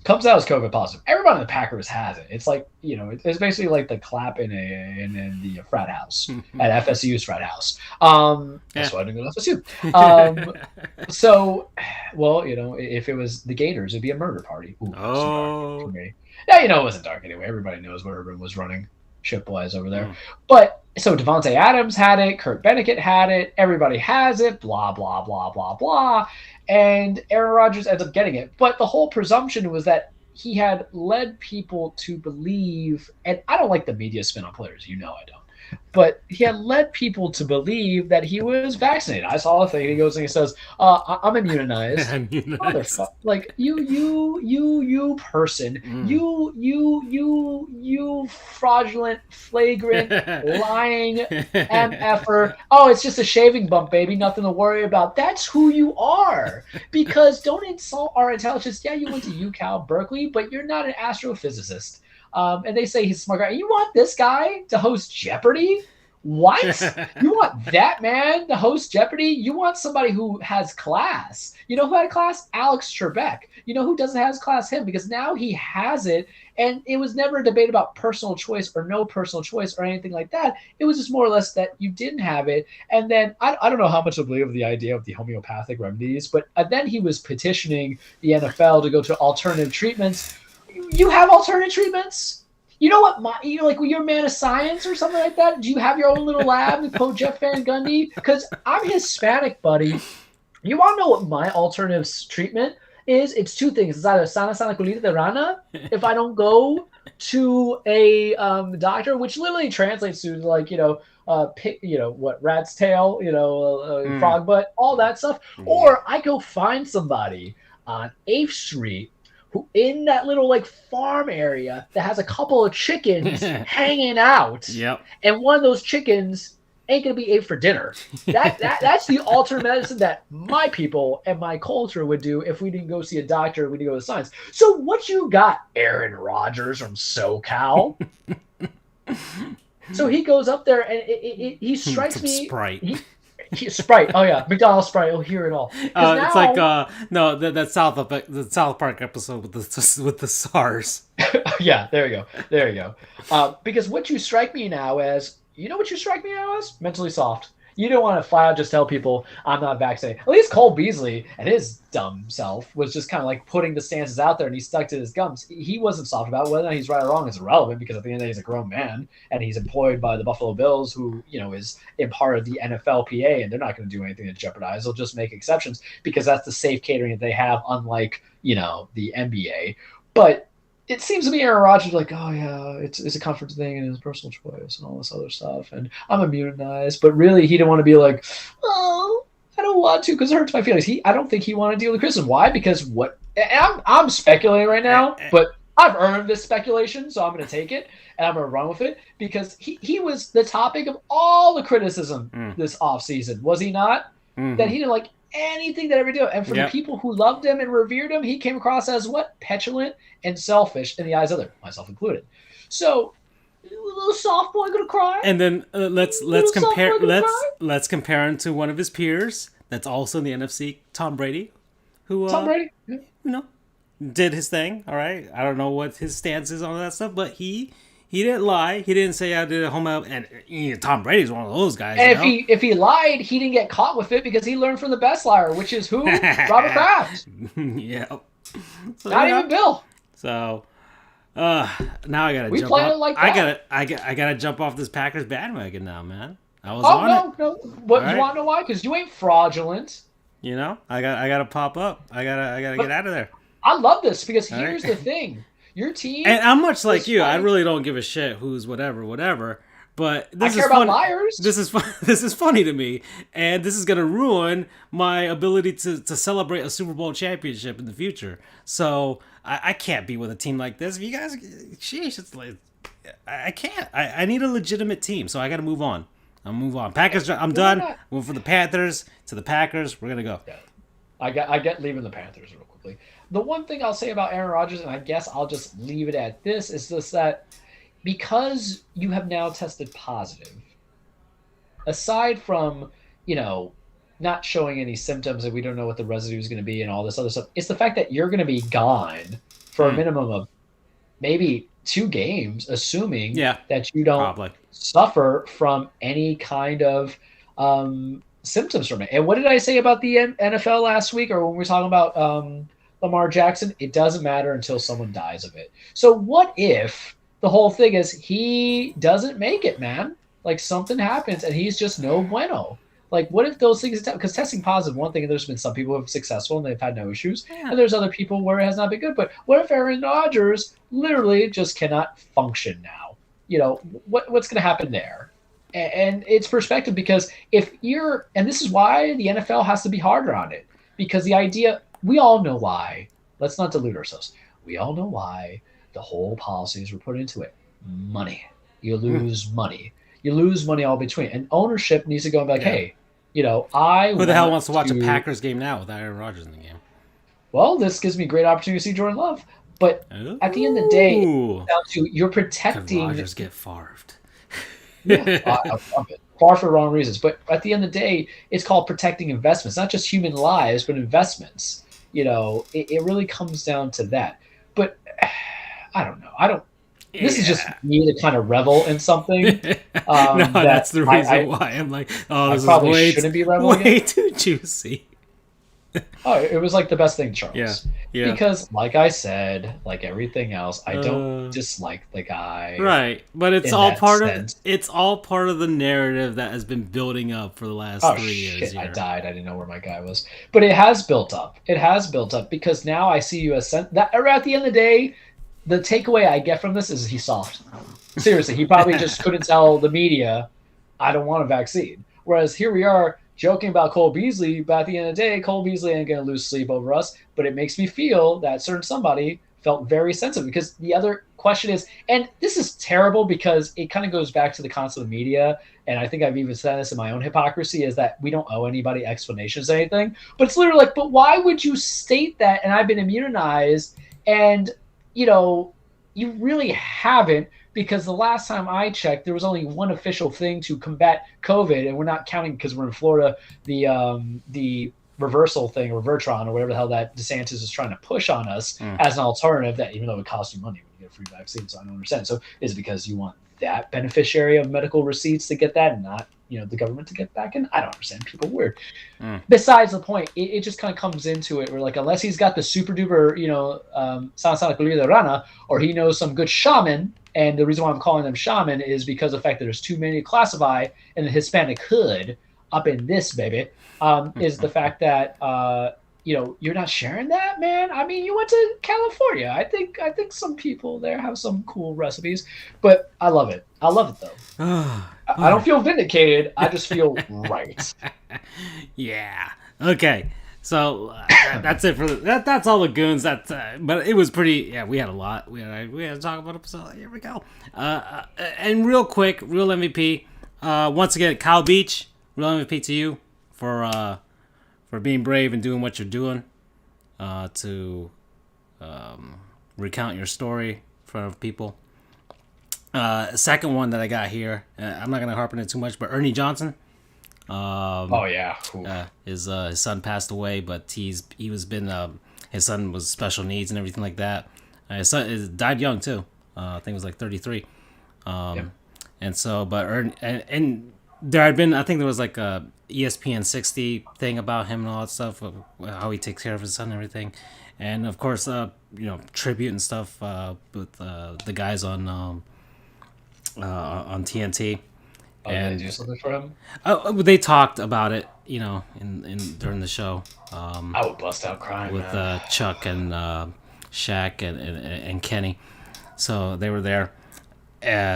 comes out as COVID positive. Everybody in the Packers has it. It's like, it's basically like the clap in the frat house at FSU's frat house. That's why I didn't go to FSU. So, well, if it was the Gators, it'd be a murder party. Ooh, oh. Yeah, it wasn't dark anyway. Everybody knows where Urban was running ship-wise over there. But so Devontae Adams had it, Kurt Bennicket had it, everybody has it, blah, blah, blah, blah, blah. And Aaron Rodgers ends up getting it. But the whole presumption was that he had led people to believe, and I don't like the media spin on players, I don't. But he had led people to believe that he was vaccinated. I saw a thing. He goes and he says, "I'm immunized." Motherfucker! Like you person, you fraudulent, flagrant, lying mf'er. Oh, it's just a shaving bump, baby. Nothing to worry about. That's who you are. Because don't insult our intelligence. Yeah, you went to UCal, Berkeley, but you're not an astrophysicist. And they say he's a smart guy. You want this guy to host Jeopardy? What? You want that man to host Jeopardy? You want somebody who has class. You know who had class? Alex Trebek. You know who doesn't have class? Him. Because now he has it. And it was never a debate about personal choice or no personal choice or anything like that. It was just more or less that you didn't have it. And then I don't know how much to believe of the idea of the homeopathic remedies, but then he was petitioning the NFL to go to alternative treatments. You have alternative treatments? You know what? Like you're a man of science or something like that? Do you have your own little lab to quote Jeff Van Gundy? Because I'm Hispanic, buddy. You want to know what my alternative treatment is? It's two things. It's either sana colita de rana if I don't go to a doctor, which literally translates to like, rat's tail, frog butt, all that stuff. Or I go find somebody on 8th Street who in that little like farm area that has a couple of chickens hanging out. Yep. And one of those chickens ain't gonna be ate for dinner. That's the alternate medicine that my people and my culture would do if we didn't go see a doctor, we didn't go to science. So what you got, Aaron Rodgers from SoCal? So he goes up there and he strikes me. Sprite. Sprite. Oh yeah, McDonald's Sprite. Oh, hear it all. It's like that South Park episode with the SARS. Yeah, there you go. Because what you strike me now as, what you strike me now as? Mentally soft. You don't want to flat out just tell people I'm not vaccinated. At least Cole Beasley and his dumb self was just kind of like putting the stances out there, and he stuck to his guns. He wasn't soft about it. Whether or not he's right or wrong is irrelevant, because at the end of the day, he's a grown man and he's employed by the Buffalo Bills, who is in part of the NFLPA, and they're not going to do anything to jeopardize. They'll just make exceptions because that's the safe catering that they have, unlike the NBA. But it seems to me Aaron Rodgers like, oh yeah, it's a comfort thing and it's a personal choice and all this other stuff, and I'm immunized. But really, he didn't want to be like, oh, I don't want to because it hurts my feelings. I don't think he wanted to deal with criticism. Why? Because I'm speculating right now, but I've earned this speculation, so I'm going to take it and I'm going to run with it, because he was the topic of all the criticism this offseason, was he not? Mm-hmm. That he didn't like anything that ever did. And for the people who loved him and revered him, he came across as what? Petulant and selfish in the eyes of others, myself included. So, a little soft boy gonna cry. And then let's compare him to one of his peers that's also in the NFC, Tom Brady, who did his thing. All right, I don't know what his stance is on that stuff, but he didn't lie. He didn't say I did a home out. And Tom Brady's one of those guys. And if he lied, he didn't get caught with it because he learned from the best liar, which is who? Robert Kraft. Yeah. So, not even Bill. So now I gotta jump off. Like I gotta jump off this Packers bandwagon now, man. I was on it. No. What you want to know why? Because you ain't fraudulent. I gotta pop up. I gotta get out of there. I love this because here's the thing. Your team, and I'm much like you. I really don't give a shit who's whatever. But this I care about liars. This is funny to me, and this is gonna ruin my ability to celebrate a Super Bowl championship in the future. So I can't be with a team like this. If you guys, sheesh, it's like I can't. I need a legitimate team, so I got to move on. Packers. I'm done. Went from the Panthers to the Packers. We're gonna go. Yeah. I get leaving the Panthers real quickly. The one thing I'll say about Aaron Rodgers, and I guess I'll just leave it at this, is just that because you have now tested positive, aside from, not showing any symptoms and we don't know what the residue is going to be and all this other stuff, it's the fact that you're going to be gone for a minimum of maybe 2 games, assuming that you don't suffer from any kind of symptoms from it. And what did I say about the NFL last week, or when we were talking about Lamar Jackson? It doesn't matter until someone dies of it. So what if the whole thing is he doesn't make it, man? Like something happens and he's just no bueno. Like what if those things, because testing positive, one thing, and there's been some people who have been successful and they've had no issues, and there's other people where it has not been good. But what if Aaron Rodgers literally just cannot function now? What's going to happen there? And it's perspective, because if you're, and this is why the NFL has to be harder on it, because the idea, we all know why. Let's not delude ourselves. We all know why the whole policies were put into it. Money. You lose money. You lose money all between. And ownership needs to go and be like, hey, who the hell wants to watch a Packers game now with Aaron Rodgers in the game? Well, this gives me a great opportunity to see Jordan Love. But at the end of the day, you're protecting. Could Rodgers get farved? I love it. Far for the wrong reasons. But at the end of the day, it's called protecting investments, not just human lives, but investments. It really comes down to that. But I don't know. This is just me to kind of revel in something. That's the reason why I'm like, this is shouldn't be reveling. Way too juicy. It was like the best thing, Charles. Yeah. Because, like I said, like everything else, I don't dislike the guy. Right, but it's all part of the narrative that has been building up for the last 3 years. I died. I didn't know where my guy was, but it has built up. It has built up because now I see you as that. At the end of the day, the takeaway I get from this is he's soft. Seriously, he probably just couldn't tell the media I don't want a vaccine. Whereas here we are joking about Cole Beasley, but at the end of the day, Cole Beasley ain't going to lose sleep over us. But it makes me feel that certain somebody felt very sensitive, because the other question is, and this is terrible because it kind of goes back to the concept of media, and I think I've even said this in my own hypocrisy, is that we don't owe anybody explanations or anything. But it's literally like, but why would you state that? And I've been immunized, and you really haven't, because the last time I checked, there was only one official thing to combat COVID, and we're not counting, because we're in Florida, the reversal thing, or Revertron, or whatever the hell that DeSantis is trying to push on us as an alternative, that even though it costs you money when you get a free vaccine, so I don't understand. So is it because you want that beneficiary of medical receipts to get that, and not the government to get back in? I don't understand. People are weird. Besides the point, it just kind of comes into it where, like, unless he's got the super duper Sana de Rana, or he knows some good shaman. And the reason why I'm calling them shaman is because of the fact that there's too many to classify in the Hispanic hood up in this baby, is the fact that you're not sharing that, man. I mean, you went to California. I think some people there have some cool recipes, but I love it. I love it though. I don't feel vindicated. I just feel right. Yeah. Okay. So that's it for that's all the goons. But it was pretty. Yeah, we had a lot. We had to talk about it. So here we go. And real quick, real MVP. Once again, Kyle Beach, real MVP to you for being brave and doing what you're doing, to recount your story in front of people. Second one that I got here, I'm not gonna harp on it too much, but Ernie Johnson. His son passed away, but his son was special needs and everything like that. His son died young too. I think it was like 33. And so, but and there had been, I think there was like a ESPN 60 thing about him and all that stuff, how he takes care of his son and everything, and of course, tribute and stuff with the guys on TNT. And did they do something for him? They talked about it, in during the show. I would bust out crying with Chuck and Shaq and Kenny. So they were there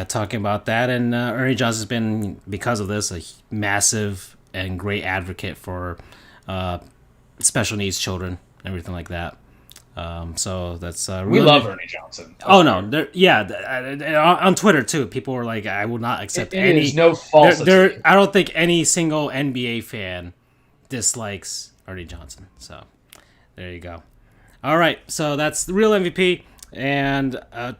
talking about that, and Ernie Johnson's been, because of this, a massive and great advocate for special needs children and everything like that. So that's really, we love Ernie Johnson. Oh no, on Twitter too. People were like, "I will not accept any." There's no falsity. I don't think any single NBA fan dislikes Ernie Johnson. So there you go. All right, so that's the real MVP, and I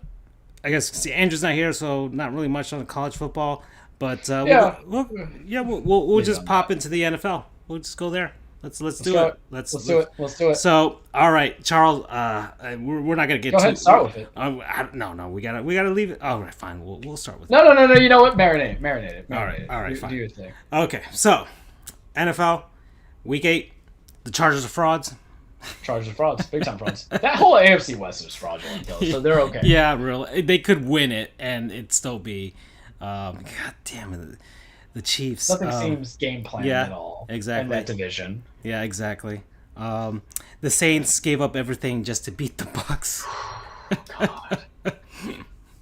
guess Andrew's not here, so not really much on college football. But we'll just pop into the NFL. We'll just go there. Let's do it. Let's do it. So, all right, Charles. We're not gonna get. Go ahead. Start with it. No. We gotta leave it. All right, fine. We'll start with. No. You know what? Marinate it. All right. Fine. Do your thing. Okay. So, NFL, Week 8. The Chargers are frauds. Big time frauds. That whole AFC West is fraudulent, though, so they're okay. Yeah, really. They could win it, and it'd still be. God damn it. The Chiefs. Nothing seems game planned at all. Exactly. In that division. Yeah, exactly. The Saints gave up everything just to beat the Bucks. God.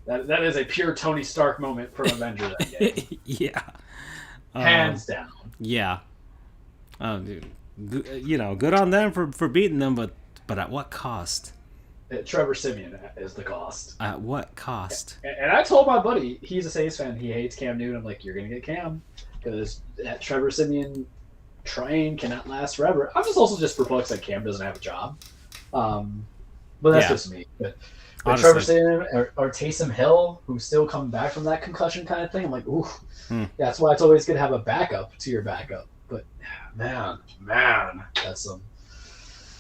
That is a pure Tony Stark moment from Avengers Endgame. Yeah. Hands down. Yeah. Dude. Good on them for beating them, but at what cost? Trevor Siemian is the cost. At what cost? And I told my buddy, he's a Saints fan, he hates Cam Newton. I'm like, you're going to get Cam, because that Trevor Siemian train cannot last forever. I'm just perplexed that Cam doesn't have a job. But that's just me. But Trevor Siemian or Taysom Hill, who's still coming back from that concussion kind of thing, I'm like, ooh, that's why it's always good to have a backup to your backup. But man,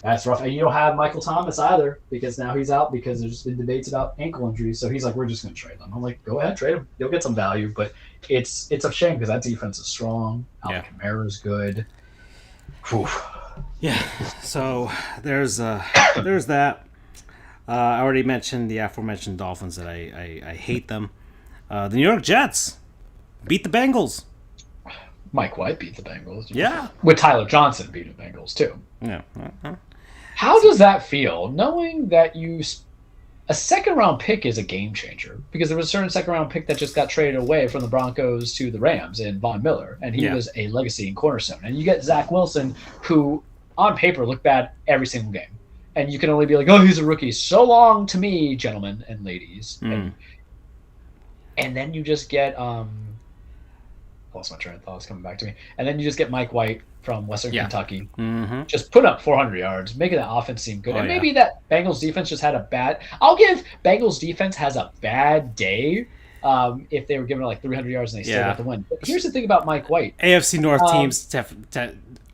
that's rough. And you don't have Michael Thomas either, because now he's out because there's been debates about ankle injuries. So he's like, we're just going to trade them. I'm like, go ahead, trade him. You'll get some value. But it's a shame because that defense is strong. Alvin Kamara is good. Whew. Yeah. So there's that. I already mentioned the aforementioned Dolphins that I hate them. The New York Jets beat the Bengals. Mike White beat the Bengals. Yeah. With Tyler Johnson beating the Bengals too. Yeah. How does that feel, knowing that you a second round pick is a game changer because there was a certain second round pick that just got traded away from the Broncos to the Rams in Von Miller, and he was a legacy and cornerstone. And you get Zach Wilson, who on paper looked bad every single game, and you can only be like, oh, he's a rookie. So long to me, gentlemen and ladies. And then you just get lost my train of thought. It's coming back to me. And then you just get Mike White from Western Kentucky. Just put up 400 yards, making that offense seem good. And maybe that Bengals defense just had a bad... I'll give Bengals defense has a bad day if they were giving like 300 yards and they still got the win. But here's the thing about Mike White. AFC North teams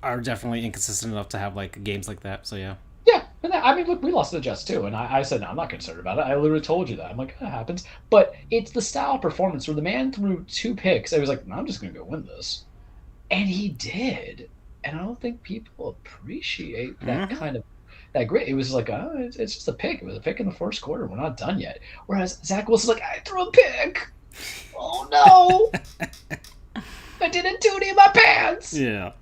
are definitely inconsistent enough to have like games like that. So, yeah. Yeah. And I mean, look, we lost to the Jets too. And I said, no, I'm not concerned about it. I literally told you that. I'm like, that happens. But it's the style of performance where the man threw 2 picks. I was like, no, I'm just going to go win this. And he did. And I don't think people appreciate that kind of that grit. It was like, oh, it's just a pick. It was a pick in the first quarter. We're not done yet. Whereas Zach Wilson's like, I threw a pick. Oh, no. I did a tootie in my pants. Yeah.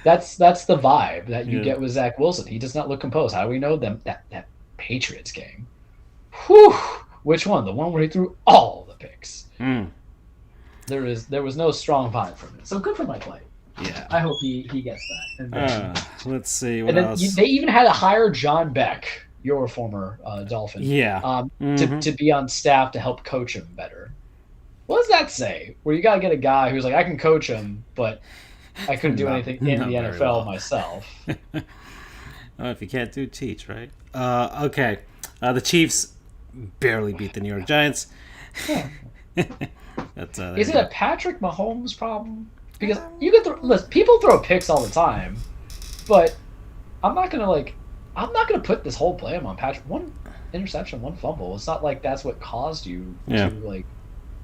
That's the vibe that you get with Zach Wilson. He does not look composed. How do we know them? That Patriots game. Whew. Which one? The one where he threw all the picks. There was no strong vibe from it. So good for Mike White. Yeah. I hope he gets that. And then, let's see what else. They even had to hire John Beck, your former Dolphin. Yeah. To be on staff to help coach him better. What does that say? Where you got to get a guy who's like, I can coach him, but I couldn't do anything in the NFL myself. Well, if you can't do, teach, right? Okay. The Chiefs barely beat the New York Giants. Yeah. Is it a Patrick Mahomes problem? Because you can listen, people throw picks all the time, but I'm not gonna put this whole blame on Patrick. One interception, one fumble. It's not like that's what caused you to like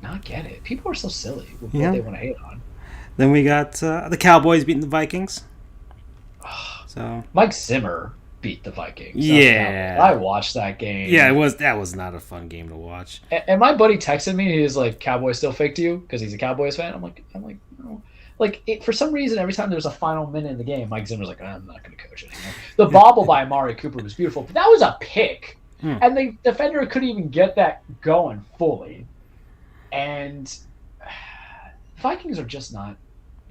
not get it. People are so silly with what they want to hate on. Then we got the Cowboys beating the Vikings. So Mike Zimmer beat the Vikings. Yeah, I watched that game. Yeah, that was not a fun game to watch. And my buddy texted me. He was like, "Cowboys still fake to you?" Because he's a Cowboys fan. I'm like, no. Like for some reason, every time there was a final minute in the game, Mike Zimmer's like, I'm not going to coach anymore. The bobble by Amari Cooper was beautiful, but that was a pick, and the defender couldn't even get that going fully. And Vikings are just not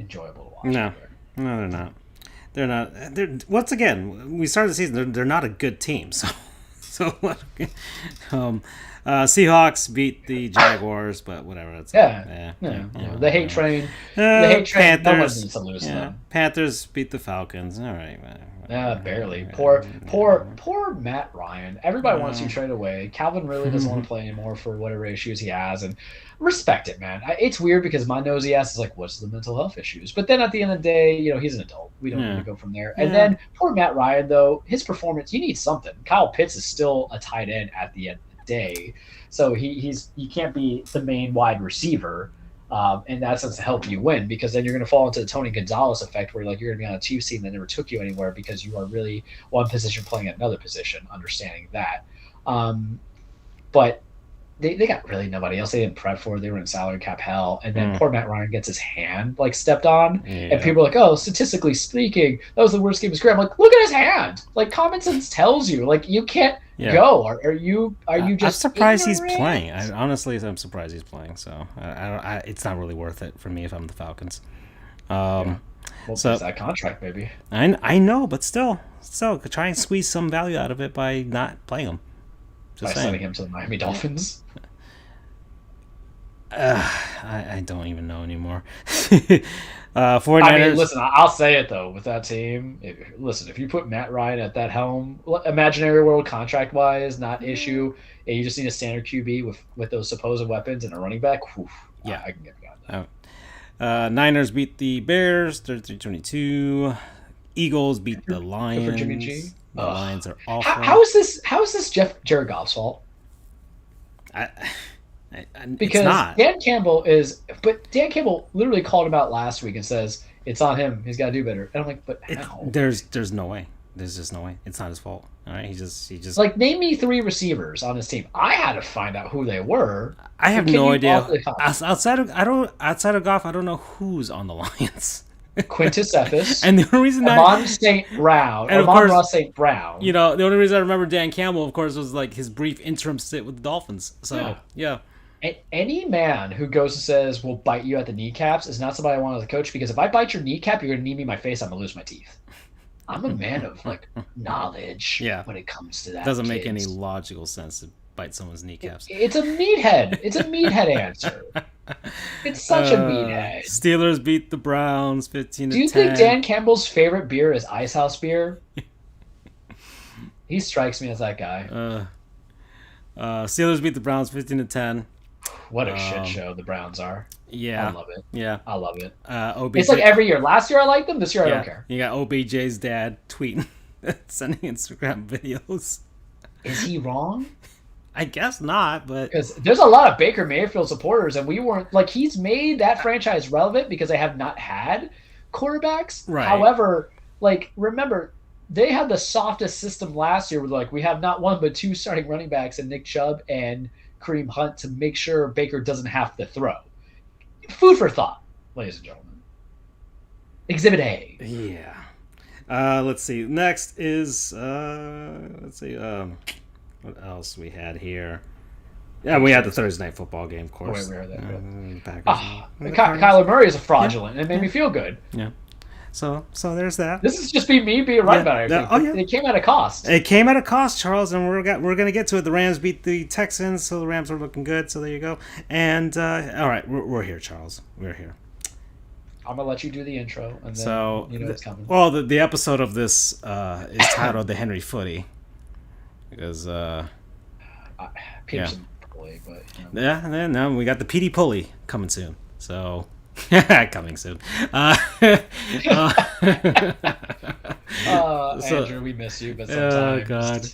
enjoyable to watch. No, they're not. They're not. They're once again. We started the season. They're not a good team. So Seahawks beat the Jaguars, but whatever. That's the hate train. The hate train. No one needs to lose them. Panthers beat the Falcons. All right. Barely. Poor Matt Ryan. Everybody wants you traded away. Calvin really doesn't want to play anymore for whatever issues he has, and respect it, man. It's weird because my nosy ass is like, what's the mental health issues? But then at the end of the day, he's an adult. We don't need to go from there. And then poor Matt Ryan, though, his performance, you need something. Kyle Pitts is still a tight end at the end of the day, so he can't be the main wide receiver. In that sense, to help you win, because then you're going to fall into the Tony Gonzalez effect, where like you're going to be on a Chiefs team that never took you anywhere because you are really one position playing at another position. Understanding that, but they got really nobody else they didn't prep for. They were in salary cap hell, and then poor Matt Ryan gets his hand like stepped on, and people are like, "Oh, statistically speaking, that was the worst game of his career." I'm like, "Look at his hand! Like common sense tells you, like you can't." Go. Are you just? I'm surprised ignorant? he's playing. I'm surprised he's playing. So it's not really worth it for me if I'm the Falcons. Well, so that contract, baby. I know, but still, try and squeeze some value out of it by not playing him. By sending him to the Miami Dolphins. I don't even know anymore. 49ers. I mean, listen, I'll say it though. With that team, if you put Matt Ryan at that helm, imaginary world contract wise, not issue, and you just need a standard QB with those supposed weapons and a running back. I can get behind that. Niners beat the Bears 33-22. Eagles beat the Lions. For Jimmy G. The Lions are awful. How is this Jared Goff's fault? Because Dan Campbell literally called him out last week and says it's on him. He's got to do better. And I'm like, but how? There's no way. There's just no way. It's not his fault. All right, he just like name me 3 receivers on his team. I had to find out who they were. I have no idea. Outside of Goff, I don't know who's on the Lions. Quintus Cephas, And the only reason Amon St. Brown, and of Amon course, Ross St. Brown. the only reason I remember Dan Campbell, of course, was like his brief interim stint with the Dolphins. So yeah. Any man who goes and says we'll bite you at the kneecaps is not somebody I want as a coach, because if I bite your kneecap, you're gonna knee me in my face. I'm gonna lose my teeth. I'm a man of like knowledge. Yeah. When it comes to that, Doesn't make any logical sense to bite someone's kneecaps. It's a meathead. It's a meathead answer. It's such a meathead. Steelers beat the Browns 15-10. Do you think Dan Campbell's favorite beer is Ice House beer? He strikes me as that guy. Steelers beat the Browns 15-10. What a shit show the Browns are. Yeah. I love it. Yeah. I love it. OBJ, it's like every year. Last year I liked them. This year I don't care. You got OBJ's dad tweeting, sending Instagram videos. Is he wrong? I guess not, but because there's a lot of Baker Mayfield supporters, and we weren't like, he's made that franchise relevant because they have not had quarterbacks. Right. However, like, remember, they had the softest system last year with like, we have not one but two starting running backs and Nick Chubb and Kareem Hunt to make sure Baker doesn't have to throw. Food for thought, ladies and gentlemen. Exhibit A. Yeah. Let's see. Next is what else we had here? Yeah, we had the Thursday night football game, of course. Oh, wait, we heard that. Kyler Murray is a fraudulent. Yeah. It made me feel good. Yeah. So there's that. This is just me being right about everything. Oh, yeah. It came at a cost. It came at a cost, Charles, and we're going to get to it. The Rams beat the Texans, so the Rams are looking good. So there you go. And all right, we're here, Charles. We're here. I'm gonna let you do the intro, and then so you know what's coming. Well, the episode of this is titled "The Henry Footie," because Peterson pulley, but and then we got the PD pulley coming soon. So coming soon. Andrew, we miss you, but sometimes, oh God,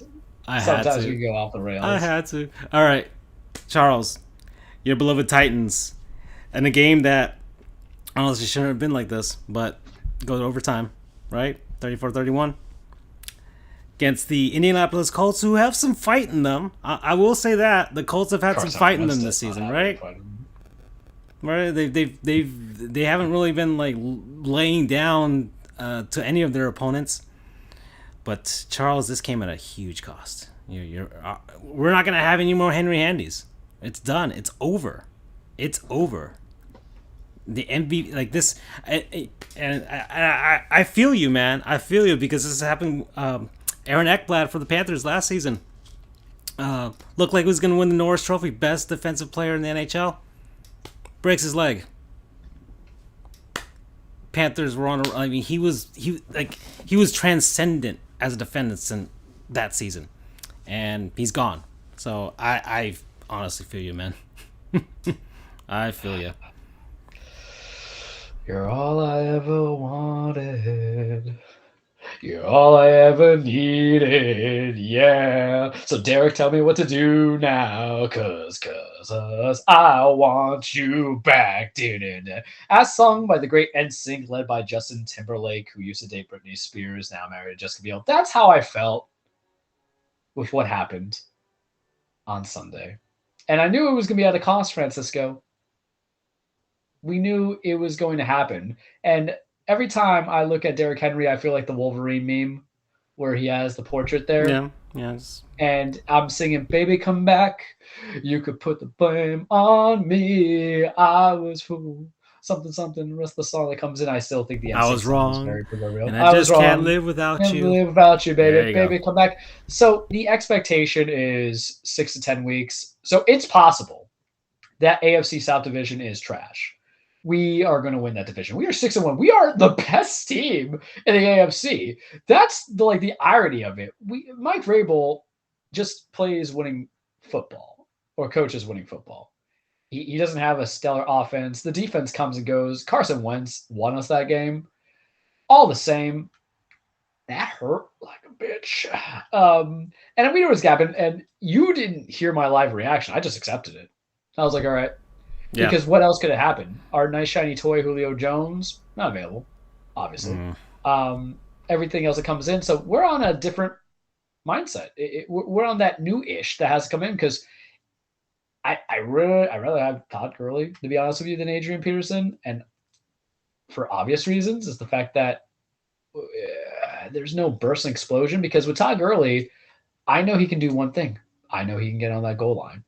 sometimes we go off the rails. I had to. All right, Charles, your beloved Titans, in a game that honestly shouldn't have been like this, but go to overtime, right? 34-31 against the Indianapolis Colts, who have some fight in them. I will say that the Colts have had some fight in them this season, right? Right? They haven't really been like laying down to any of their opponents. But Charles, this came at a huge cost. We're not gonna have any more Henry Handies. It's done. It's over. It's over. The MVP like this, and I feel you, man. I feel you because this happened. Aaron Ekblad for the Panthers last season looked like he was going to win the Norris Trophy, best defensive player in the NHL. Breaks his leg. Panthers were on. I mean, he was transcendent as a defenseman that season, and he's gone. So I honestly feel you, man. I feel you. You're all I ever wanted. You're all I ever needed, yeah. So Derek, tell me what to do now, cause I want you back. As sung by the great NSYNC, led by Justin Timberlake, who used to date Britney Spears, now married to Jessica Biel. That's how I felt with what happened on Sunday. And I knew it was going to be at a cost, Francisco. We knew it was going to happen. And every time I look at Derrick Henry, I feel like the Wolverine meme where he has the portrait there. Yeah, yes. And I'm singing, baby, come back. You could put the blame on me. I was fool. Something. The rest of the song that comes in, I still think the I was wrong. Very and I just can't live without you. Can't live without you, baby. Baby, come back. So the expectation is 6 to 10 weeks. So it's possible that AFC South Division is trash. We are going to win that division. We are 6-1. We are the best team in the AFC. That's the irony of it. Mike Vrabel just plays winning football or coaches winning football. He doesn't have a stellar offense. The defense comes and goes. Carson Wentz won us that game. All the same, that hurt like a bitch. And we knew it was happening. And you didn't hear my live reaction. I just accepted it. I was like, all right. Yeah. Because what else could have happened? Our nice shiny toy Julio Jones, not available, obviously. Everything else that comes in. So we're on a different mindset. We're on that new-ish that has come in because I rather have Todd Gurley, to be honest with you, than Adrian Peterson. And for obvious reasons, is the fact that there's no burst and explosion. Because with Todd Gurley, I know he can do one thing. I know he can get on that goal line.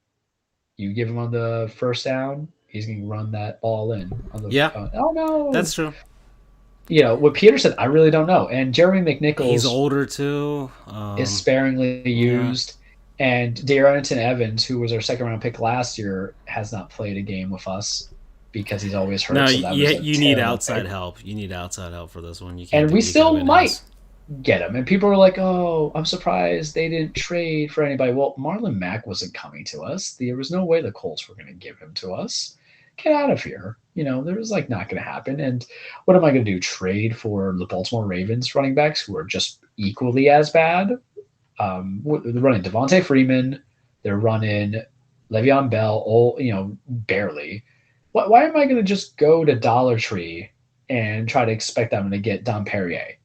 You give him on the first down, he's going to run that ball in. On the, Yeah, oh no, that's true. With Peterson, I really don't know. And Jeremy McNichols, He's older too. is sparingly used. And Darrynton Evans, who was our second round pick last year, has not played a game with us because he's always hurt. No, so that you need outside help. You need outside help for this one. You can't. And we still might get him. And people are like, "Oh, I'm surprised they didn't trade for anybody." Well, Marlon Mack wasn't coming to us. There was no way the Colts were going to give him to us. Get out of here. There was not going to happen. And what am I going to do? Trade for the Baltimore Ravens running backs who are just equally as bad? They're running Devontae Freeman. They're running Le'Veon Bell, barely. Why am I going to just go to Dollar Tree and try to expect I'm going to get Dom Perrier?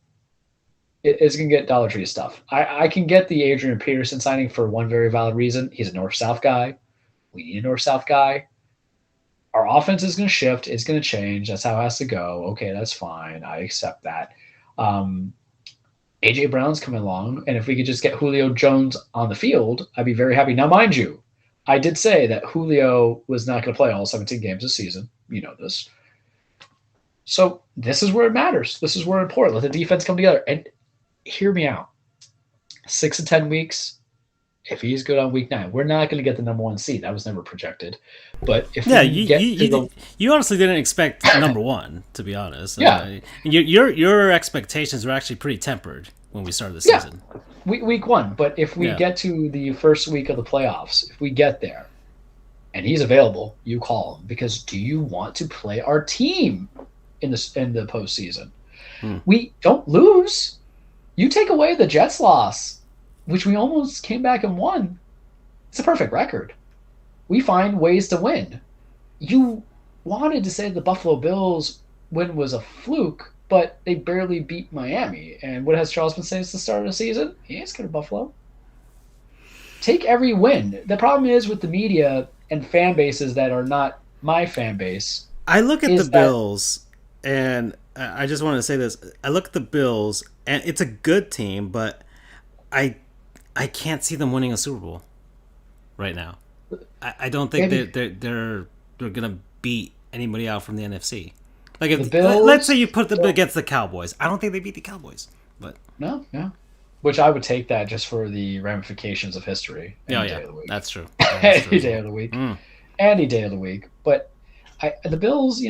It's going to get Dollar Tree stuff. I can get the Adrian Peterson signing for one very valid reason. He's a north-south guy. We need a north-south guy. Our offense is going to shift. It's going to change. That's how it has to go. Okay, that's fine. I accept that. A.J. Brown's coming along, and if we could just get Julio Jones on the field, I'd be very happy. Now, mind you, I did say that Julio was not going to play all 17 games this season. You know this. So this is where it matters. This is where it's important. Let the defense come together. And hear me out. 6 to 10 weeks, if he's good on week 9, we're not going to get the number 1 seed. That was never projected. But if you honestly didn't expect number 1, to be honest. Yeah. Your expectations were actually pretty tempered when we started the season. Week 1. But if we get to the first week of the playoffs, if we get there, and he's available, you call him. Because do you want to play our team in the postseason? We don't lose. You take away the Jets loss, which we almost came back and won. It's a perfect record. We find ways to win. You wanted to say the Buffalo Bills win was a fluke, but they barely beat Miami. And what has Charles been saying since the start of the season? He ain't scared of Buffalo. Take every win. The problem is with the media and fan bases that are not my fan base. I look at the Bills, and I just want to say this. I look at the Bills, and it's a good team, but I can't see them winning a Super Bowl right now. I don't think they're gonna beat anybody out from the NFC. Like if let's say you put them against the Cowboys, I don't think they beat the Cowboys. But no, which I would take that just for the ramifications of history. Any day of the week. That's true. Any day of the week, any day of the week. But the Bills, you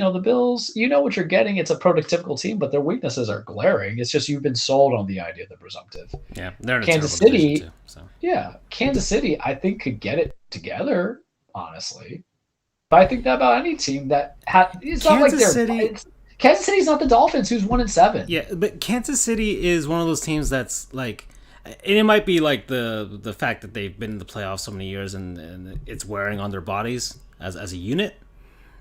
know what you're getting. It's a prototypical team, but their weaknesses are glaring. It's just you've been sold on the idea of the presumptive. Yeah, they're in a Kansas City too, so. Yeah, Kansas City, I think could get it together, honestly. But I think that about any team that it's not like Kansas City's not the Dolphins, who's 1-7. Yeah, but Kansas City is one of those teams that's like, and it might be like the fact that they've been in the playoffs so many years and it's wearing on their bodies as a unit.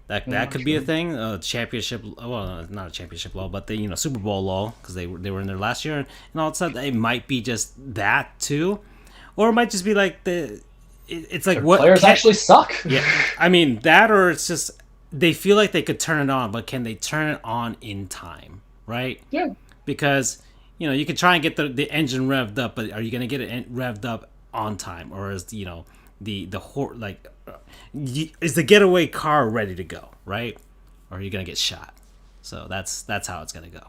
That could be a thing. Championship, well, not a championship lull, but the Super Bowl lull because they were in there last year, and all of a sudden it might be just that too, or it might just be like it's like what players actually suck. Yeah, I mean that, or it's just they feel like they could turn it on, but can they turn it on in time? Right? Yeah. Because you can try and get the engine revved up, but are you going to get it revved up on time, or is is the getaway car ready to go, right? Or are you gonna get shot? So that's how it's gonna go.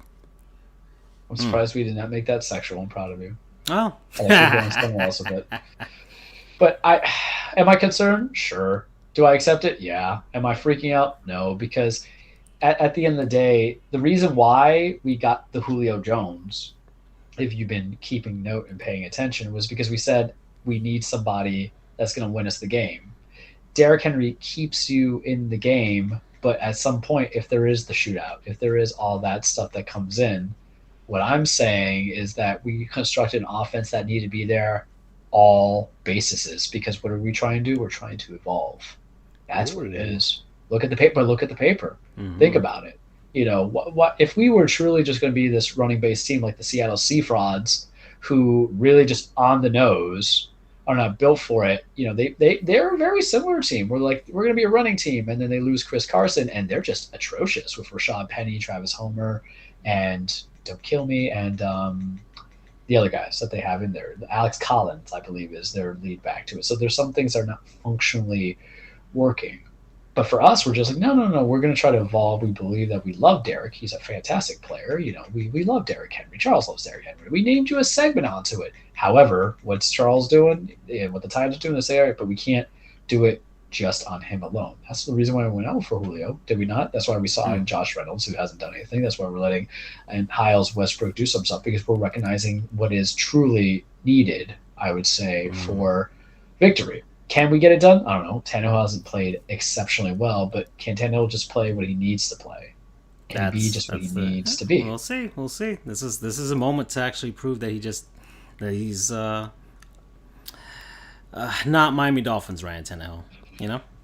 I'm surprised we did not make that sexual. I'm proud of you. Oh, else a bit. But am I concerned? Sure. Do I accept it? Yeah. Am I freaking out? No, because at the end of the day, the reason why we got the Julio Jones, if you've been keeping note and paying attention, was because we said we need somebody that's going to win us the game. Derrick Henry keeps you in the game, but at some point, if there is the shootout, if there is all that stuff that comes in, what I'm saying is that we constructed an offense that needed to be there all bases, because what are we trying to do? We're trying to evolve. That's what it is. Look at the paper. Mm-hmm. Think about it. What if we were truly just going to be this running base team like the Seattle Sea Frauds, who really just on the nose are not built for it. They're a very similar team. We're going to be a running team, and then they lose Chris Carson, and they're just atrocious with Rashad Penny, Travis Homer, and Don't Kill Me, and the other guys that they have in there. Alex Collins, I believe, is their lead back to it. So there's some things that are not functionally working. But for us, we're just like, no. We're going to try to evolve. We believe that we love Derrick. He's a fantastic player. We love Derrick Henry. Charles loves Derrick Henry. We named you a segment onto it. However, what's Charles doing and what the Titans are doing is say, all right, but we can't do it just on him alone. That's the reason why we went out for Julio, did we not? That's why we saw in Josh Reynolds, who hasn't done anything. That's why we're letting Hiles Westbrook do some stuff, because we're recognizing what is truly needed, I would say, for victory. Can we get it done? I don't know. Tannehill hasn't played exceptionally well, but can Tannehill just play what he needs to play? Can he be just what he needs to be? We'll see. This is a moment to actually prove that he's not Miami Dolphins Ryan Tannehill.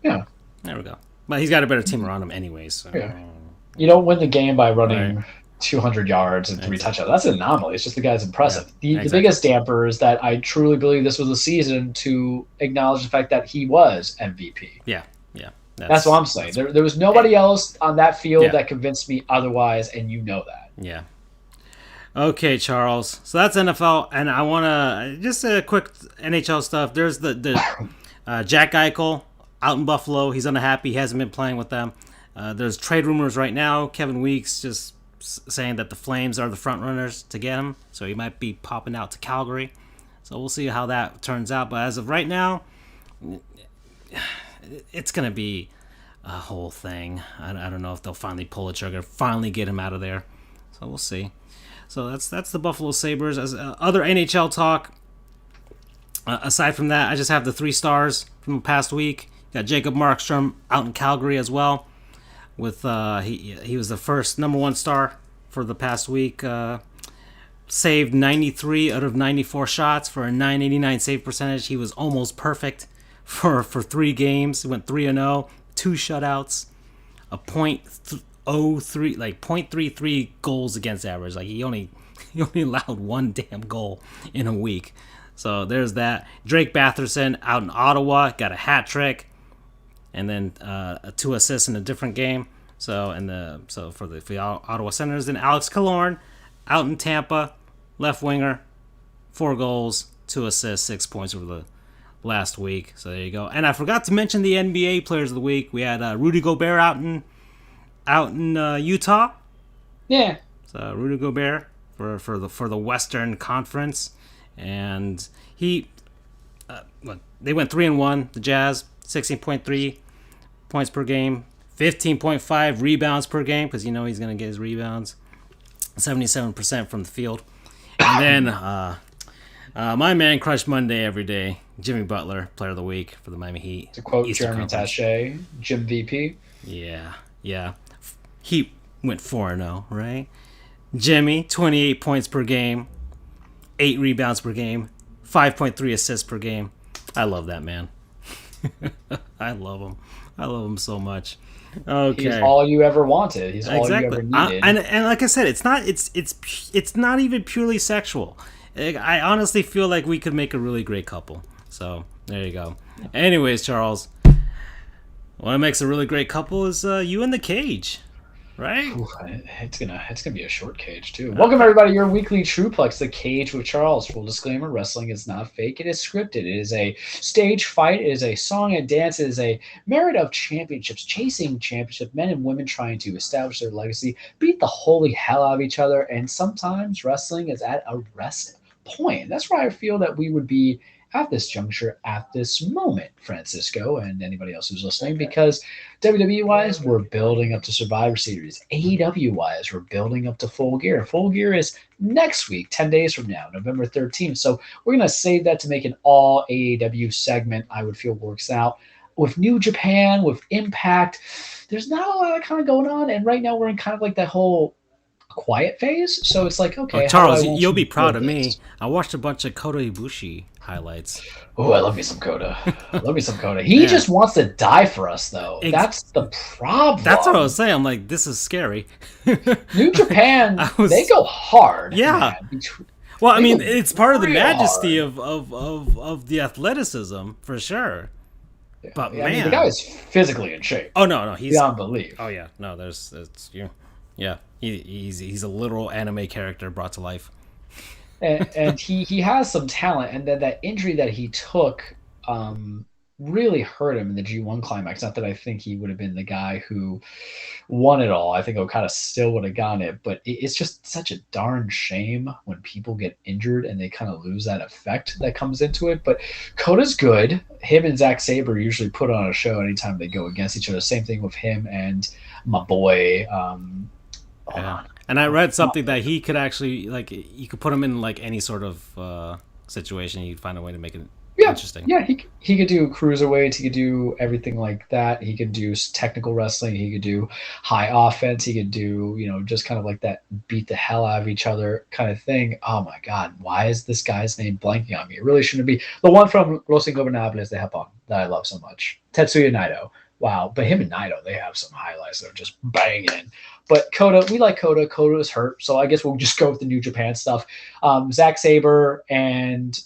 Yeah. There we go. But he's got a better team around him anyways. So. Yeah. You don't win the game by running 200 yards and 3 touchdowns. That's an anomaly. It's just the guy's impressive. The biggest damper is that I truly believe this was a season to acknowledge the fact that he was MVP. Yeah. That's what I'm saying. There was nobody else on that field that convinced me otherwise, and you know that. Yeah. Okay, Charles. So that's NFL, and I want to just a quick NHL stuff. There's the Jack Eichel out in Buffalo. He's unhappy. He hasn't been playing with them. There's trade rumors right now. Kevin Weeks just saying that the Flames are the front runners to get him, so he might be popping out to Calgary. So we'll see how that turns out. But as of right now, it's going to be a whole thing. I don't know if they'll finally pull the trigger, finally get him out of there. So we'll see. So that's the Buffalo Sabres. As other NHL talk, aside from that, I just have the 3 stars from the past week. Got Jacob Markstrom out in Calgary as well. With he was the first number 1 star for the past week. Saved 93 out of 94 shots for a .989 save percentage. He was almost perfect for 3 games. He went 3-0, 2 shutouts, a .03 like .33 goals against average. Like he only allowed 1 damn goal in a week. So there's that. Drake Batherson out in Ottawa got a hat trick. And then 2 assists in a different game. So for the Ottawa Senators, then Alex Killorn out in Tampa, left winger, 4 goals, 2 assists, 6 points over the last week. So there you go. And I forgot to mention the NBA Players of the Week. We had Rudy Gobert out in Utah. Yeah. So Rudy Gobert for the Western Conference, and he they went 3-1. The Jazz. 16.3 points per game, 15.5 rebounds per game, because he's going to get his rebounds, 77% from the field. And then my man Crush Monday every day, Jimmy Butler, Player of the Week for the Miami Heat. To quote Jeremy Taché, Jim VP. Yeah. He went 4-0, right? Jimmy, 28 points per game, 8 rebounds per game, 5.3 assists per game. I love that man. I love him so much. Okay, he's all you ever wanted. He's all you ever needed. And like I said, it's not even purely sexual. I honestly feel like we could make a really great couple. So there you go. Anyways, Charles, what makes a really great couple is you in the cage, right? Ooh, it's gonna be a short cage too. Welcome everybody to your weekly Trueplex, The Cage with Charles. Full disclaimer: wrestling is not fake. It is scripted. It is a stage fight. It is a song and dance. It is a merit of championships, chasing championship, men and women trying to establish their legacy, beat the holy hell out of each other, and sometimes wrestling is at a rest point. That's why I feel that we would be at this juncture, at this moment, Francisco, and anybody else who's listening, because WWE-wise, we're building up to Survivor Series. AEW-wise, we're building up to Full Gear. Full Gear is next week, 10 days from now, November 13th. So we're going to save that to make an all AEW segment, I would feel works out. With New Japan, with Impact, there's not a lot of kind of going on, and right now we're in kind of like that whole quiet phase. So it's like, okay, Charles, you'll be proud of me. I watched a bunch of Kota Ibushi highlights. Oh, I love me some Kota. He just wants to die for us, though. That's the problem. That's what I was saying. I'm like, this is scary. New Japan, they go hard. Yeah. Well, I They mean, go it's part of the real majesty hard. of the athleticism for sure. But Yeah, I mean, the guy man, is physically in shape oh no, no, he's beyond belief. oh yeah, no, there's it's you, yeah, he's a literal anime character brought to life. And he has some talent, and then that injury that he took um, really hurt him in the G1 climax. Not that I think he would have been the guy who won it all. I think Okada still would have gotten it, but it's just such a darn shame when people get injured and they kind of lose that effect that comes into it. But Koda's good. Him and Zack Sabre usually put on a show anytime they go against each other. Same thing with him and my boy. Hold Yeah, on. and I read something that he could actually like you could put him in like any sort of situation. He'd find a way to make it Yeah, interesting. yeah, he could do cruiserweights. He could do everything like that. He could do technical wrestling. He could do high offense. He could do just kind of like that beat the hell out of each other kind of thing. Oh my God, why is this guy's name blanking on me? It really shouldn't be the one from Los Ingobernables de Japón that I love so much. Tetsuya Naito. Wow, but him and Naito, they have some highlights that are just banging. But Kota, we like Kota. Kota is hurt, so I guess we'll just go with the New Japan stuff. Zack Sabre and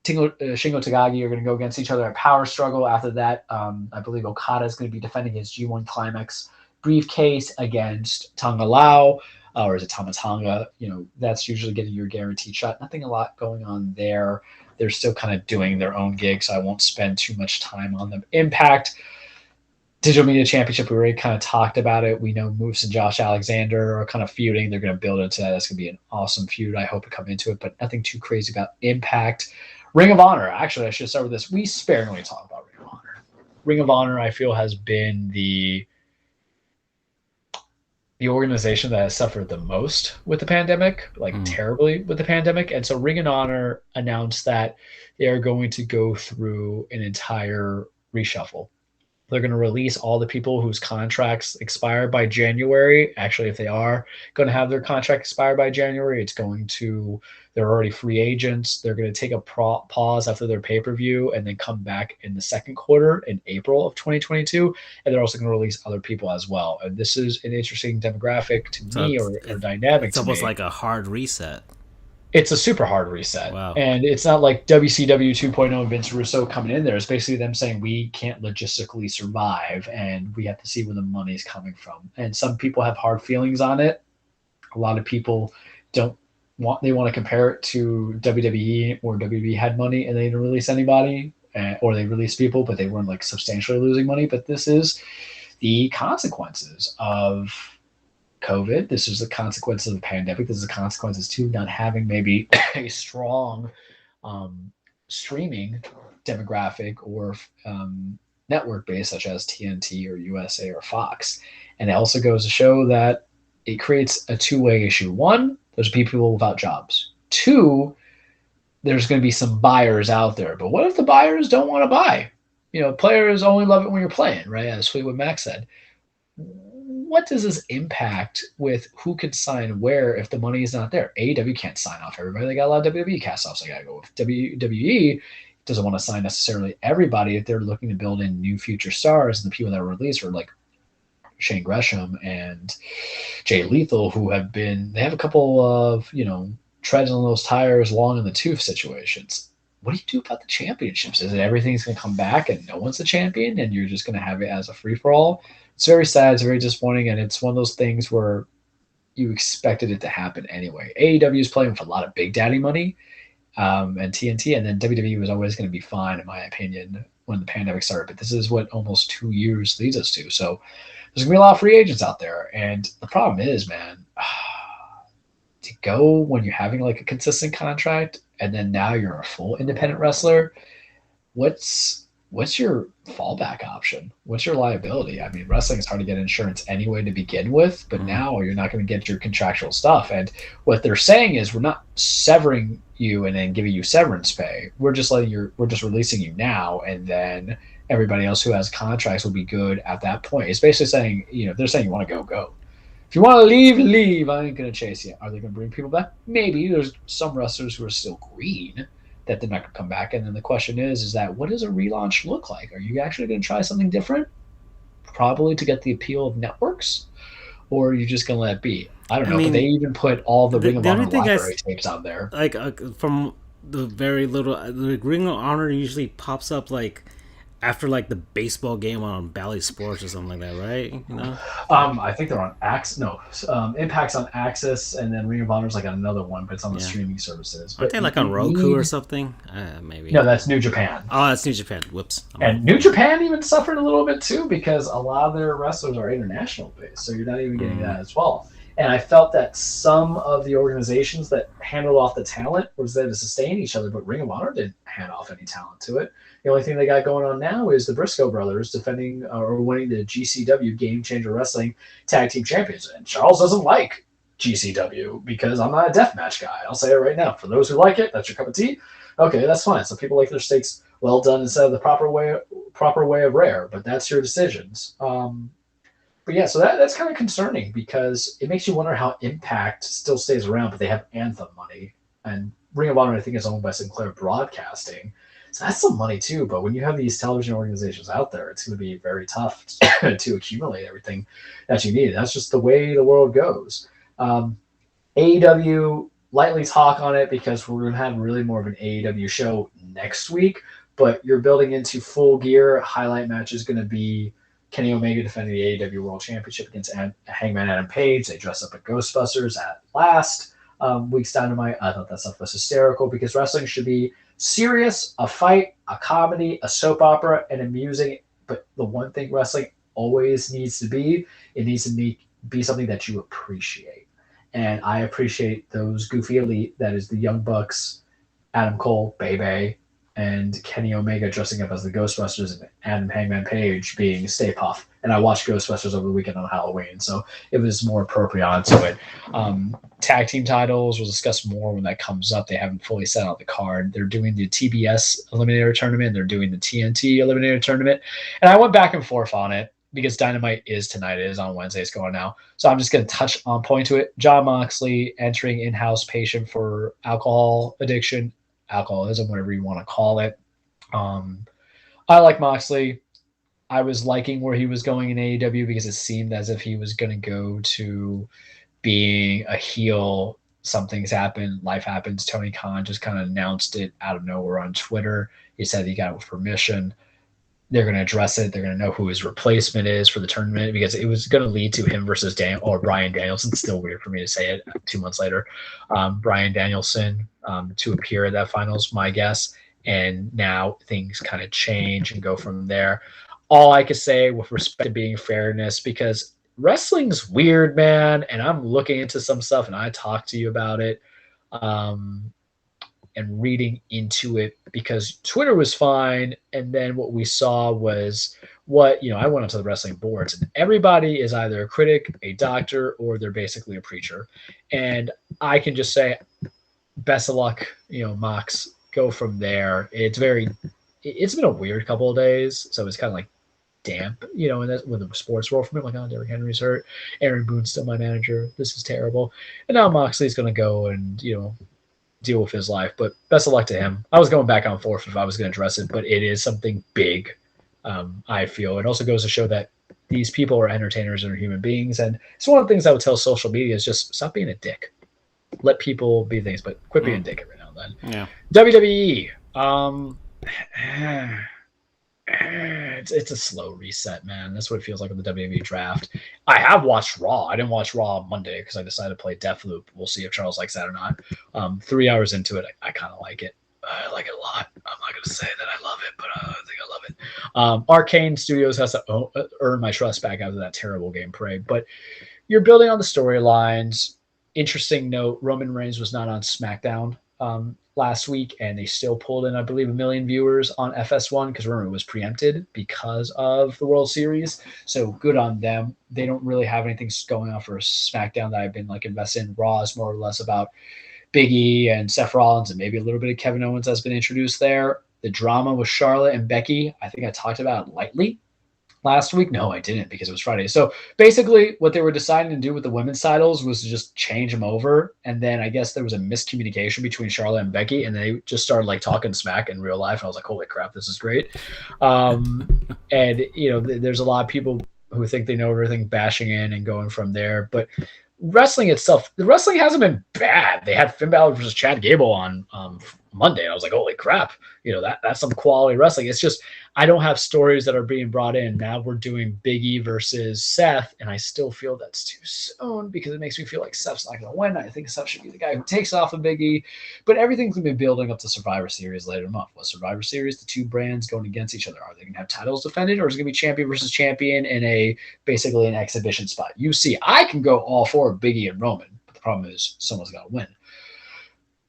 Shingo Takagi are going to go against each other at Power Struggle. After that, I believe Okada is going to be defending his G1 Climax briefcase against Tonga Lao, or is it Tama Tonga? That's usually getting your guaranteed shot. Nothing a lot going on there. They're still kind of doing their own gig, so I won't spend too much time on them. Impact Digital Media Championship, we already kind of talked about it. We know Moose and Josh Alexander are kind of feuding. They're going to build into that. That's going to be an awesome feud. I hope to come into it, but nothing too crazy about Impact. Ring of Honor. Actually, I should start with this. We sparingly talk about Ring of Honor. Ring of Honor, I feel, has been the organization that has suffered the most with the pandemic, like terribly with the pandemic. And so Ring of Honor announced that they are going to go through an entire reshuffle. They're going to release all the people whose contracts expire by January. Actually, if they are going to have their contract expire by January, they're already free agents. They're going to take a pause after their pay-per-view and then come back in the second quarter in April of 2022. And they're also going to release other people as well. And this is an interesting demographic to So me or dynamic it's to almost me. like a hard reset. It's a super hard reset. Wow. And it's not like WCW 2.0 and Vince Russo coming in there. It's basically them saying we can't logistically survive and we have to see where the money's coming from. And some people have hard feelings on it. A lot of people want to compare it to WWE, or WWE had money and they didn't release anybody, or they released people, but they weren't like substantially losing money. But this is the consequences of COVID. This is the consequence of the pandemic. This is the consequences to not having maybe a strong streaming demographic or network base such as TNT or USA or Fox. And it also goes to show that it creates a two-way issue. One, there's people without jobs. Two, there's going to be some buyers out there. But what if the buyers don't want to buy? Players only love it when you're playing, right? As Fleetwood Mac said. What does this impact with who could sign where if the money is not there? AEW can't sign off everybody. They got a lot of WWE cast-offs. They got to go with WWE. Doesn't want to sign necessarily everybody if they're looking to build in new future stars. And the people that were released were like Shane Gresham and Jay Lethal, who they have a couple of, treads on those tires long in the tooth situations. What do you do about the championships? Is it everything's going to come back and no one's the champion and you're just going to have it as a free-for-all? It's very sad. It's very disappointing. And it's one of those things where you expected it to happen anyway. AEW is playing with a lot of big daddy money and TNT. And then WWE was always going to be fine, in my opinion, when the pandemic started. But this is what almost 2 years leads us to. So there's going to be a lot of free agents out there. And the problem is, man, to go when you're having like a consistent contract and then now you're a full independent wrestler, what's your fallback option? What's your liability? I mean, wrestling is hard to get insurance anyway to begin with, but now you're not going to get your contractual stuff. And what they're saying is we're not severing you and then giving you severance pay. We're just releasing you now, and then everybody else who has contracts will be good at that point. It's basically saying, they're saying you want to go. If you want to leave. I ain't going to chase you. Are they going to bring people back? Maybe. There's some wrestlers who are still green that they're not going to come back. And then the question is that what does a relaunch look like? Are you actually going to try something different? Probably to get the appeal of networks. or are you just gonna let it be? I don't I know, but they mean, even put all the Ring of the only Honor thing library tapes out there. like from the very little, the Ring of Honor usually pops up like after like the baseball game on Bally Sports or something like that, right? You know, like I think they're on Axis. No, Impact's on Axis, and then Ring of Honor's like another one, but it's on the yeah, streaming services. aren't But they like on you Roku or need something? Maybe. no, that's New Japan. Oh, that's New Japan. Whoops. And New Japan even suffered a little bit too because a lot of their wrestlers are international based, so you're not even getting that as well. And I felt that some of the organizations that handled off the talent was there to sustain each other, but Ring of Honor didn't hand off any talent to it. The only thing they got going on now is the Briscoe brothers defending or winning the GCW Game Changer Wrestling Tag Team Champions. And Charles doesn't like GCW because I'm not a deathmatch guy. I'll say it right now. For those who like it, that's your cup of tea. Okay, that's fine. Some people like their steaks well done instead of the proper way of rare, but that's your decisions. But yeah, so that's kind of concerning because it makes you wonder how Impact still stays around, but they have Anthem money, and Ring of Honor I think is owned by Sinclair Broadcasting, so that's some money too. But when you have these television organizations out there, it's going to be very tough to accumulate everything that you need. That's just the way the world goes. AEW, lightly talk on it because we're going to have really more of an AEW show next week, but you're building into Full Gear. Highlight match is going to be Kenny Omega defending the AEW World Championship against Hangman Adam Page. They dress up at Ghostbusters at last week's Dynamite. I thought that stuff was hysterical because wrestling should be serious, a fight, a comedy, a soap opera, and amusing. But the one thing wrestling always needs to be, it needs to be something that you appreciate. And I appreciate those goofy elite, that is the Young Bucks, Adam Cole, Bebe, and Kenny Omega dressing up as the Ghostbusters, and Hangman Page being Stay Puft. And I watched Ghostbusters over the weekend on Halloween, so it was more appropriate onto it. Tag team titles, we'll discuss more when that comes up. They haven't fully set out the card. They're doing the TBS Eliminator Tournament. They're doing the TNT Eliminator Tournament. And I went back and forth on it because Dynamite is tonight. It is on Wednesday. It's going now. So I'm just going to touch on point to it. Jon Moxley entering in-house patient for alcohol addiction, alcoholism, whatever you want to call it. I like Moxley. I was liking where he was going in AEW because it seemed as if he was going to go to being a heel. Something's happened. Life happens. Tony Khan just kind of announced it out of nowhere on Twitter. He said he got it with permission. They're going to address it. They're going to know who his replacement is for the tournament because it was going to lead to him versus Bryan Danielson. It's still weird for me to say it 2 months later. Bryan Danielson to appear at that finals, my guess. And now things kind of change and go from there. All I can say with respect to being fairness, because wrestling's weird, man, and I'm looking into some stuff and I talk to you about it. And reading into it because Twitter was fine. And then what we saw was I went onto the wrestling boards and everybody is either a critic, a doctor, or they're basically a preacher. And I can just say, best of luck, Mox, go from there. It's been a weird couple of days. So it's kind of like damp, and that's with the sports world for me. I'm like, oh, Derrick Henry's hurt. Aaron Boone's still my manager. This is terrible. And now Moxley's going to go and, deal with his life, but best of luck to him. I was going back and forth if I was going to address it, but it is something big. I feel it also goes to show that these people are entertainers and are human beings. And it's one of the things I would tell social media is just stop being a dick. Let people be things, but quit being a dick every now and then. Yeah. WWE. It's a slow reset, man. That's what it feels like with the WWE draft. I have watched Raw. I didn't watch Raw on Monday because I decided to play Deathloop. We'll see if Charles likes that or not. 3 hours into it, I kind of like it. I like it a lot. I'm not going to say that I love it, but I think I love it. Arcane Studios has to earn my trust back after that terrible game parade. But you're building on the storylines. Interesting note, Roman Reigns was not on SmackDown last week, and they still pulled in, I believe, 1 million viewers on FS1 because remember, it was preempted because of the World Series. So good on them. They don't really have anything going on for SmackDown that I've been invested in. Raw is more or less about Big E and Seth Rollins, and maybe a little bit of Kevin Owens has been introduced there. The drama with Charlotte and Becky, I think I talked about lightly last week. No, I didn't because it was Friday. So basically what they were deciding to do with the women's titles was to just change them over. And then I guess there was a miscommunication between Charlotte and Becky, and they just started talking smack in real life. And I was like, holy crap, this is great. And there's a lot of people who think they know everything, bashing in and going from there. But wrestling itself, the wrestling hasn't been bad. They had Finn Balor versus Chad Gable on Monday. I was like, holy crap, that's some quality wrestling. It's just I don't have stories that are being brought in. Now we're doing Big E versus Seth, and I still feel that's too soon because it makes me feel like Seth's not going to win. I think Seth should be the guy who takes off of Big E, but everything's going to be building up to Survivor Series later in the month. What Survivor Series? The two brands going against each other. Are they going to have titles defended, or is it going to be champion versus champion in basically an exhibition spot? You see, I can go all for Big E and Roman, but the problem is someone's got to win.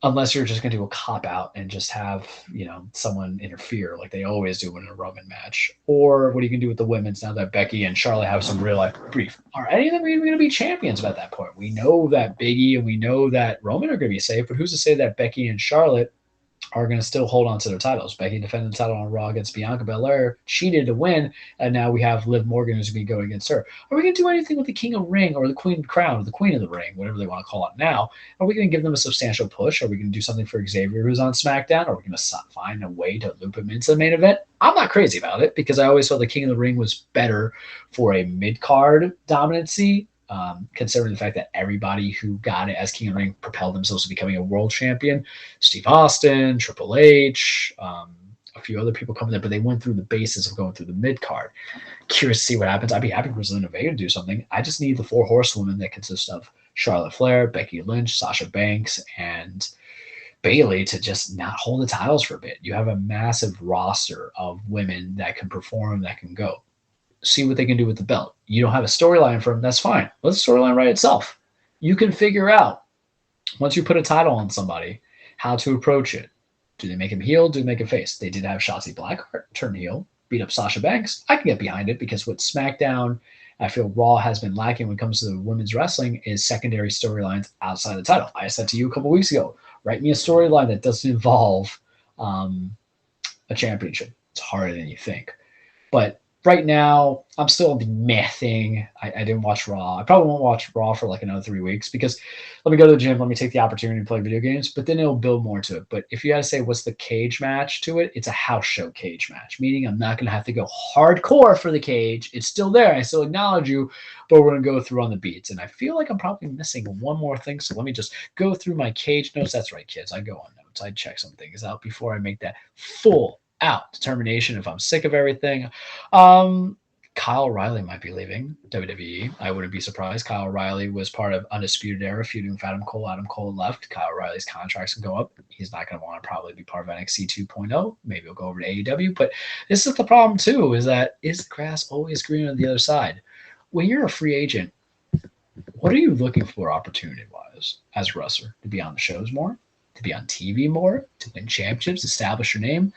Unless you're just going to do a cop-out and just have, someone interfere like they always do in a Roman match. Or what are you going to do with the women's now that Becky and Charlotte have some real-life beef? Are any of them even going to be champions at that point? We know that Big E and we know that Roman are going to be safe, but who's to say that Becky and Charlotte are going to still hold on to their titles? Becky defended the title on Raw against Bianca Belair. She needed to win, and now we have Liv Morgan who's going to be going against her. Are we going to do anything with the King of Ring or the Queen Crown or the Queen of the Ring, whatever they want to call it now? Are we going to give them a substantial push? Are we going to do something for Xavier who's on SmackDown? Are we going to find a way to loop him into the main event? I'm not crazy about it because I always felt the King of the Ring was better for a mid-card dominancy. Considering the fact that everybody who got it as King of the Ring propelled themselves to becoming a world champion. Steve Austin, Triple H, a few other people coming there, but they went through the basis of going through the mid-card. Curious to see what happens. I'd be happy for Zelina Vega to do something. I just need the four horsewomen that consist of Charlotte Flair, Becky Lynch, Sasha Banks, and Bayley to just not hold the titles for a bit. You have a massive roster of women that can perform, that can go. See what they can do with the belt. You don't have a storyline for them, that's fine. Let the storyline write itself. You can figure out, once you put a title on somebody, how to approach it. Do they make him heel? Do they make him face? They did have Shotzi Blackheart turn heel, beat up Sasha Banks. I can get behind it because what SmackDown, I feel Raw has been lacking when it comes to the women's wrestling is secondary storylines outside the title. I said to you a couple weeks ago, write me a storyline that doesn't involve a championship. It's harder than you think. But right now, I'm still the meh thing. I didn't watch Raw. I probably won't watch Raw for like another 3 weeks because let me go to the gym, let me take the opportunity to play video games, but then it'll build more to it. But if you had to say what's the cage match to it, it's a house show cage match, meaning I'm not going to have to go hardcore for the cage. It's still there. I still acknowledge you, but we're going to go through on the beats. And I feel like I'm probably missing one more thing, so let me just go through my cage notes. That's right, kids. I go on notes. I check some things out before I make that full out determination if I'm sick of everything. Kyle O'Reilly might be leaving WWE. I wouldn't be surprised. Kyle O'Reilly was part of Undisputed Era feuding with Adam Cole. Adam Cole left. Kyle O'Reilly's contracts can go up. He's not going to want to probably be part of NXT 2.0. Maybe he'll go over to AEW. But this is the problem too, is that is the grass always green on the other side? When you're a free agent, what are you looking for opportunity-wise as a wrestler? To be on the shows more? To be on TV more? To win championships? Establish your name?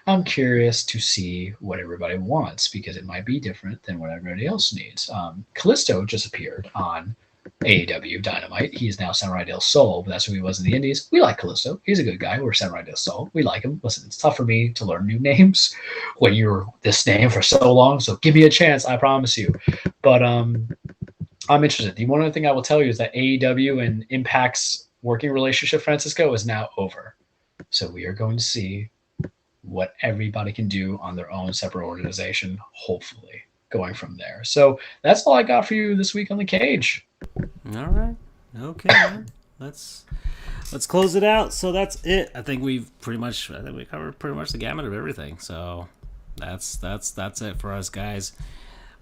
I'm curious to see what everybody wants because it might be different than what everybody else needs. Kalisto just appeared on AEW Dynamite. He is now Samurai Del Sol, but that's who he was in the Indies. We like Kalisto. He's a good guy. We're Samurai Del Sol. We like him. Listen, it's tough for me to learn new names when you're this name for so long, so give me a chance, I promise you. But I'm interested. The one other thing I will tell you is that AEW and Impact's working relationship, Francisco, is now over. So we are going to see what everybody can do on their own separate organization, hopefully, going from there. So that's all I got for you this week on the cage. All right. Okay, man. Let's close it out. So that's it. I think we covered pretty much the gamut of everything. So that's it for us, guys.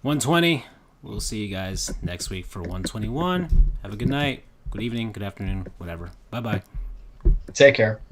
120. We'll see you guys next week for 121. Have a good night, good evening, good afternoon, whatever. Bye-bye. Take care.